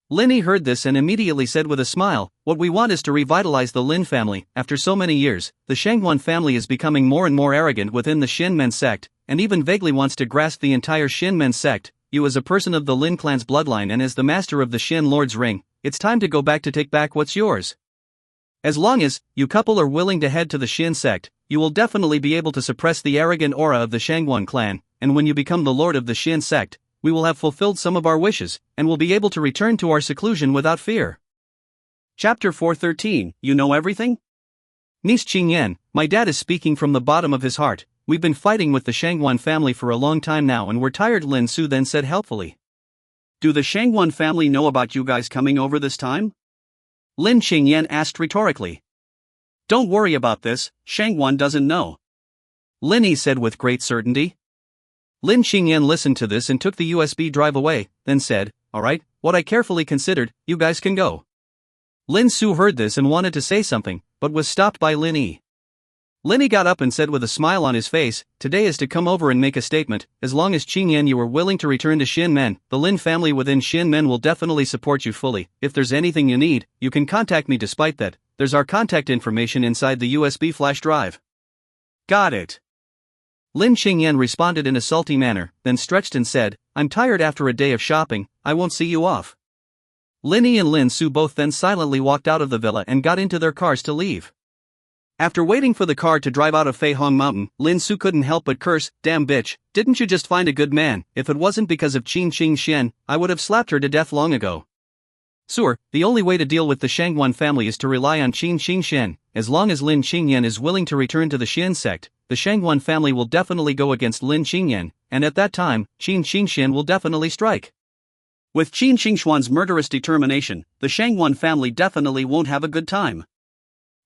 Lin Yi heard this and immediately said with a smile, "What we want is to revitalize the Lin family. After so many years, the Shangguan family is becoming more and more arrogant within the Shen Men sect, and even vaguely wants to grasp the entire Shen Men sect. You as a person of the Lin clan's bloodline and as the master of the Shen Lord's ring, it's time to go back to take back what's yours. As long as you couple are willing to head to the Shen sect, you will definitely be able to suppress the arrogant aura of the Shangguan clan, and when you become the lord of the Shen sect, we will have fulfilled some of our wishes, and will be able to return to our seclusion without fear." Chapter 413, You Know Everything? Niece Qingyan, my dad is speaking from the bottom of his heart. We've been fighting with the Shangguan family for a long time now and we're tired, Lin Su then said helpfully. "Do the Shangguan family know about you guys coming over this time?" Lin Qingyan asked rhetorically. "Don't worry about this, Shangguan doesn't know," Lin Yi said with great certainty. Lin Qingyan listened to this and took the USB drive away, then said, "Alright, what I carefully considered, you guys can go." Lin Su heard this and wanted to say something, but was stopped by Lin Yi. Lin Yi got up and said with a smile on his face, "Today is to come over and make a statement. As long as Qingyan you are willing to return to Shen Men, the Lin family within Shen Men will definitely support you fully. If there's anything you need, you can contact me. Despite that, there's our contact information inside the USB flash drive." "Got it." Lin Qingyan responded in a salty manner, then stretched and said, "I'm tired after a day of shopping, I won't see you off." Lin Yi and Lin Su both then silently walked out of the villa and got into their cars to leave. After waiting for the car to drive out of Fei Hong Mountain, Lin Su couldn't help but curse, "Damn bitch, didn't you just find a good man? If it wasn't because of Qin Qing Shen, I would have slapped her to death long ago." Sure, the only way to deal with the Shangguan family is to rely on Qin Qing Shen. As long as Lin Qingyan is willing to return to the Shen sect, the Shangguan family will definitely go against Lin Qingyan, and at that time, Qin Qing Shen will definitely strike. With Qin Qingshuan's murderous determination, the Shangguan family definitely won't have a good time.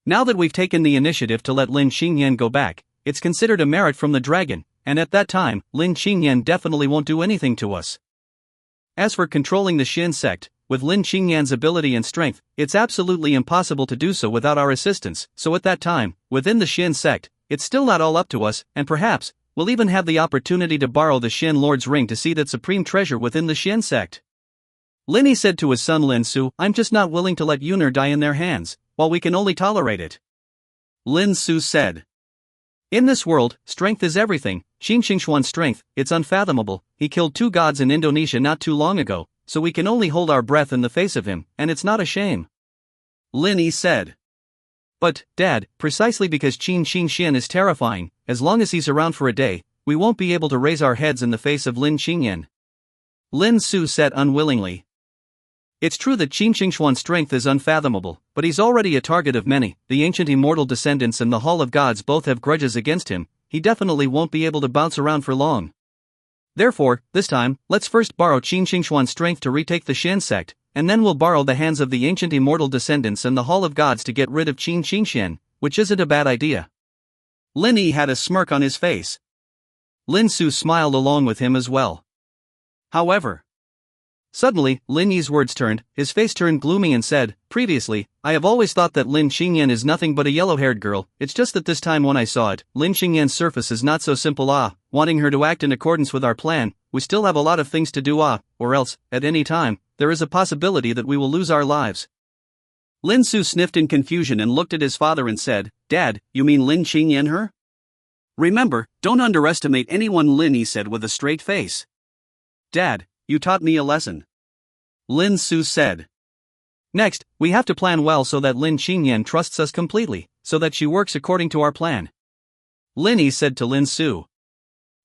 Now that we've taken the initiative to let Lin Qingyan go back, it's considered a merit from the dragon, and at that time, Lin Qingyan definitely won't do anything to us. As for controlling the Shen sect, with Lin Qingyan's ability and strength, it's absolutely impossible to do so without our assistance, so at that time, within the Shen sect, it's still not all up to us, and perhaps, we'll even have the opportunity to borrow the Shen Lord's ring to see that supreme treasure within the Shen sect. Lin Yi said to his son Lin Su, I'm just not willing to let Yuan die in their hands, while we can only tolerate it. Lin Su said. In this world, strength is everything. Qin Xingxuan's strength, it's unfathomable. He killed 2 gods in Indonesia not too long ago, so we can only hold our breath in the face of him, and it's not a shame. Lin Yi said. But, Dad, precisely because Qin Xingxian is terrifying, as long as he's around for a day, we won't be able to raise our heads in the face of Lin Qingyan. Lin Su said unwillingly. It's true that Qin Xingxuan's strength is unfathomable, but he's already a target of many. The ancient immortal descendants and the Hall of Gods both have grudges against him. He definitely won't be able to bounce around for long. Therefore, this time, let's first borrow Qin Xingxuan's strength to retake the Shen sect, and then we'll borrow the hands of the ancient immortal descendants and the Hall of Gods to get rid of Qin Xingxian, which isn't a bad idea. Lin Yi had a smirk on his face. Lin Su smiled along with him as well. However, suddenly, Lin Yi's words turned, his face turned gloomy and said, Previously, I have always thought that Lin Qingyan is nothing but a yellow-haired girl. It's just that this time when I saw it, Lin Qingyan's surface is not so simple. Wanting her to act in accordance with our plan, we still have a lot of things to do. Or else, at any time, there is a possibility that we will lose our lives. Lin Su sniffed in confusion and looked at his father and said, Dad, you mean Lin Qingyan her? Remember, don't underestimate anyone, Lin Yi said with a straight face. Dad, you taught me a lesson. Lin Su said. Next, we have to plan well so that Lin Qingyan trusts us completely, so that she works according to our plan. Lin Yi said to Lin Su.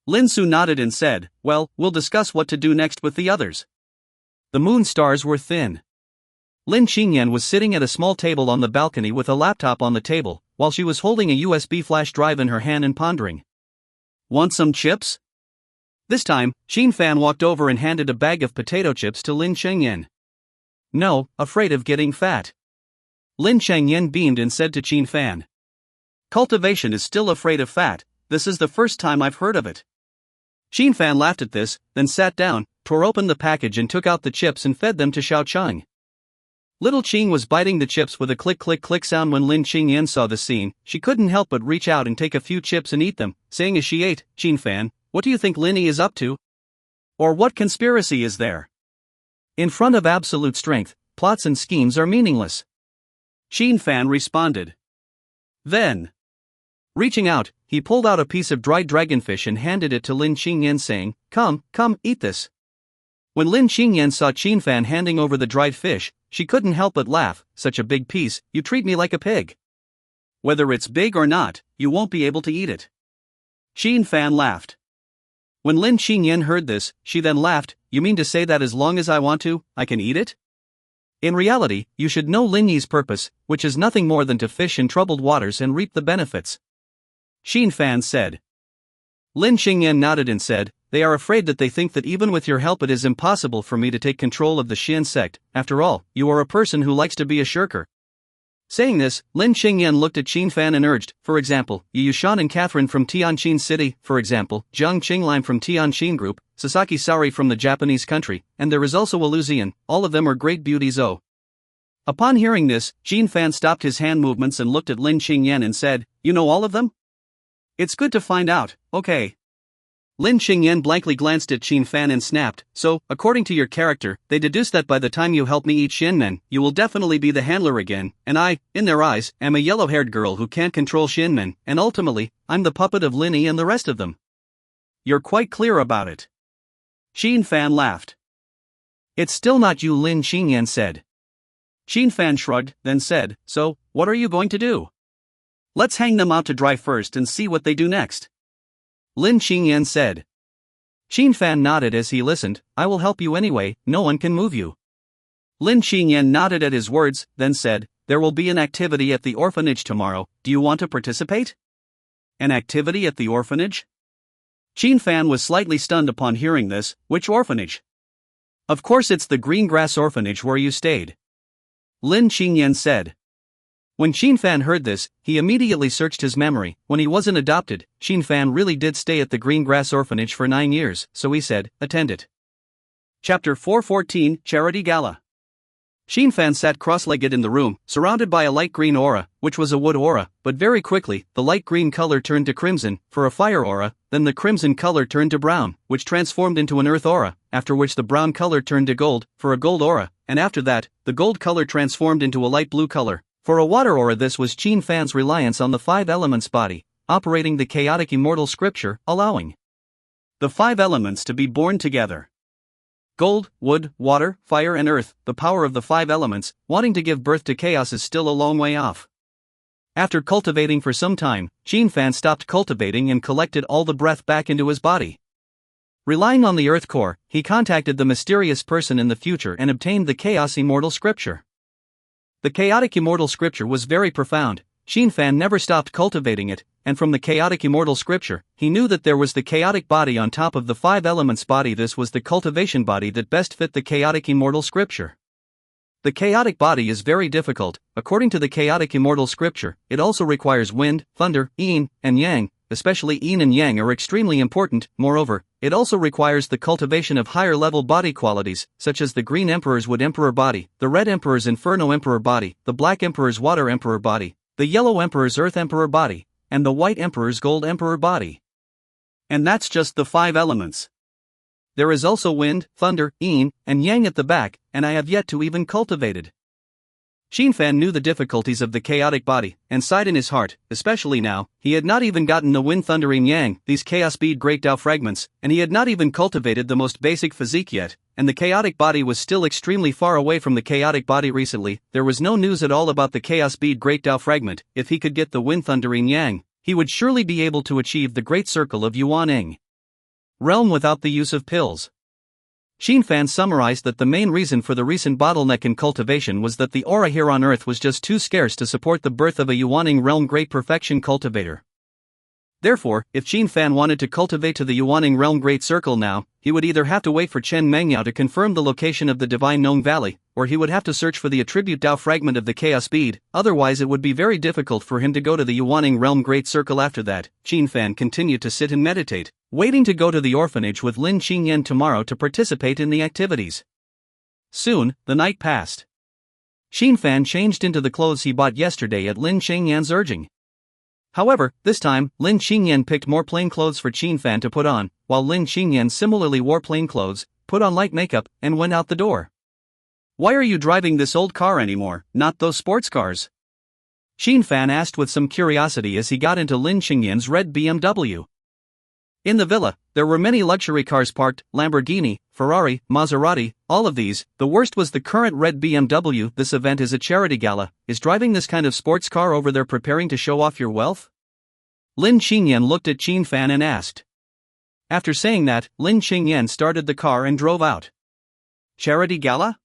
Lin Su nodded and said, Well, we'll discuss what to do next with the others. The moon stars were thin. Lin Qingyan was sitting at a small table on the balcony with a laptop on the table, while she was holding a USB flash drive in her hand and pondering. Want some chips? This time, Qin Fan walked over and handed a bag of potato chips to Lin Qingyan. No, afraid of getting fat. Lin Qingyan beamed and said to Qin Fan. Cultivation is still afraid of fat, this is the first time I've heard of it. Qin Fan laughed at this, then sat down, tore open the package and took out the chips and fed them to Xiao Cheng. Little Qing was biting the chips with a click-click-click sound when Lin Qingyan saw the scene. She couldn't help but reach out and take a few chips and eat them, saying as she ate, Qin Fan, what do you think Lin Yi is up to? Or what conspiracy is there? In front of absolute strength, plots and schemes are meaningless. Qin Fan responded. Then, reaching out, he pulled out a piece of dried dragonfish and handed it to Lin Qingyan saying, Come, eat this. When Lin Qingyan saw Qin Fan handing over the dried fish, she couldn't help but laugh, such a big piece, you treat me like a pig. Whether it's big or not, you won't be able to eat it. Qin Fan laughed. When Lin Qingyan heard this, she then laughed, you mean to say that as long as I want to, I can eat it? In reality, you should know Lin Yi's purpose, which is nothing more than to fish in troubled waters and reap the benefits. Qin Fan said. Lin Qingyan nodded and said, They are afraid that they think that even with your help it is impossible for me to take control of the Shen sect. After all, you are a person who likes to be a shirker. Saying this, Lin Qingyan looked at Qin Fan and urged, for example, Yu Yushan and Catherine from Tianjin City, for example, Zhang Qinglan from Tianjin Group, Sasaki Sari from the Japanese country, and there is also Waluzian, all of them are great beauties. Upon hearing this, Qin Fan stopped his hand movements and looked at Lin Qingyan and said, You know all of them? It's good to find out, okay. Lin Qingyan blankly glanced at Qin Fan and snapped, So, according to your character, they deduce that by the time you help me eat Shenmen, you will definitely be the handler again, and I, in their eyes, am a yellow-haired girl who can't control Shenmen, and ultimately, I'm the puppet of Lin Yi and the rest of them. You're quite clear about it. Qin Fan laughed. It's still not you, Lin Qingyan said. Qin Fan shrugged, then said, So, what are you going to do? Let's hang them out to dry first and see what they do next. Lin Qingyan said. Qin Fan nodded as he listened, I will help you anyway, no one can move you. Lin Qingyan nodded at his words, then said, There will be an activity at the orphanage tomorrow, do you want to participate? An activity at the orphanage? Qin Fan was slightly stunned upon hearing this, which orphanage? Of course it's the Green Grass Orphanage where you stayed. Lin Qingyan said. When Qin Fan heard this, he immediately searched his memory. When he wasn't adopted, Qin Fan really did stay at the Green Grass Orphanage for 9 years, so he said, Attend it. Chapter 414, Charity Gala. Xin Fan sat cross-legged in the room, surrounded by a light green aura, which was a wood aura, but very quickly, the light green color turned to crimson, for a fire aura, then the crimson color turned to brown, which transformed into an earth aura, after which the brown color turned to gold, for a gold aura, and after that, the gold color transformed into a light blue color, for a water aura. This was Xin Fan's reliance on the five elements body, operating the chaotic immortal scripture, allowing the five elements to be born together. Gold, wood, water, fire and earth, the power of the five elements, wanting to give birth to chaos is still a long way off. After cultivating for some time, Xin Fan stopped cultivating and collected all the breath back into his body. Relying on the earth core, he contacted the mysterious person in the future and obtained the chaos immortal scripture. The chaotic immortal scripture was very profound. Xin Fan never stopped cultivating it, and from the chaotic immortal scripture, he knew that there was the chaotic body on top of the five elements body. This was the cultivation body that best fit the chaotic immortal scripture. The chaotic body is very difficult. According to the chaotic immortal scripture, it also requires wind, thunder, yin, and yang, especially yin and yang are extremely important. Moreover, it also requires the cultivation of higher level body qualities, such as the green emperor's wood emperor body, the red emperor's inferno emperor body, the black emperor's water emperor body, the yellow emperor's earth emperor body, and the white emperor's gold emperor body. And that's just the five elements. There is also wind, thunder, yin, and yang at the back, and I have yet to even cultivated. Xin Fan knew the difficulties of the chaotic body, and sighed in his heart, especially now. He had not even gotten the wind, thunder, and yang, these chaos bead great Tao fragments, and he had not even cultivated the most basic physique yet, and the chaotic body was still extremely far away from the chaotic body. Recently, there was no news at all about the chaos bead great Tao fragment. If he could get the wind, thunder, and yang, he would surely be able to achieve the great circle of Yuan realm without the use of pills. Xin Fan summarized that the main reason for the recent bottleneck in cultivation was that the aura here on Earth was just too scarce to support the birth of a Yuan realm great perfection cultivator. Therefore, if Xin Fan wanted to cultivate to the Yuan realm great circle now, he would either have to wait for Chen Mengyao to confirm the location of the divine Nong Valley, or he would have to search for the attribute Dao fragment of the chaos bead. Otherwise it would be very difficult for him to go to the Yuan realm great circle. After that, Xin Fan continued to sit and meditate, waiting to go to the orphanage with Lin Qingyan tomorrow to participate in the activities. Soon, the night passed. Xin Fan changed into the clothes he bought yesterday at Lin Qingyan's urging. However, this time, Lin Qingyan picked more plain clothes for Xin Fan to put on, while Lin Qingyan similarly wore plain clothes, put on light makeup, and went out the door. "Why are you driving this old car anymore, not those sports cars?" Xin Fan asked with some curiosity as he got into Lin Qingyan's red BMW. In the villa, there were many luxury cars parked: Lamborghini, Ferrari, Maserati, all of these. The worst was the current red BMW. This event is a charity gala. Is driving this kind of sports car over there preparing to show off your wealth? Lin Qingyan looked at Xin Fan and asked. After saying that, Lin Qingyan started the car and drove out. Charity gala?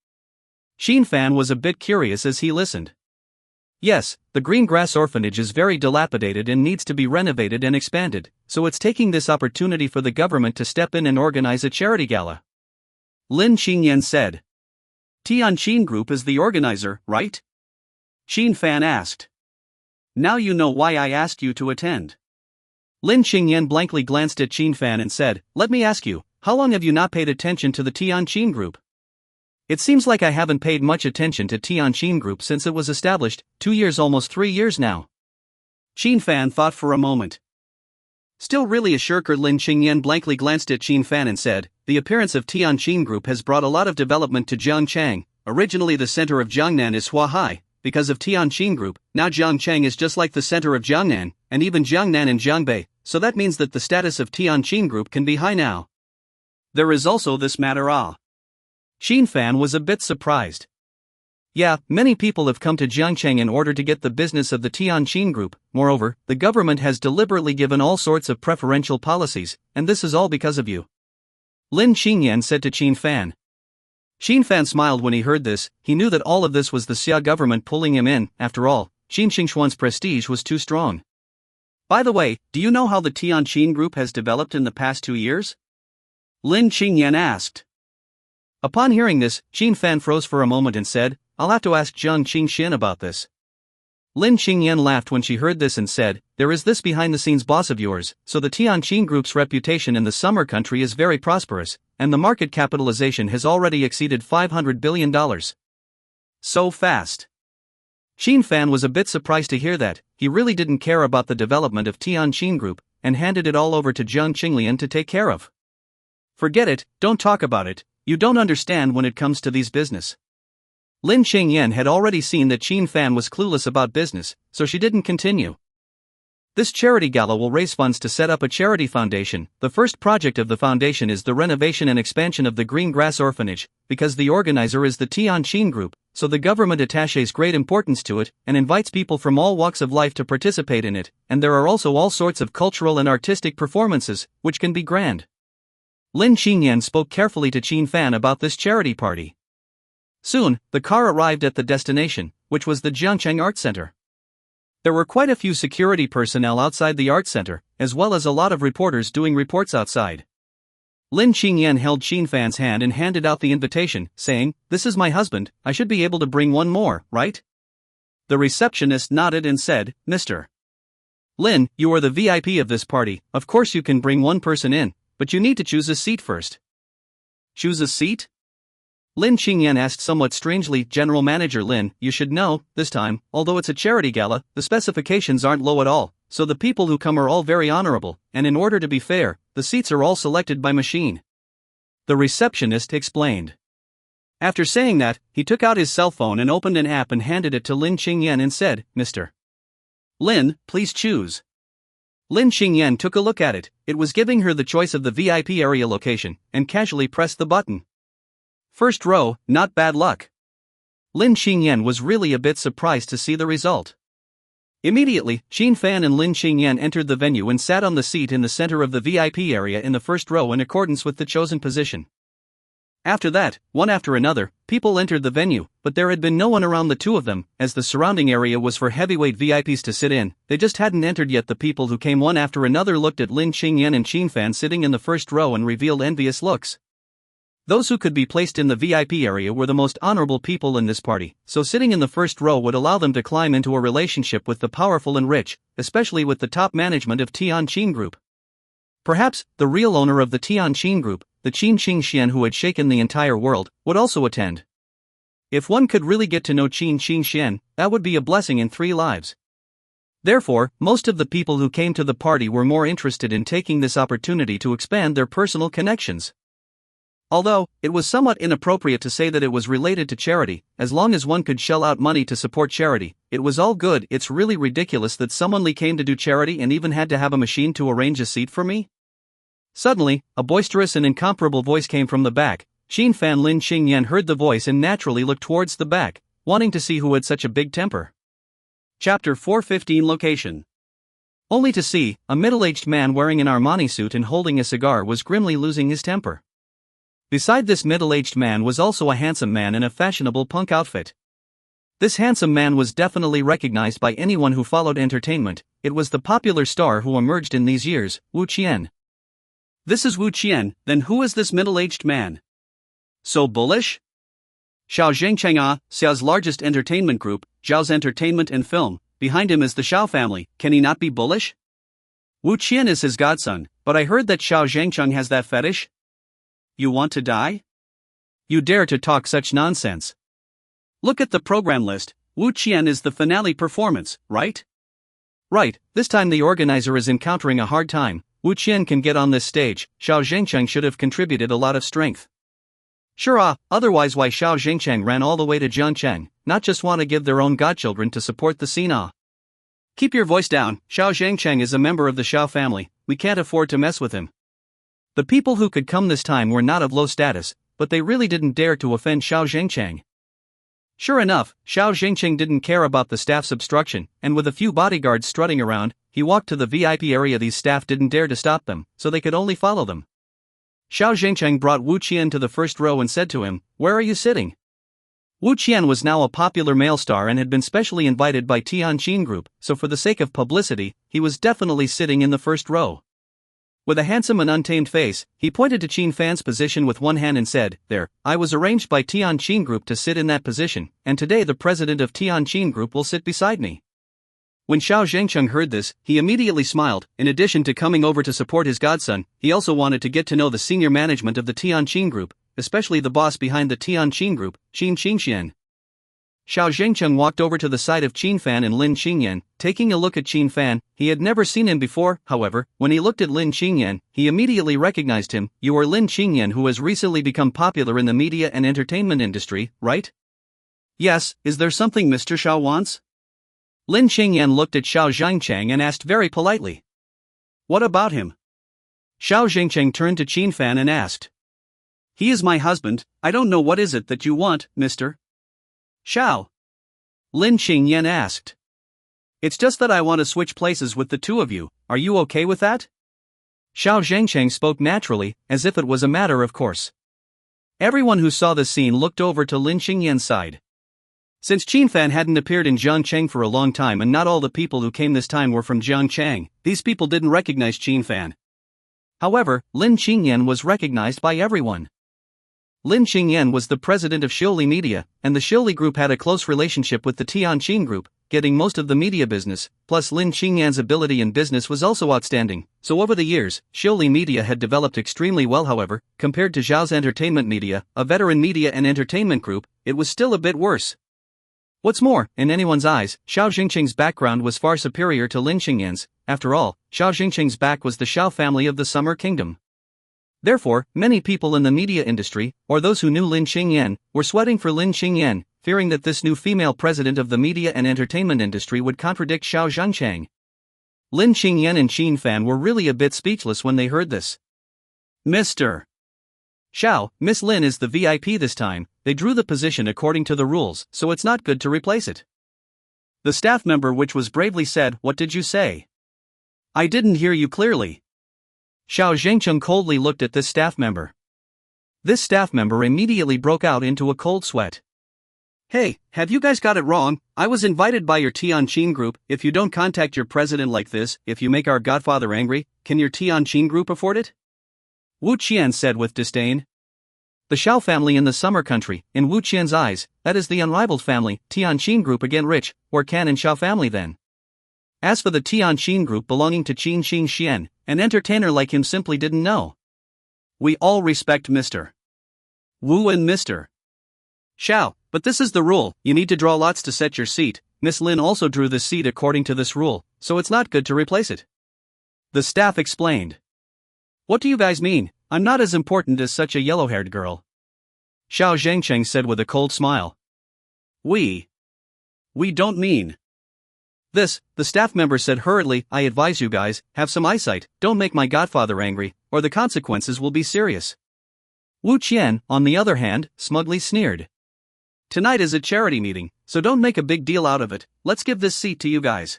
Xin Fan was a bit curious as he listened. Yes, the Green Grass Orphanage is very dilapidated and needs to be renovated and expanded, so it's taking this opportunity for the government to step in and organize a charity gala. Lin Qingyan said. Tianqin Group is the organizer, right? Xin Fan asked. Now you know why I asked you to attend. Lin Qingyan blankly glanced at Xin Fan and said, "Let me ask you, how long have you not paid attention to the Tianqin Group?" It seems like I haven't paid much attention to Tianqin Group since it was established, 2 years, almost 3 years now. Xin Fan thought for a moment. Still really a shirker. Lin Qingyan blankly glanced at Xin Fan and said, "The appearance of Tianqin Group has brought a lot of development to Jiangchang. Originally the center of Jiangnan is Huahai. Because of Tianqin Group, now Jiangchang is just like the center of Jiangnan, and even Jiangnan and Jiangbei, so that means that the status of Tianqin Group can be high now. There is also this matter Xin Fan was a bit surprised. Yeah, many people have come to Jiangchang in order to get the business of the Tianqin Group. Moreover, the government has deliberately given all sorts of preferential policies, and this is all because of you. Lin Qingyan said to Xin Fan. Xin Fan smiled when he heard this. He knew that all of this was the Xia government pulling him in. After all, Xin Xingxuan's prestige was too strong. By the way, do you know how the Tianqin Group has developed in the past 2 years? Lin Qingyan asked. Upon hearing this, Xin Fan froze for a moment and said, "I'll have to ask Zhang Qingxin about this." Lin Qingyan laughed when she heard this and said, "There is this behind-the-scenes boss of yours, so the Tianqin Group's reputation in the summer country is very prosperous, and the market capitalization has already exceeded $500 billion. So fast. Qin Fan was a bit surprised to hear that. He really didn't care about the development of Tianqin Group, and handed it all over to Zhang Qinglian to take care of. Forget it, don't talk about it, you don't understand when it comes to these business. Lin Qingyan had already seen that Qin Fan was clueless about business, so she didn't continue. This charity gala will raise funds to set up a charity foundation. The first project of the foundation is the renovation and expansion of the Green Grass Orphanage, because the organizer is the Tianqin Group, so the government attaches great importance to it, and invites people from all walks of life to participate in it, and there are also all sorts of cultural and artistic performances, which can be grand. Lin Qingyan spoke carefully to Qin Fan about this charity party. Soon, the car arrived at the destination, which was the Jiangcheng Art Center. There were quite a few security personnel outside the art center, as well as a lot of reporters doing reports outside. Lin Qingyan held Qin Fan's hand and handed out the invitation, saying, "This is my husband, I should be able to bring one more, right?" The receptionist nodded and said, "Mr. Lin, you are the VIP of this party, of course you can bring one person in, but you need to choose a seat first." "Choose a seat?" Lin Qingyan asked somewhat strangely. "General Manager Lin, you should know, this time, although it's a charity gala, the specifications aren't low at all, so the people who come are all very honorable, and in order to be fair, the seats are all selected by machine." The receptionist explained. After saying that, he took out his cell phone and opened an app and handed it to Lin Qingyan and said, "Mr. Lin, please choose." Lin Qingyan took a look at it. It was giving her the choice of the VIP area location, and casually pressed the button. First row, not bad luck. Lin Qingyan was really a bit surprised to see the result. Immediately, Qin Fan and Lin Qingyan entered the venue and sat on the seat in the center of the VIP area in the first row in accordance with the chosen position. After that, one after another, people entered the venue, but there had been no one around the two of them, as the surrounding area was for heavyweight VIPs to sit in. They just hadn't entered yet. The people who came one after another looked at Lin Qingyan and Qin Fan sitting in the first row and revealed envious looks. Those who could be placed in the VIP area were the most honorable people in this party, so sitting in the first row would allow them to climb into a relationship with the powerful and rich, especially with the top management of Tianqin Group. Perhaps, the real owner of the Tianqin Group, the Qin Qingshan who had shaken the entire world, would also attend. If one could really get to know Qin Qingshan, that would be a blessing in 3 lives. Therefore, most of the people who came to the party were more interested in taking this opportunity to expand their personal connections. Although, it was somewhat inappropriate to say that it was related to charity, as long as one could shell out money to support charity, it was all good. It's really ridiculous that someone came to do charity and even had to have a machine to arrange a seat for me. Suddenly, a boisterous and incomparable voice came from the back. Qin Fan Lin Qingyan heard the voice and naturally looked towards the back, wanting to see who had such a big temper. Chapter 415 Location. Only to see, a middle-aged man wearing an Armani suit and holding a cigar was grimly losing his temper. Beside this middle-aged man was also a handsome man in a fashionable punk outfit. This handsome man was definitely recognized by anyone who followed entertainment. It was the popular star who emerged in these years, Wu Qian. This is Wu Qian, then who is this middle-aged man? So bullish? Xiao Zhengcheng, Xiao's largest entertainment group, Zhao's Entertainment and Film, behind him is the Xiao family, can he not be bullish? Wu Qian is his godson, but I heard that Xiao Zhengcheng has that fetish? You want to die? You dare to talk such nonsense? Look at the program list. Wu Qian is the finale performance, right? Right, this time the organizer is encountering a hard time. Wu Qian can get on this stage. Xiao Zhengcheng should have contributed a lot of strength. Sure, otherwise why Xiao Zhengcheng ran all the way to Jiangcheng, not just want to give their own godchildren to support the scene. Keep your voice down. Xiao Zhengcheng is a member of the Xiao family, we can't afford to mess with him. The people who could come this time were not of low status, but they really didn't dare to offend Xiao Zhengcheng. Sure enough, Xiao Zhengcheng didn't care about the staff's obstruction, and with a few bodyguards strutting around, he walked to the VIP area. These staff didn't dare to stop them, so they could only follow them. Xiao Zhengcheng brought Wu Qian to the first row and said to him, "Where are you sitting?" Wu Qian was now a popular male star and had been specially invited by Tianqin Group, so for the sake of publicity, he was definitely sitting in the first row. With a handsome and untamed face, he pointed to Qin Fan's position with one hand and said, "There, I was arranged by Tianqin Group to sit in that position, and today the president of Tianqin Group will sit beside me." When Xiao Zhengcheng heard this, he immediately smiled. In addition to coming over to support his godson, he also wanted to get to know the senior management of the Tianqin Group, especially the boss behind the Tianqin Group, Qin Qingshan. Xiao Zhengcheng walked over to the side of Qin Fan and Lin Qingyan. Taking a look at Qin Fan, he had never seen him before. However, when he looked at Lin Qingyan, he immediately recognized him. You are Lin Qingyan, who has recently become popular in the media and entertainment industry, right? Yes, is there something Mr. Xiao wants? Lin Qingyan looked at Xiao Zhengcheng and asked very politely. What about him? Xiao Zhengcheng turned to Qin Fan and asked. He is my husband. I don't know what is it that you want, Mr. Xiao? Lin Qingyan asked. It's just that I want to switch places with the two of you. Are you okay with that? Xiao Zhengcheng spoke naturally, as if it was a matter of course. Everyone who saw the scene looked over to Lin Qingyan's side. Since Qin Fan hadn't appeared in Jiangcheng for a long time and not all the people who came this time were from Jiangcheng, these people didn't recognize Qin Fan. However, Lin Qingyan was recognized by everyone. Lin Qingyan was the president of Shioli Media, and the Shioli Group had a close relationship with the Tianqin Group, getting most of the media business, plus Lin Qingyan's ability in business was also outstanding, so over the years, Shioli Media had developed extremely well. However, compared to Zhao's Entertainment Media, a veteran media and entertainment group, it was still a bit worse. What's more, in anyone's eyes, Xiao Zhengcheng's background was far superior to Lin Qingyan's. After all, Xiao Zhengcheng's back was the Xiao family of the Summer Kingdom. Therefore, many people in the media industry, or those who knew Lin Qingyan, were sweating for Lin Qingyan, fearing that this new female president of the media and entertainment industry would contradict Xiao Zhengcheng. Lin Qingyan and Qin Fan were really a bit speechless when they heard this. Mr. Xiao, Miss Lin is the VIP this time. They drew the position according to the rules, so it's not good to replace it. The staff member which was bravely said, What did you say? I didn't hear you clearly. Xiao Zhengcheng coldly looked at this staff member. This staff member immediately broke out into a cold sweat. Hey, have you guys got it wrong? I was invited by your Tianqin Group. If you don't contact your president like this, if you make our godfather angry, can your Tianqin Group afford it? Wu Qian said with disdain. The Xiao family in the summer country, in Wu Qian's eyes, that is the unrivaled family. Tianqin Group again rich, or Can and Xiao family then? As for the Tianqin Group belonging to Qin Xian, an entertainer like him simply didn't know. We all respect Mr. Wu and Mr. Xiao, but this is the rule, you need to draw lots to set your seat. Miss Lin also drew this seat according to this rule, so it's not good to replace it. The staff explained. What do you guys mean? I'm not as important as such a yellow-haired girl. Xiao Zhengcheng said with a cold smile. We don't mean. This, the staff member said hurriedly. I advise you guys, have some eyesight, don't make my godfather angry, or the consequences will be serious. Wu Qian, on the other hand, smugly sneered. Tonight is a charity meeting, so don't make a big deal out of it, let's give this seat to you guys.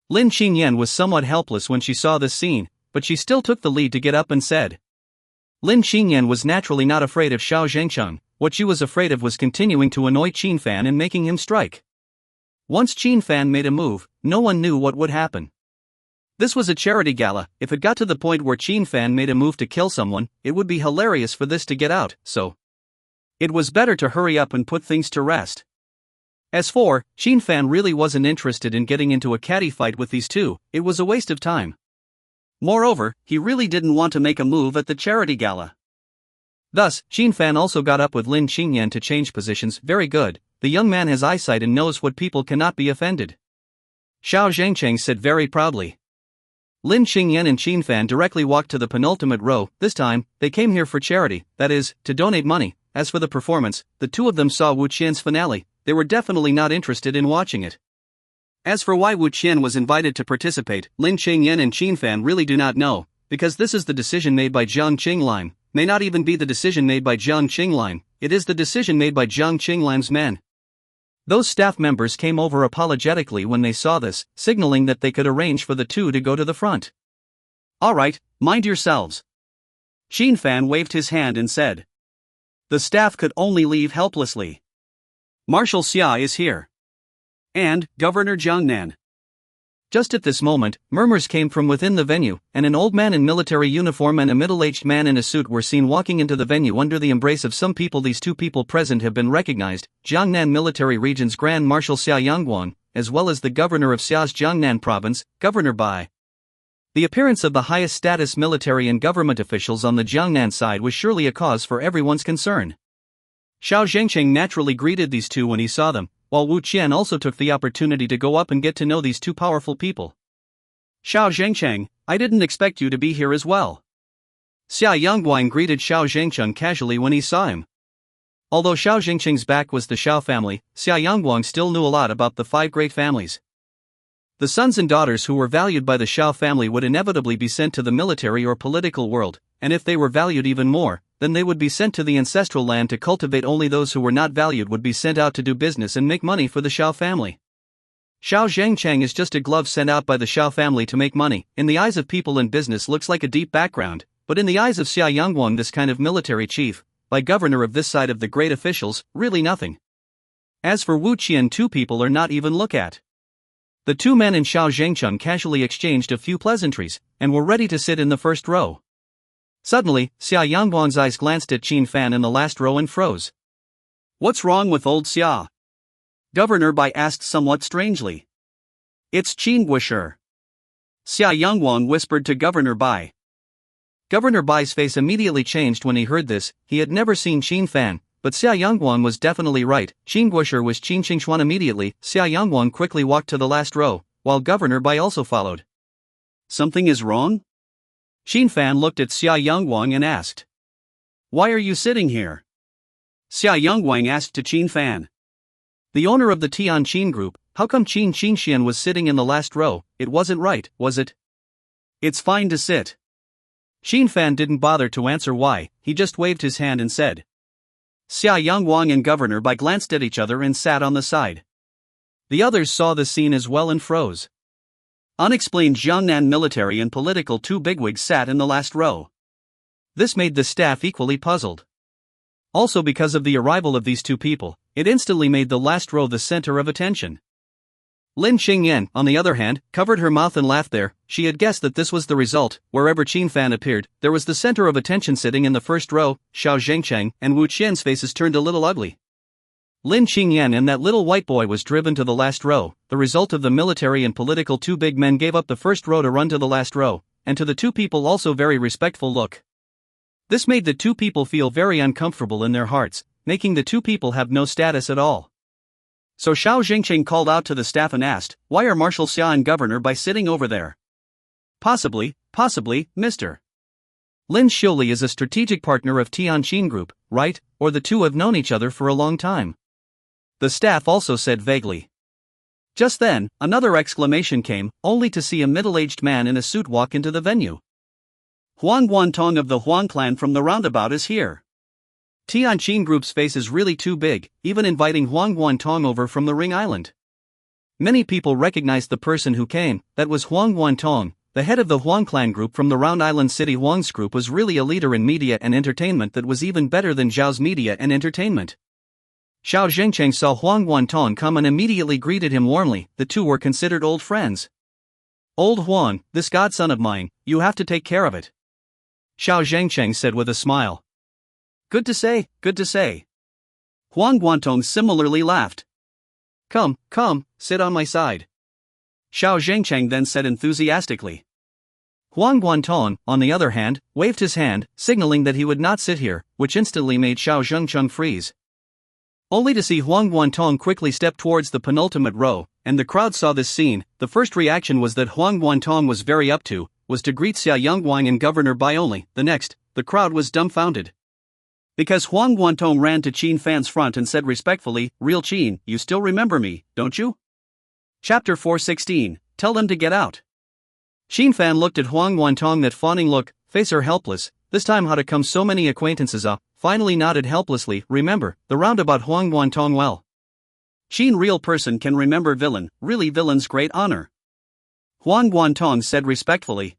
Lin Qingyan was somewhat helpless when she saw this scene, but she still took the lead to get up and said. Lin Qingyan was naturally not afraid of Xiao Zhengcheng, what she was afraid of was continuing to annoy Qin Fan and making him strike. Once Qin Fan made a move, no one knew what would happen. This was a charity gala. If it got to the point where Qin Fan made a move to kill someone, it would be hilarious for this to get out, so it was better to hurry up and put things to rest. As for, Qin Fan really wasn't interested in getting into a catty fight with these two, it was a waste of time. Moreover, he really didn't want to make a move at the charity gala. Thus, Qin Fan also got up with Lin Qingyan to change positions. Very good, the young man has eyesight and knows what people cannot be offended. Xiao Zhengcheng said very proudly. Lin Qingyan and Qin Fan directly walked to the penultimate row. This time, they came here for charity, that is, to donate money. As for the performance, the two of them saw Wu Qian's finale. They were definitely not interested in watching it. As for why Wu Qian was invited to participate, Lin Qingyan and Qin Fan really do not know, because this is the decision made by Jiang Qinglan. May not even be the decision made by Jiang Qinglan, it is the decision made by Jiang Qinglan's men. Those staff members came over apologetically when they saw this, signaling that they could arrange for the two to go to the front. Alright, mind yourselves. Qin Fan waved his hand and said. The staff could only leave helplessly. Marshal Xia is here. And, Governor Jiangnan. Just at this moment, murmurs came from within the venue, and an old man in military uniform and a middle-aged man in a suit were seen walking into the venue under the embrace of some people. These two people present have been recognized, Jiangnan Military Region's Grand Marshal Xia Yangguan, as well as the governor of Xia's Jiangnan Province, Governor Bai. The appearance of the highest status military and government officials on the Jiangnan side was surely a cause for everyone's concern. Xiao Zhengcheng naturally greeted these two when he saw them, while Wu Qian also took the opportunity to go up and get to know these two powerful people. Xiao Zhengcheng, I didn't expect you to be here as well. Xia Yangguang greeted Xiao Zhengcheng casually when he saw him. Although Xiao Zhengcheng's back was the Xiao family, Xia Yangguang still knew a lot about the five great families. The sons and daughters who were valued by the Xiao family would inevitably be sent to the military or political world, and if they were valued even more, then they would be sent to the ancestral land to cultivate. Only those who were not valued would be sent out to do business and make money for the Xiao family. Xiao Zhengcheng is just a glove sent out by the Xiao family to make money. In the eyes of people in business looks like a deep background, but in the eyes of Xia Yangguang, this kind of military chief, by governor of this side of the great officials, really nothing. As for Wu Qian, two people are not even look at. The two men and Xiao Zhengcheng casually exchanged a few pleasantries, and were ready to sit in the first row. Suddenly, Xia Yangguang's eyes glanced at Qin Fan in the last row and froze. What's wrong with old Xia? Governor Bai asked somewhat strangely. It's Qin Guisher. Xia Yangguang whispered to Governor Bai. Governor Bai's face immediately changed when he heard this. He had never seen Qin Fan, but Xia Yangguang was definitely right. Qin Guisher was Qin Qingshuan. Immediately, Xia Yangguang quickly walked to the last row, while Governor Bai also followed. Something is wrong? Qin Fan looked at Xia Yangguang and asked. Why are you sitting here? Xia Yangguang asked to Qin Fan. The owner of the Tianqin group, how come Qin Qingxian was sitting in the last row? It wasn't right, was it? It's fine to sit. Qin Fan didn't bother to answer why, he just waved his hand and said. Xia Yangguang and Governor Bai glanced at each other and sat on the side. The others saw the scene as well and froze. Unexplained Jiangnan military and political two bigwigs sat in the last row. This made the staff equally puzzled. Also, because of the arrival of these two people, it instantly made the last row the center of attention. Lin Qingyan, on the other hand, covered her mouth and laughed there. She had guessed that this was the result. Wherever Qin Fan appeared, there was the center of attention. Sitting in the first row, Xiao Zhengcheng and Wu Qian's faces turned a little ugly. Lin Qingyan and that little white boy was driven to the last row. The result of the military and political two big men gave up the first row to run to the last row, and to the two people also very respectful look. This made the two people feel very uncomfortable in their hearts, making the two people have no status at all. So Xiao Zhengcheng called out to the staff and asked, why are Marshal Xia and Governor Bai sitting over there? Possibly, Mr. Lin Xiuli is a strategic partner of Tianqin Group, right? Or the two have known each other for a long time. The staff also said vaguely. Just then, another exclamation came, only to see a middle-aged man in a suit walk into the venue. Huang Guantong of the Huang clan from the roundabout is here. Tianqin Group's face is really too big, even inviting Huang Guantong over from the Ring Island. Many people recognized the person who came. That was Huang Guantong, the head of the Huang clan group from the Round Island city. Huang's group was really a leader in media and entertainment that was even better than Zhao's media and entertainment. Xiao Zhengcheng saw Huang Guantong come and immediately greeted him warmly. The two were considered old friends. Old Huang, this godson of mine, you have to take care of it. Xiao Zhengcheng said with a smile. Good to say. Huang Guantong similarly laughed. Come, sit on my side. Xiao Zhengcheng then said enthusiastically. Huang Guantong, on the other hand, waved his hand, signaling that he would not sit here, which instantly made Xiao Zhengcheng freeze. Only to see Huang Guantong quickly step towards the penultimate row, and the crowd saw this scene. The first reaction was that Huang Guantong was very up to, was to greet Xia Yangguang and Governor Bai only. The next, the crowd was dumbfounded. Because Huang Guantong ran to Qin Fan's front and said respectfully, Real Qin, you still remember me, don't you? Chapter 416, Tell them to get out. Qin Fan looked at Huang Guantong, that fawning look, face her helpless, this time how to come so many acquaintances up, finally nodded helplessly, remember, the roundabout Huang Guantong well. Qin real person can remember villain, really villain's great honor. Huang Guantong said respectfully.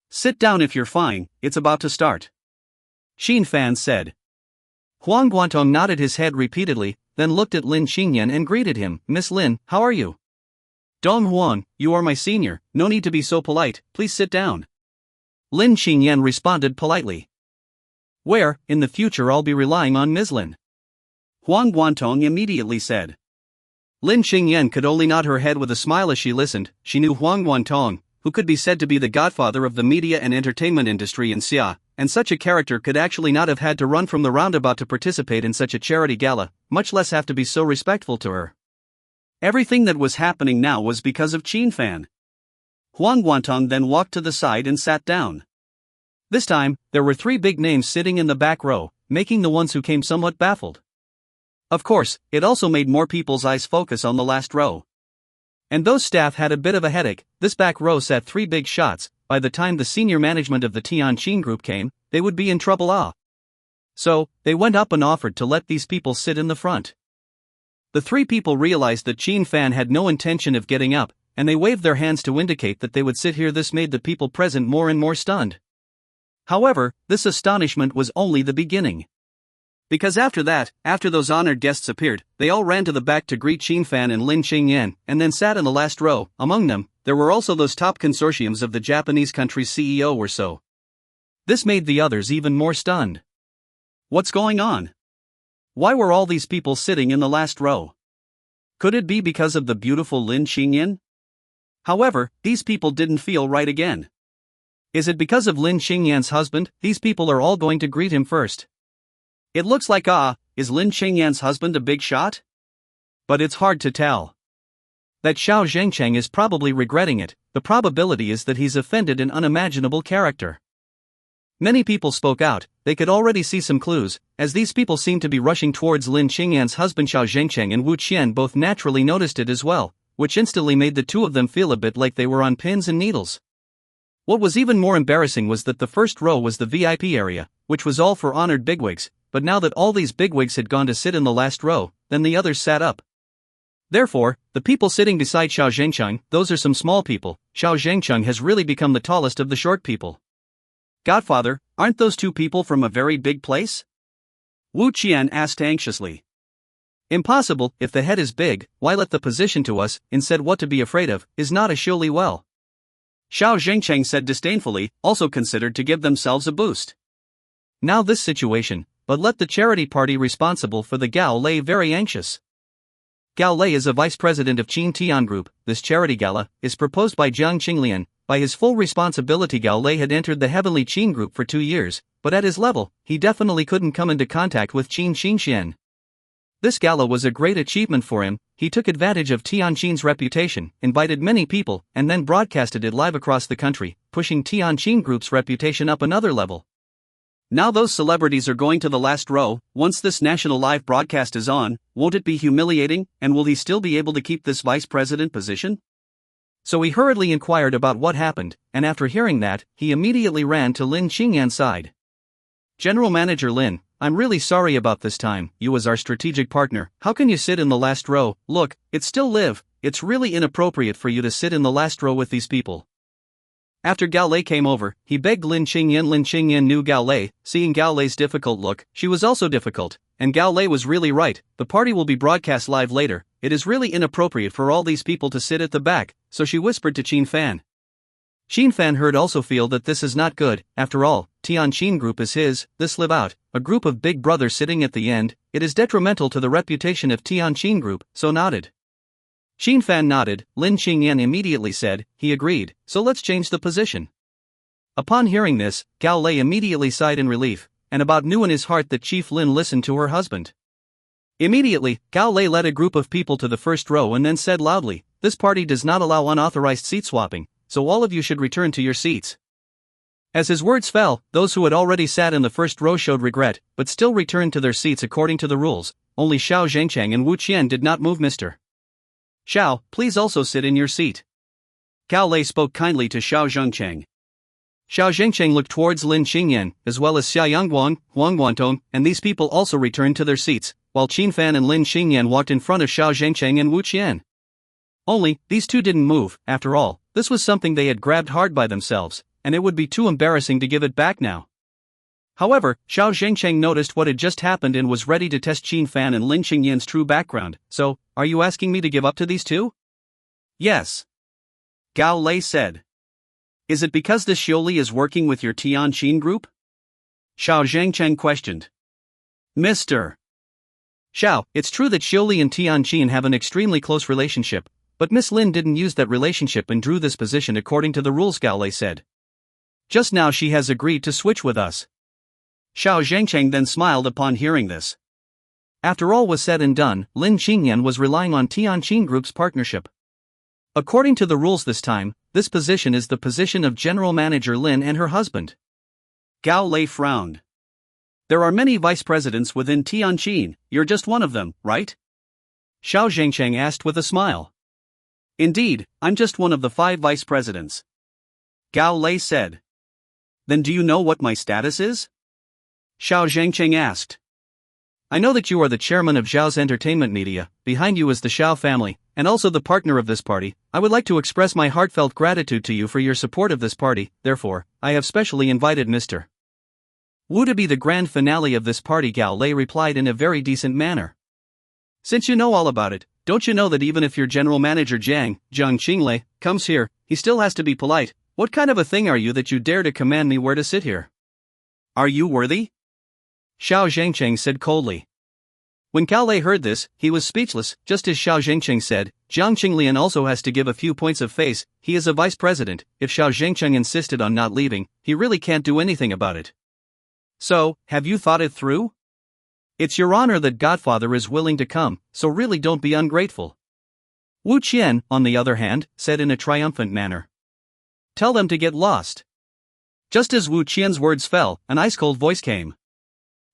Sit down if you're fine, it's about to start. Qin Fan said. Huang Guantong nodded his head repeatedly, then looked at Lin Qingyan and greeted him, Miss Lin, how are you? Dong Huang, you are my senior, no need to be so polite, please sit down. Lin Qingyan responded politely. Where, in the future I'll be relying on Ms. Lin. Huang Guantong immediately said. Lin Qingyan could only nod her head with a smile as she listened. She knew Huang Guantong, who could be said to be the godfather of the media and entertainment industry in Xia, and such a character could actually not have had to run from the roundabout to participate in such a charity gala, much less have to be so respectful to her. Everything that was happening now was because of Qin Fan. Huang Guantong then walked to the side and sat down. This time, there were 3 big names sitting in the back row, making the ones who came somewhat baffled. Of course, it also made more people's eyes focus on the last row. And those staff had a bit of a headache. This back row sat 3 big shots. By the time the senior management of the Tianqin group came, they would be in trouble. So, they went up and offered to let these people sit in the front. The 3 people realized that Qin Fan had no intention of getting up, and they waved their hands to indicate that they would sit here. This made the people present more and more stunned. However, this astonishment was only the beginning. Because after that, after those honored guests appeared, they all ran to the back to greet Qin Fan and Lin Qingyan, and then sat in the last row. Among them, there were also those top consortiums of the Japanese country's CEO or so. This made the others even more stunned. What's going on? Why were all these people sitting in the last row? Could it be because of the beautiful Lin Qingyan? However, these people didn't feel right again. Is it because of Lin Qingyan's husband? These people are all going to greet him first. It looks like is Lin Qingyan's husband a big shot? But it's hard to tell. That Xiao Zhengcheng is probably regretting it. The probability is that he's offended an unimaginable character. Many people spoke out. They could already see some clues, as these people seemed to be rushing towards Lin Qingyan's husband. Xiao Zhengcheng and Wu Qian both naturally noticed it as well, which instantly made the two of them feel a bit like they were on pins and needles. What was even more embarrassing was that the first row was the VIP area, which was all for honored bigwigs, but now that all these bigwigs had gone to sit in the last row, then the others sat up. Therefore, the people sitting beside Xiao Zhengcheng, those are some small people. Xiao Zhengcheng has really become the tallest of the short people. Godfather, aren't those 2 people from a very big place? Wu Qian asked anxiously. Impossible. If the head is big, why let the position to us? Instead, what to be afraid of is not a surely well. Xiao Zhengcheng said disdainfully, also considered to give themselves a boost. Now this situation, but let the charity party responsible for the Gao Lei very anxious. Gao Lei is a vice president of Qin Tian Group. This charity gala is proposed by Jiang Qinglian. By his full responsibility, Gao Lei had entered the heavenly Qin Group for 2 years, but at his level, he definitely couldn't come into contact with Qin Xingxian. This gala was a great achievement for him. He took advantage of Tianqin's reputation, invited many people, and then broadcasted it live across the country, pushing Tianqin Group's reputation up another level. Now those celebrities are going to the last row. Once this national live broadcast is on, won't it be humiliating, and will he still be able to keep this vice president position? So he hurriedly inquired about what happened, and after hearing that, he immediately ran to Lin Qingyan's side. General Manager Lin, I'm really sorry about this time. You as our strategic partner, how can you sit in the last row? Look, it's still live. It's really inappropriate for you to sit in the last row with these people. After Gao Lei came over, he begged Lin Qingyan. Lin Qingyan knew Gao Lei. Seeing Gao Lei's difficult look, she was also difficult, and Gao Lei was really right. The party will be broadcast live later. It is really inappropriate for all these people to sit at the back, so she whispered to Qin Fan. Qin Fan heard also feel that this is not good. After all, Tianqin Group is his. This live out, a group of big brothers sitting at the end. It is detrimental to the reputation of Tianqin Group, so nodded. Qin Fan nodded. Lin Qingyan immediately said, he agreed, so let's change the position. Upon hearing this, Gao Lei immediately sighed in relief, and about knew in his heart that Chief Lin listened to her husband. Immediately, Gao Lei led a group of people to the first row and then said loudly, this party does not allow unauthorized seat swapping, so all of you should return to your seats. As his words fell, those who had already sat in the first row showed regret, but still returned to their seats according to the rules. Only Xiao Zhengcheng and Wu Qian did not move. Mr. Xiao, please also sit in your seat. Gao Lei spoke kindly to Xiao Zhengcheng. Xiao Zhengcheng looked towards Lin Qingyan, as well as Xia Yangguang, Huang Guantong, and these people also returned to their seats, while Qin Fan and Lin Qingyan walked in front of Xiao Zhengcheng and Wu Qian. Only, these two didn't move. After all, this was something they had grabbed hard by themselves, and it would be too embarrassing to give it back now. However, Xiao Zhengcheng noticed what had just happened and was ready to test Qin Fan and Lin Qingyan's true background. So, are you asking me to give up to these two? Yes. Gao Lei said. Is it because this Xiuli is working with your Tianqin group? Xiao Zhengcheng questioned. Mr. Xiao, it's true that Xiuli and Tianqin have an extremely close relationship, but Miss Lin didn't use that relationship and drew this position according to the rules, Gao Lei said. Just now she has agreed to switch with us. Xiao Zhengcheng then smiled upon hearing this. After all was said and done, Lin Qingyan was relying on Tianqing Group's partnership. According to the rules this time, this position is the position of General Manager Lin and her husband. Gao Lei frowned. There are many vice presidents within Tianqing, you're just one of them, right? Xiao Zhengcheng asked with a smile. Indeed, I'm just one of the 5 vice presidents. Gao Lei said. Then do you know what my status is? Xiao Zhengcheng asked. I know that you are the chairman of Zhao's entertainment media, behind you is the Xiao family, and also the partner of this party. I would like to express my heartfelt gratitude to you for your support of this party, therefore, I have specially invited Mr. Wu to be the grand finale of this party. Gao Lei replied in a very decent manner. Since you know all about it, don't you know that even if your general manager Zhang Qinglei comes here, he still has to be polite? What kind of a thing are you that you dare to command me where to sit here? Are you worthy? Xiao Zhengcheng said coldly. When Gao Lei heard this, he was speechless. Just as Xiao Zhengcheng said, Jiang Qinglian also has to give a few points of face. He is a vice president. If Xiao Zhengcheng insisted on not leaving, he really can't do anything about it. So, have you thought it through? It's your honor that Godfather is willing to come, so really don't be ungrateful. Wu Qian, on the other hand, said in a triumphant manner. Tell them to get lost. Just as Wu Qian's words fell, an ice-cold voice came.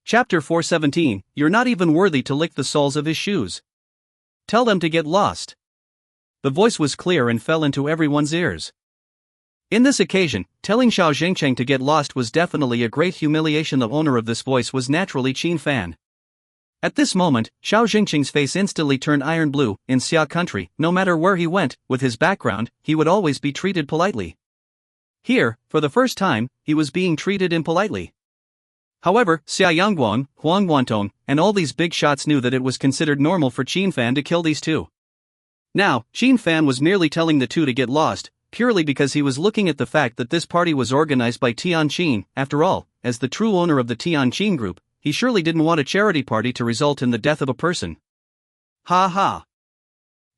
Chapter 417, You're not even worthy to lick the soles of his shoes. Tell them to get lost. The voice was clear and fell into everyone's ears. In this occasion, telling Xiao Zhengcheng to get lost was definitely a great humiliation. The owner of this voice was naturally Qin Fan. At this moment, Xiao Zhengcheng's face instantly turned iron blue. In Xia country, no matter where he went, with his background, he would always be treated politely. Here, for the first time, he was being treated impolitely. However, Xia Yangguan, Huang Guantong, and all these big shots knew that it was considered normal for Qin Fan to kill these two. Now, Qin Fan was merely telling the two to get lost, purely because he was looking at the fact that this party was organized by Tianqing. After all, as the true owner of the Tianqing Group, he surely didn't want a charity party to result in the death of a person. Ha ha.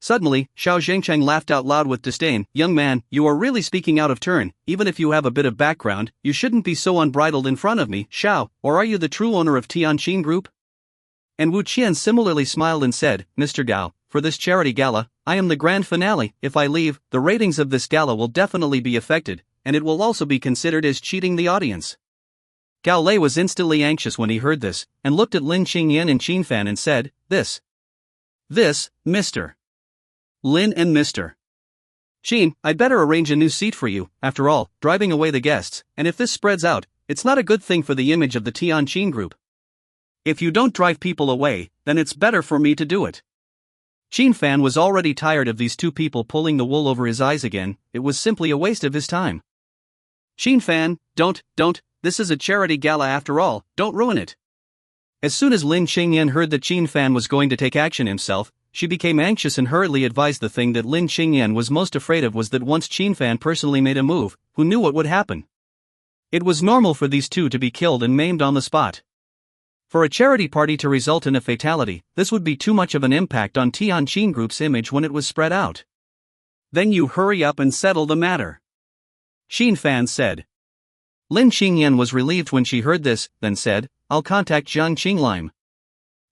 Suddenly, Xiao Zhengcheng laughed out loud with disdain. Young man, you are really speaking out of turn. Even if you have a bit of background, you shouldn't be so unbridled in front of me, Xiao, or are you the true owner of Tianqing Group? And Wu Qian similarly smiled and said, Mr. Gao, for this charity gala, I am the grand finale. If I leave, the ratings of this gala will definitely be affected, and it will also be considered as cheating the audience. Gao Lei was instantly anxious when he heard this, and looked at Lin Qingyan and Qin Fan and said, This, Mr. Lin and Mr. Qin, I'd better arrange a new seat for you. After all, driving away the guests, and if this spreads out, it's not a good thing for the image of the Tianqing Group. If you don't drive people away, then it's better for me to do it. Qin Fan was already tired of these two people pulling the wool over his eyes again. It was simply a waste of his time. Qin Fan, don't, this is a charity gala after all, don't ruin it. As soon as Lin Qingyan heard that Qin Fan was going to take action himself, she became anxious and hurriedly advised. The thing that Lin Qingyan was most afraid of was that once Qin Fan personally made a move, who knew what would happen? It was normal for these two to be killed and maimed on the spot. For a charity party to result in a fatality, this would be too much of an impact on Tianqing Group's image when it was spread out. Then you hurry up and settle the matter, Qin Fan said. Lin Qingyan was relieved when she heard this, then said, I'll contact Jiang Qinglime.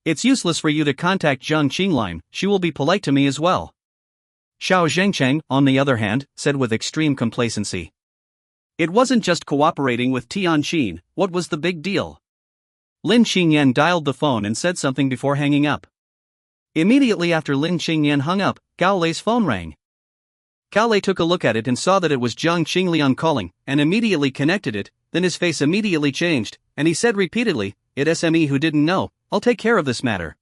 It's useless for you to contact Jiang Qinglime, she will be polite to me as well. Xiao Zhengcheng, on the other hand, said with extreme complacency. It wasn't just cooperating with Tianqing, what was the big deal? Lin Qingyan dialed the phone and said something before hanging up. Immediately after Lin Qingyan hung up, Gao Lei's phone rang. Gao Lei took a look at it and saw that it was Jiang Qinglian calling, and immediately connected it. Then his face immediately changed, and he said repeatedly, It's me who didn't know, I'll take care of this matter.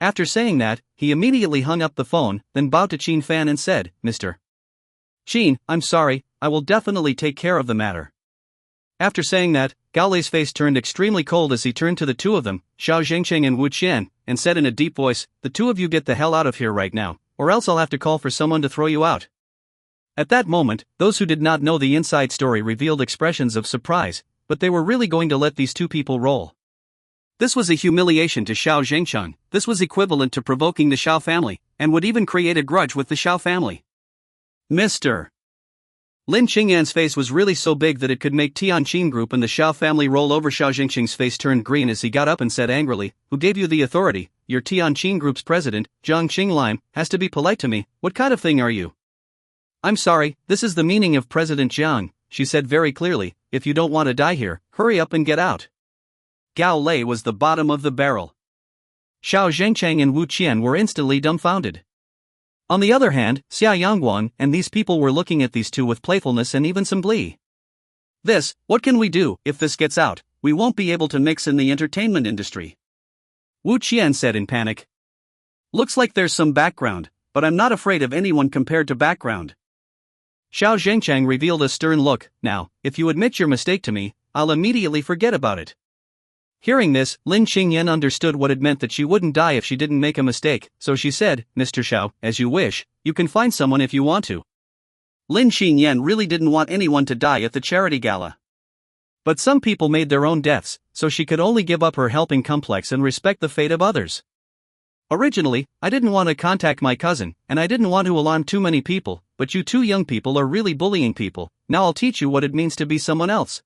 After saying that, he immediately hung up the phone, then bowed to Qin Fan and said, Mr. Qin, I'm sorry, I will definitely take care of the matter. After saying that, Gao Lei's face turned extremely cold as he turned to the two of them, Xiao Zhengcheng and Wu Qian, and said in a deep voice, The two of you get the hell out of here right now, or else I'll have to call for someone to throw you out. At that moment, those who did not know the inside story revealed expressions of surprise, but they were really going to let these two people roll. This was a humiliation to Xiao Zhengcheng. This was equivalent to provoking the Xiao family, and would even create a grudge with the Xiao family. Mr. Lin Qingyan's face was really so big that it could make Tianqin Group and the Xiao family roll over. Xiao Jingqing's face turned green as he got up and said angrily, "Who gave you the authority? Your Tianqin Group's president, Zhang Qinglime, has to be polite to me. What kind of thing are you?" "I'm sorry, this is the meaning of President Jiang," she said very clearly. "If you don't want to die here, hurry up and get out." Gao Lei was the bottom of the barrel. Xiao Zhengcheng and Wu Qian were instantly dumbfounded. On the other hand, Xia Yangguang and these people were looking at these two with playfulness and even some glee. What can we do? If this gets out, we won't be able to mix in the entertainment industry," Wu Qian said in panic. "Looks like there's some background, but I'm not afraid of anyone compared to background." Xiao Zhengcheng revealed a stern look. "Now, if you admit your mistake to me, I'll immediately forget about it." Hearing this, Lin Qingyan understood what it meant that she wouldn't die if she didn't make a mistake, so she said, "Mr. Xiao, as you wish, you can find someone if you want to." Lin Qingyan really didn't want anyone to die at the charity gala. But some people made their own deaths, so she could only give up her helping complex and respect the fate of others. "Originally, I didn't want to contact my cousin, and I didn't want to alarm too many people, but you two young people are really bullying people. Now I'll teach you what it means to be someone else."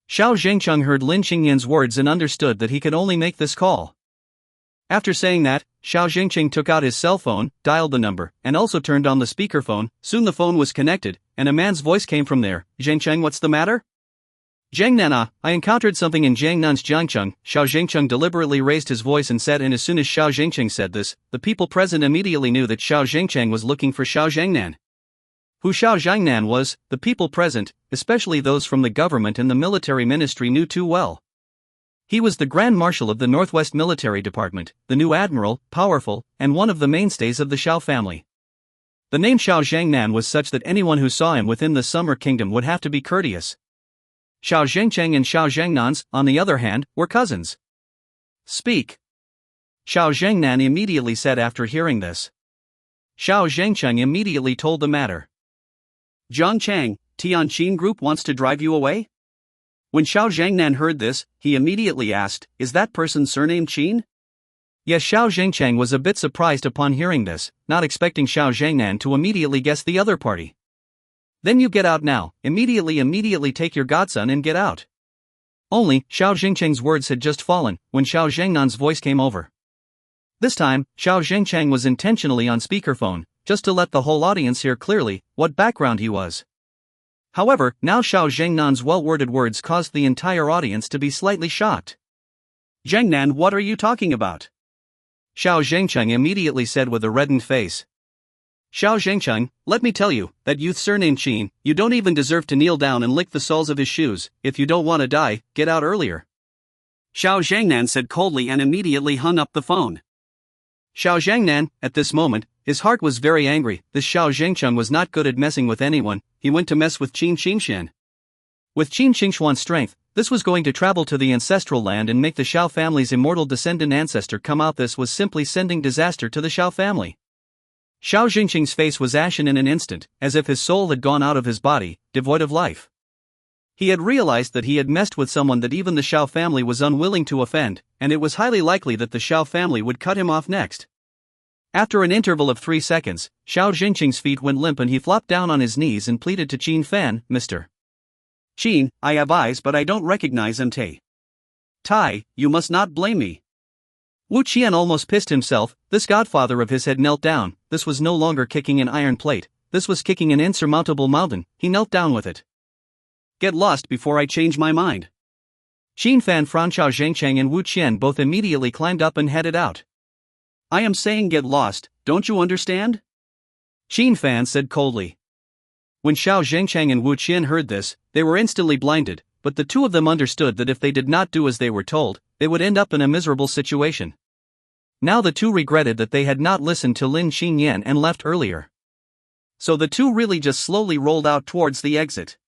Xiao Zhengcheng heard Lin Qingyan's words and understood that he could only make this call. After saying that, Xiao Zhengcheng took out his cell phone, dialed the number, and also turned on the speakerphone. Soon the phone was connected, and a man's voice came from there. "Zhengcheng, what's the matter?" "Jiangnan, I encountered something in Jiangnan's Jiangcheng." Xiao Zhengcheng deliberately raised his voice and said, and as soon as Xiao Zhengcheng said this, the people present immediately knew that Xiao Zhengcheng was looking for Xiao Jiangnan. Who Xiao Jiangnan was, the people present, especially those from the government and the military ministry, knew too well. He was the Grand Marshal of the Northwest Military Department, the new admiral, powerful, and one of the mainstays of the Xiao family. The name Xiao Jiangnan was such that anyone who saw him within the Summer Kingdom would have to be courteous. Xiao Zhengcheng and Xiao Zhengnans, on the other hand, were cousins. "Speak," Xiao Zhengnan immediately said after hearing this. Xiao Zhengcheng immediately told the matter. "Zhang Chang, Tianqin Group wants to drive you away?" When Xiao Zhengnan heard this, he immediately asked, "Is that person's surname Qin?" Yes, Xiao Zhengcheng was a bit surprised upon hearing this, not expecting Xiao Zhengnan to immediately guess the other party. "Then you get out now, immediately take your godson and get out." Only, Xiao Zhengcheng's words had just fallen, when Xiao Zhengnan's voice came over. This time, Xiao Zhengcheng was intentionally on speakerphone, just to let the whole audience hear clearly what background he was. However, now Xiao Zhengnan's well-worded words caused the entire audience to be slightly shocked. "Zhengnan, what are you talking about?" Xiao Zhengcheng immediately said with a reddened face. "Xiao Zhengcheng, let me tell you, that youth's surname Qin, you don't even deserve to kneel down and lick the soles of his shoes. If you don't want to die, get out earlier," Xiao Zhengnan said coldly and immediately hung up the phone. Xiao Zhengnan, at this moment, his heart was very angry. This Xiao Zhengcheng was not good at messing with anyone. He went to mess with Qin Qingshan. With Qin Qingshuan's strength, this was going to travel to the ancestral land and make the Xiao family's immortal descendant ancestor come out. This was simply sending disaster to the Xiao family. Xiao Zhengcheng's face was ashen in an instant, as if his soul had gone out of his body, devoid of life. He had realized that he had messed with someone that even the Xiao family was unwilling to offend, and it was highly likely that the Xiao family would cut him off next. After an interval of 3 seconds, Xiao Zhengcheng's feet went limp and he flopped down on his knees and pleaded to Qin Fan, "Mr. Qin, I have eyes but I don't recognize them. Tai, you must not blame me." Wu Qian almost pissed himself. This godfather of his had knelt down. This was no longer kicking an iron plate, this was kicking an insurmountable mountain. He knelt down with it. "Get lost before I change my mind." Qin Fan, Xiao Zhengcheng and Wu Qian both immediately climbed up and headed out. "I am saying get lost, don't you understand?" Qin Fan said coldly. When Xiao Zhengcheng and Wu Qian heard this, they were instantly blinded, but the two of them understood that if they did not do as they were told, they would end up in a miserable situation. Now the two regretted that they had not listened to Lin Qingyan and left earlier. So the two really just slowly rolled out towards the exit.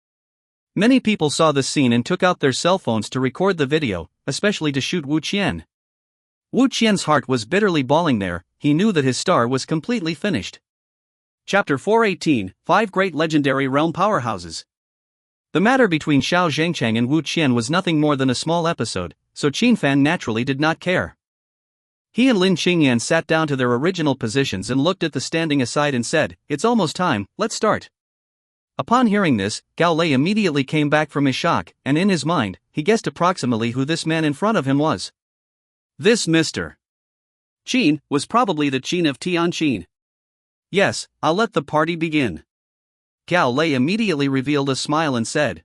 Many people saw this scene and took out their cell phones to record the video, especially to shoot Wu Qian. Wu Qian's heart was bitterly bawling there. He knew that his star was completely finished. Chapter 418, 5 Great Legendary Realm Powerhouses. The matter between Xiao Zhengcheng and Wu Qian was nothing more than a small episode, so Qin Fan naturally did not care. He and Lin Qingyan sat down to their original positions and looked at the standing aside and said, "It's almost time, let's start." Upon hearing this, Gao Lei immediately came back from his shock, and in his mind, he guessed approximately who this man in front of him was. This Mr. Qin was probably the Qin of Tianqin. Yes, I'll let the party begin. Gao Lei immediately revealed a smile and said.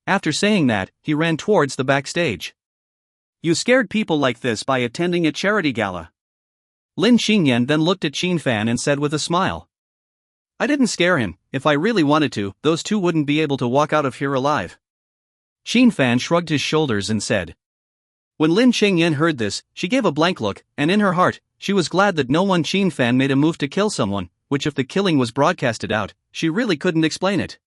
After saying that, he ran towards the backstage. You scared people like this by attending a charity gala. Lin Xingyan then looked at Qin Fan and said with a smile. I didn't scare him. If I really wanted to, those two wouldn't be able to walk out of here alive. Qin Fan shrugged his shoulders and said. When Lin Xingyan heard this, she gave a blank look, and in her heart, she was glad that no one Qin Fan made a move to kill someone, which if the killing was broadcasted out, she really couldn't explain it.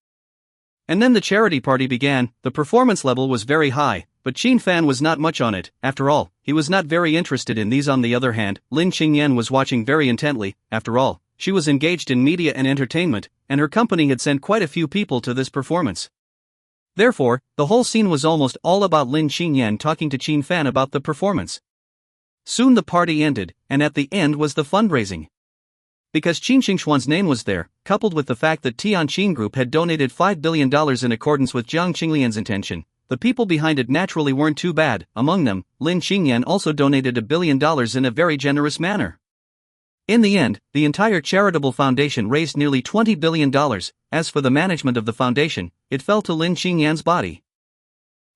And then the charity party began. The performance level was very high, but Qin Fan was not much on it. After all, he was not very interested in these. On the other hand, Lin Xingyan was watching very intently. After all, she was engaged in media and entertainment, and her company had sent quite a few people to this performance. Therefore, the whole scene was almost all about Lin Xingyan talking to Qin Fan about the performance. Soon the party ended, and at the end was the fundraising. Because Qin Xingxuan's name was there, coupled with the fact that Tianqin Group had donated $5 billion in accordance with Jiang Qinglian's intention, the people behind it naturally weren't too bad. Among them, Lin Xingyan also donated $1 billion in a very generous manner. In the end, the entire charitable foundation raised nearly $20 billion. As for the management of the foundation, it fell to Lin Xingyan's body.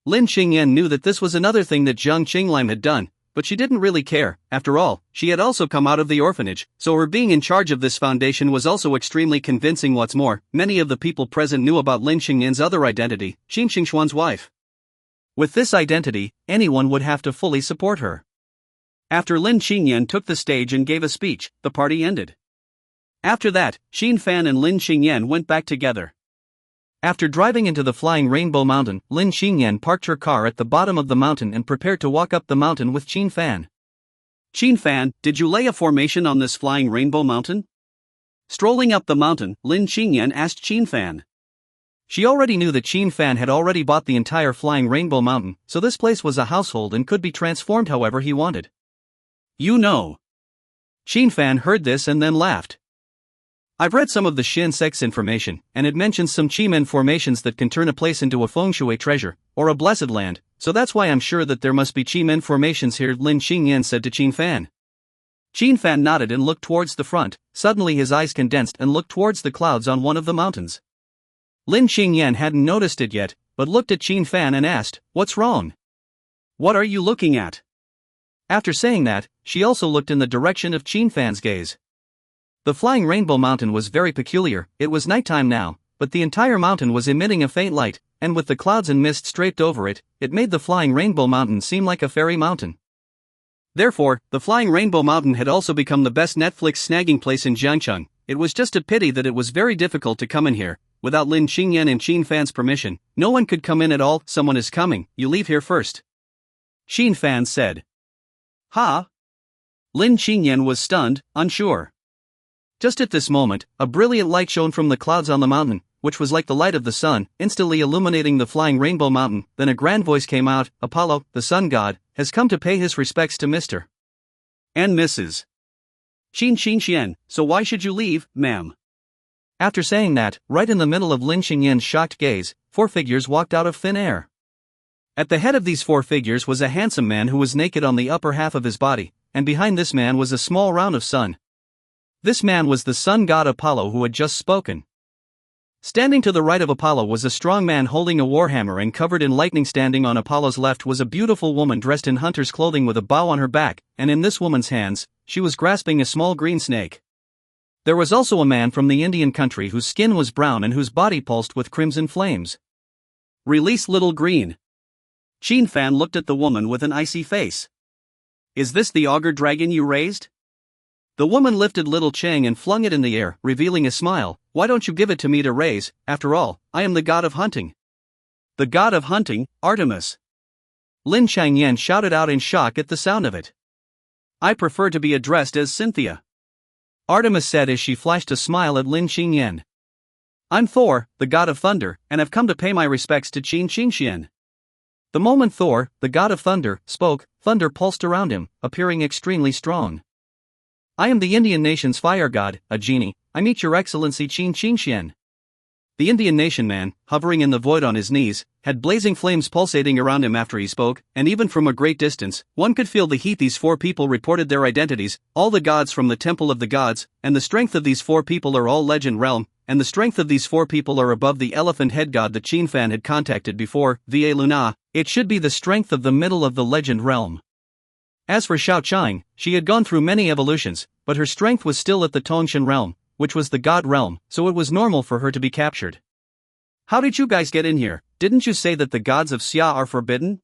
Lin Xingyan knew that this was another thing that Jiang Qinglian had done, but she didn't really care. After all, she had also come out of the orphanage, so her being in charge of this foundation was also extremely convincing. What's more, many of the people present knew about Lin Xingyan's other identity, Qin Xingxuan's wife. With this identity, anyone would have to fully support her. After Lin Xingyan took the stage and gave a speech, the party ended. After that, Qin Fan and Lin Xingyan went back together. After driving into the flying Rainbow Mountain, Lin Xingyan parked her car at the bottom of the mountain and prepared to walk up the mountain with Qin Fan. Qin Fan, did you lay a formation on this flying Rainbow Mountain? Strolling up the mountain, Lin Xingyan asked Qin Fan. She already knew that Qin Fan had already bought the entire flying Rainbow Mountain, so this place was a household and could be transformed however he wanted. You know. Qin Fan heard this and then laughed. I've read some of the Shen sect's information, and it mentions some Qi-men formations that can turn a place into a feng shui treasure, or a blessed land, so that's why I'm sure that there must be Qi-men formations here, Lin Xingyan said to Qin Fan. Qin Fan nodded and looked towards the front. Suddenly his eyes condensed and looked towards the clouds on one of the mountains. Lin Xingyan hadn't noticed it yet, but looked at Qin Fan and asked, What's wrong? What are you looking at? After saying that, she also looked in the direction of Qin Fan's gaze. The flying Rainbow Mountain was very peculiar. It was nighttime now, but the entire mountain was emitting a faint light, and with the clouds and mist draped over it, it made the flying Rainbow Mountain seem like a fairy mountain. Therefore, the flying Rainbow Mountain had also become the best Netflix snagging place in Jiangcheng. It was just a pity that it was very difficult to come in here. Without Lin Xingyan and Qin Fan's permission, no one could come in at all. Someone is coming, you leave here first. Qin Fan said. Ha? Lin Xingyan was stunned, unsure. Just at this moment, a brilliant light shone from the clouds on the mountain, which was like the light of the sun, instantly illuminating the flying Rainbow Mountain. Then a grand voice came out, Apollo, the sun god, has come to pay his respects to Mr. and Mrs. Qin Xingxian, so why should you leave, ma'am? After saying that, right in the middle of Lin Xingyan's shocked gaze, 4 figures walked out of thin air. At the head of these 4 figures was a handsome man who was naked on the upper half of his body, and behind this man was a small round of sun. This man was the sun god Apollo who had just spoken. Standing to the right of Apollo was a strong man holding a warhammer and covered in lightning. Standing on Apollo's left was a beautiful woman dressed in hunter's clothing with a bow on her back, and in this woman's hands, she was grasping a small green snake. There was also a man from the Indian country whose skin was brown and whose body pulsed with crimson flames. Release little green. Qin Fan looked at the woman with an icy face. Is this the auger dragon you raised? The woman lifted little Cheng and flung it in the air, revealing a smile. Why don't you give it to me to raise? After all, I am the god of hunting. The god of hunting, Artemis. Lin Changyan shouted out in shock at the sound of it. I prefer to be addressed as Cynthia. Artemis said as she flashed a smile at Lin Xingyan. I'm Thor, the god of thunder, and have come to pay my respects to Qin Xingxian. The moment Thor, the god of thunder, spoke, thunder pulsed around him, appearing extremely strong. I am the Indian nation's fire god, a genie. I meet your excellency Qin Xingxian. the Indian nation man, hovering in the void on his knees, had blazing flames pulsating around him after he spoke, and even from a great distance, one could feel the heat. These four people reported their identities, all the gods from the temple of the gods, and the strength of these four people are all legend realm, and the strength of these four people are above the elephant head god that Qin Fan had contacted before, Va Luna. It should be the strength of the middle of the legend realm. As for Xiao Chang, she had gone through many evolutions, but her strength was still at the Tongshan realm, which was the god realm, so it was normal for her to be captured. How did you guys get in here? Didn't you say that the gods of Xia are forbidden?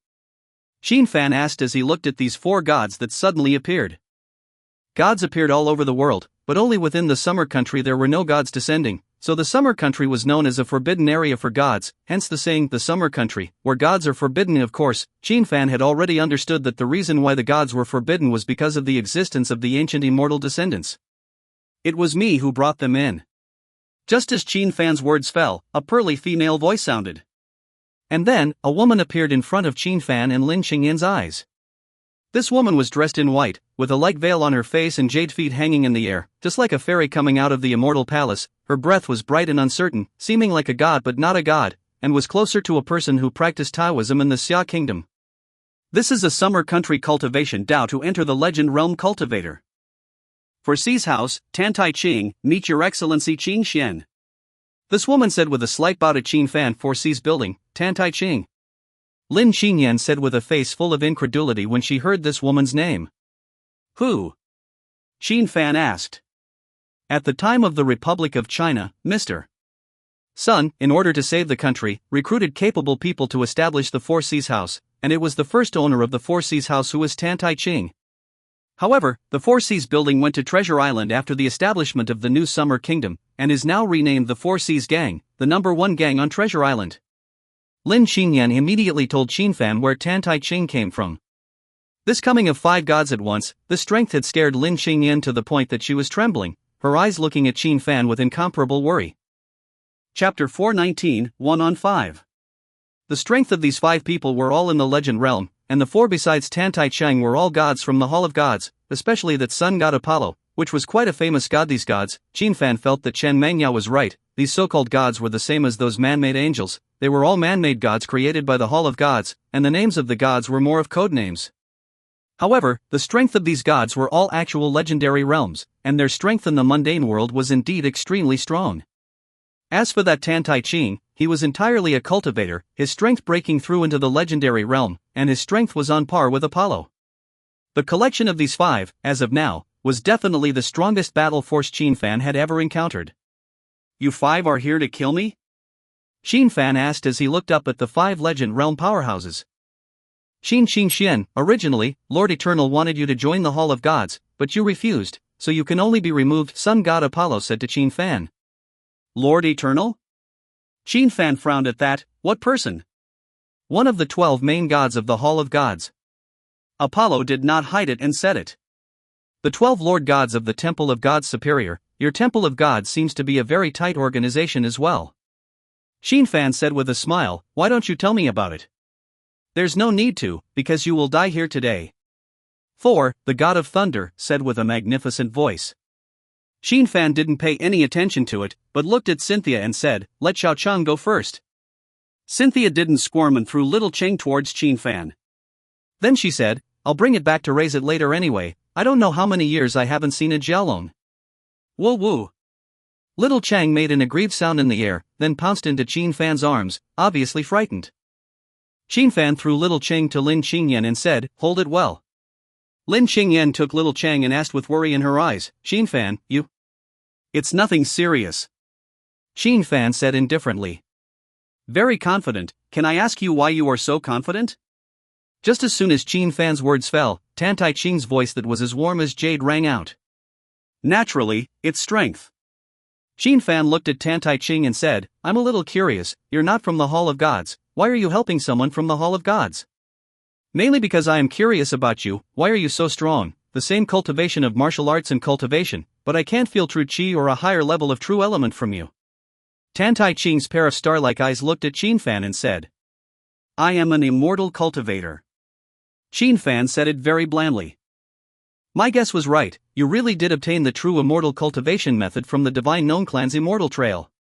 Qin Fan asked as he looked at these four gods that suddenly appeared. Gods appeared all over the world, but only within the summer country there were no gods descending, so the summer country was known as a forbidden area for gods, hence the saying, the summer country, where gods are forbidden. Of course, Qin Fan had already understood that the reason why the gods were forbidden was because of the existence of the ancient immortal descendants. It was me who brought them in. Just as Qin Fan's words fell, a pearly female voice sounded. And then, a woman appeared in front of Qin Fan and Lin Qingyan's eyes. This woman was dressed in white, with a light veil on her face and jade feet hanging in the air, just like a fairy coming out of the immortal palace. Her breath was bright and uncertain, seeming like a god but not a god, and was closer to a person who practiced Taoism in the Xia kingdom. This is a summer country cultivation Dao to enter the legend realm cultivator. For Xi's house, Tantai Qing, meet your excellency Qin Shen. This woman said with a slight bow to Qin Fan. For Xi's building, Tantai Qing. Lin Qingyan said with a face full of incredulity when she heard this woman's name. Who? Qin Fan asked. At the time of the Republic of China, Mr. Sun, in order to save the country, recruited capable people to establish the Four Cs House, and it was the first owner of the Four Cs House who was Tantai Qing. However, the Four Cs building went to Treasure Island after the establishment of the new Summer Kingdom, and is now renamed the Four Cs Gang, the #1 gang on Treasure Island. Lin Qingyan immediately told Qin Fan where Tantai Qing came from. This coming of five gods at once, the strength had scared Lin Qingyan to the point that she was trembling, her eyes looking at Qin Fan with incomparable worry. Chapter 419, 1 on 5. The strength of these five people were all in the legend realm, and the four besides Tantai Qing were all gods from the Hall of Gods, especially that sun god Apollo, which was quite a famous god. These gods, Qin Fan felt that Chen Mengyao was right, these so-called gods were the same as those man-made angels, they were all man-made gods created by the Hall of Gods, and the names of the gods were more of code names. However, the strength of these gods were all actual legendary realms, and their strength in the mundane world was indeed extremely strong. As for that Tantai Qing, he was entirely a cultivator, his strength breaking through into the legendary realm, and his strength was on par with Apollo. The collection of these five, as of now, was definitely the strongest battle force Qin Fan had ever encountered. You five are here to kill me? Qin Fan asked as he looked up at the five legend realm powerhouses. Qin Xian, originally, Lord Eternal wanted you to join the Hall of Gods, but you refused, so you can only be removed, Sun God Apollo said to Qin Fan. Lord Eternal? Qin Fan frowned at that. What person? One of the 12 main gods of the Hall of Gods. Apollo did not hide it and said it. The 12 Lord Gods of the Temple of Gods Superior, your Temple of Gods seems to be a very tight organization as well. Qin Fan said with a smile, why don't you tell me about it? There's no need to, because you will die here today. 4. The God of Thunder said with a magnificent voice. Qin Fan didn't pay any attention to it, but looked at Cynthia and said, let Xiao Chang go first. Cynthia didn't squirm and threw little Cheng towards Qin Fan. Then she said, I'll bring it back to raise it later anyway, I don't know how many years I haven't seen a Jiaolong. Woo woo. Little Chang made an aggrieved sound in the air, then pounced into Qin Fan's arms, obviously frightened. Qin Fan threw little Cheng to Lin Qingyan and said, hold it well. Lin Qingyan took little Chang and asked with worry in her eyes, Qin Fan, you? It's nothing serious. Qin Fan said indifferently. Very confident, can I ask you why you are so confident? Just as soon as Qin Fan's words fell, Tantai Qing's voice that was as warm as jade rang out. Naturally, it's strength. Qin Fan looked at Tantai Qing and said, I'm a little curious, you're not from the Hall of Gods, why are you helping someone from the Hall of Gods? Mainly because I am curious about you, why are you so strong, the same cultivation of martial arts and cultivation, but I can't feel true chi or a higher level of true element from you. Tantai Qing's pair of star-like eyes looked at Qin Fan and said, I am an immortal cultivator. Qin Fan said it very blandly. My guess was right, you really did obtain the true immortal cultivation method from the divine known clan's immortal trail.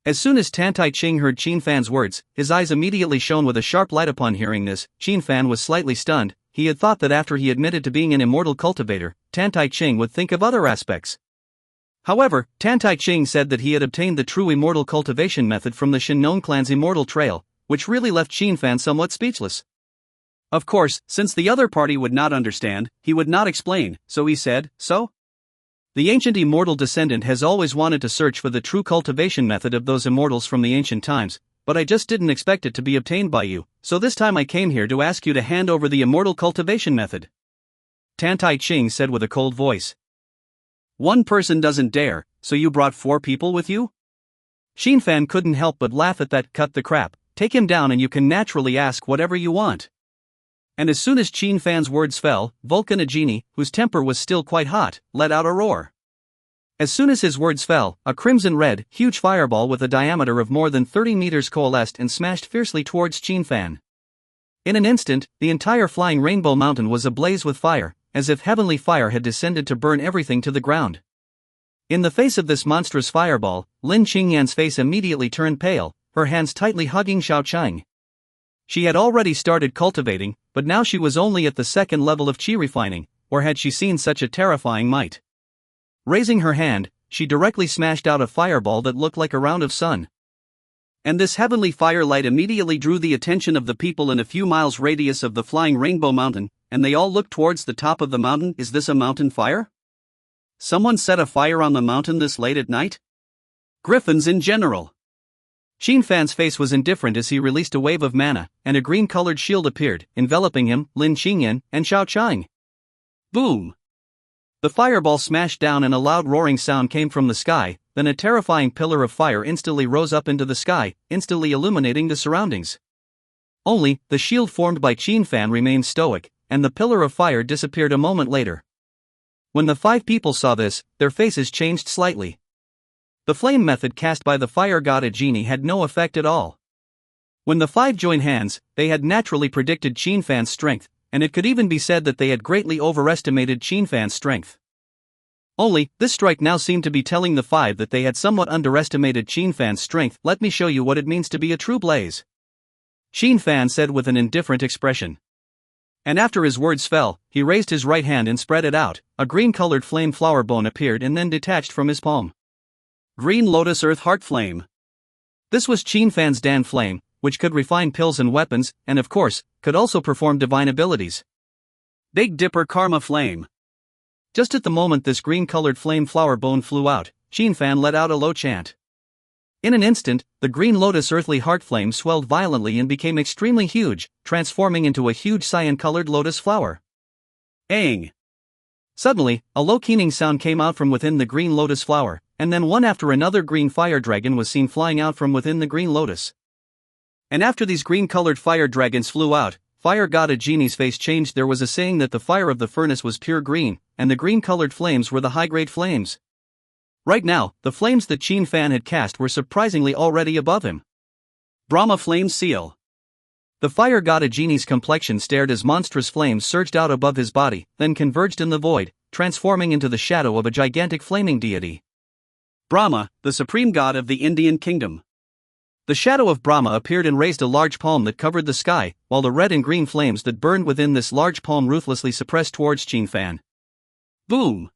As soon as Tan Tai Ching heard Qin Fan's words, his eyes immediately shone with a sharp light. Upon hearing this, Qin Fan was slightly stunned. He had thought that after he admitted to being an immortal cultivator, Tan Tai Ching would think of other aspects. However, Tan Tai Ching said that he had obtained the true immortal cultivation method from the Shen known clan's immortal trail, which really left Qin Fan somewhat speechless. Of course, since the other party would not understand, he would not explain, so he said, "So? The ancient immortal descendant has always wanted to search for the true cultivation method of those immortals from the ancient times, but I just didn't expect it to be obtained by you, so this time I came here to ask you to hand over the immortal cultivation method," Tan Tai Ching said with a cold voice. "One person doesn't dare, so you brought 4 people with you?" Qin Fan couldn't help but laugh at that. "Cut the crap, take him down and you can naturally ask whatever you want." And as soon as Qin Fan's words fell, Vulcan, a genie, whose temper was still quite hot, let out a roar. As soon as his words fell, a crimson-red, huge fireball with a diameter of more than 30 meters coalesced and smashed fiercely towards Qin Fan. In an instant, the entire flying rainbow mountain was ablaze with fire, as if heavenly fire had descended to burn everything to the ground. In the face of this monstrous fireball, Lin Qingyan's face immediately turned pale, her hands tightly hugging Xiao Chang. She had already started cultivating, but now she was only at the 2nd level of qi refining, or had she seen such a terrifying might? Raising her hand, she directly smashed out a fireball that looked like a round of sun. And this heavenly firelight immediately drew the attention of the people in a few miles radius of the flying rainbow mountain, and they all looked towards the top of the mountain. Is this a mountain fire? Someone set a fire on the mountain this late at night? Griffins in general. Qin Fan's face was indifferent as he released a wave of mana, and a green-colored shield appeared, enveloping him, Lin Qingyan, and Xiao Chang. Boom! The fireball smashed down and a loud roaring sound came from the sky, then a terrifying pillar of fire instantly rose up into the sky, instantly illuminating the surroundings. Only, the shield formed by Qin Fan remained stoic, and the pillar of fire disappeared a moment later. When the 5 people saw this, their faces changed slightly. The flame method cast by the fire god Agini had no effect at all. When the 5 joined hands, they had naturally predicted Qin Fan's strength, and it could even be said that they had greatly overestimated Qin Fan's strength. Only, this strike now seemed to be telling the 5 that they had somewhat underestimated Qin Fan's strength. "Let me show you what it means to be a true blaze," Qin Fan said with an indifferent expression. And after his words fell, he raised his right hand and spread it out. A green-colored flame flower bone appeared and then detached from his palm. Green Lotus Earth Heart Flame. This was Qin Fan's Dan Flame, which could refine pills and weapons, and of course, could also perform divine abilities. Big Dipper Karma Flame. Just at the moment this green-colored flame flower bone flew out, Qin Fan let out a low chant. In an instant, the Green Lotus Earthly Heart Flame swelled violently and became extremely huge, transforming into a huge cyan-colored lotus flower. Aang! Suddenly, a low keening sound came out from within the green lotus flower, and then one after another green fire dragon was seen flying out from within the green lotus. And after these green-colored fire dragons flew out, fire god Agini's face changed. There was a saying that the fire of the furnace was pure green, and the green-colored flames were the high-grade flames. Right now, the flames that Qin Fan had cast were surprisingly already above him. Brahma Flame Seal. The fire god Agini's complexion stared as monstrous flames surged out above his body, then converged in the void, transforming into the shadow of a gigantic flaming deity. Brahma, the supreme god of the Indian kingdom. The shadow of Brahma appeared and raised a large palm that covered the sky, while the red and green flames that burned within this large palm ruthlessly suppressed towards Qin Fan. Boom!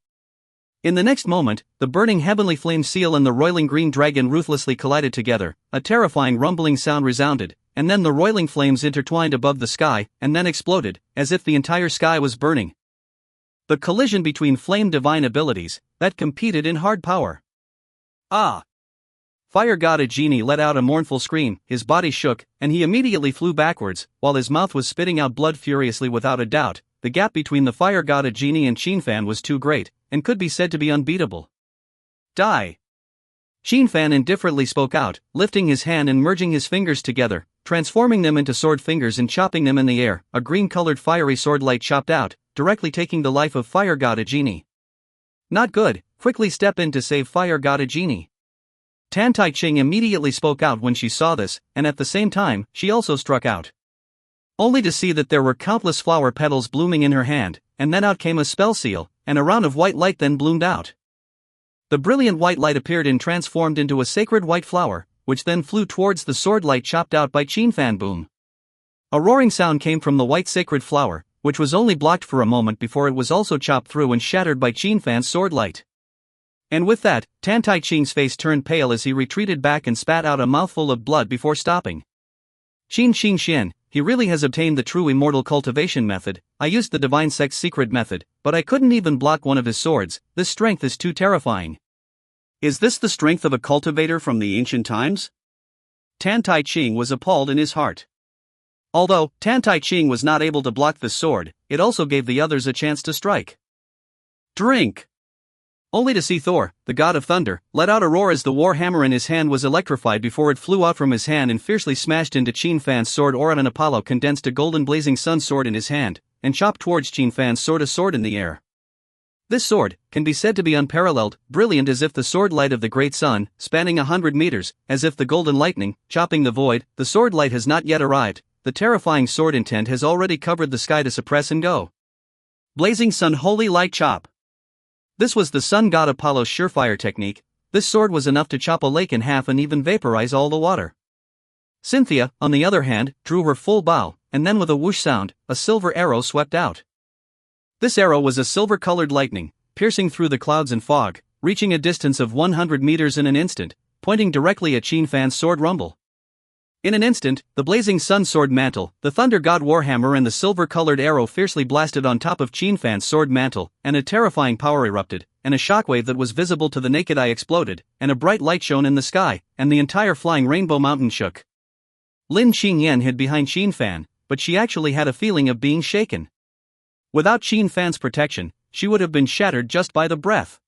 In the next moment, the burning heavenly flame seal and the roiling green dragon ruthlessly collided together. A terrifying rumbling sound resounded, and then the roiling flames intertwined above the sky, and then exploded, as if the entire sky was burning. The collision between flame divine abilities, that competed in hard power. Ah! Fire god Agini let out a mournful scream, his body shook, and he immediately flew backwards, while his mouth was spitting out blood furiously. Without a doubt, the gap between the fire god Agini and Qin Fan was too great, and could be said to be unbeatable. Die! Qin Fan indifferently spoke out, lifting his hand and merging his fingers together, transforming them into sword fingers and chopping them in the air. A green-colored fiery sword light chopped out, directly taking the life of fire god Agini. Not good, quickly step in to save fire god Agini. Tan Tai Ching immediately spoke out when she saw this, and at the same time, she also struck out. Only to see that there were countless flower petals blooming in her hand, and then out came a spell seal, and a round of white light then bloomed out. The brilliant white light appeared and transformed into a sacred white flower, which then flew towards the sword light chopped out by Qin Fan. Boom. A roaring sound came from the white sacred flower, which was only blocked for a moment before it was also chopped through and shattered by Qin Fan's sword light. And with that, Tan Tai Ching's face turned pale as he retreated back and spat out a mouthful of blood before stopping. Qin Shen, he really has obtained the true immortal cultivation method. I used the divine sect's secret method, but I couldn't even block one of his swords. This strength is too terrifying. Is this the strength of a cultivator from the ancient times? Tan Tai Ching was appalled in his heart. Although Tan Tai Ching was not able to block the sword, it also gave the others a chance to strike. Drink! Only to see Thor, the god of thunder, let out a roar as the war hammer in his hand was electrified before it flew out from his hand and fiercely smashed into Qin Fan's sword. An Apollo condensed a golden blazing sun sword in his hand, and chopped towards Qin Fan's sword, a sword in the air. This sword can be said to be unparalleled, brilliant as if the sword light of the great sun, spanning 100 meters, as if the golden lightning, chopping the void. The sword light has not yet arrived, the terrifying sword intent has already covered the sky to suppress and go. Blazing sun holy light chop. This was the sun god Apollo's surefire technique. This sword was enough to chop a lake in half and even vaporize all the water. Cynthia, on the other hand, drew her full bow, and then with a whoosh sound, a silver arrow swept out. This arrow was a silver-colored lightning, piercing through the clouds and fog, reaching a distance of 100 meters in an instant, pointing directly at Qin Fan's sword rumble. In an instant, the blazing sun sword mantle, the thunder god warhammer and the silver-colored arrow fiercely blasted on top of Qin Fan's sword mantle, and a terrifying power erupted, and a shockwave that was visible to the naked eye exploded, and a bright light shone in the sky, and the entire flying rainbow mountain shook. Lin Qingyan hid behind Qin Fan, but she actually had a feeling of being shaken. Without Qin Fan's protection, she would have been shattered just by the breath.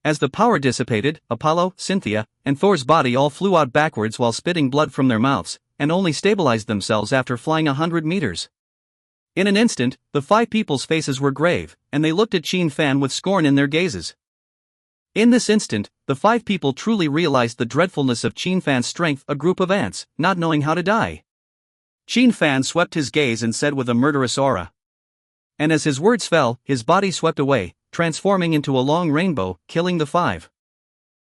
As the power dissipated, Apollo, Cynthia, and Thor's body all flew out backwards while spitting blood from their mouths, and only stabilized themselves after flying 100 meters. In an instant, the five people's faces were grave, and they looked at Qin Fan with scorn in their gazes. In this instant, the five people truly realized the dreadfulness of Qin Fan's strength, a group of ants, not knowing how to die. Qin Fan swept his gaze and said with a murderous aura. And as his words fell, his body swept away, transforming into a long rainbow, killing the five.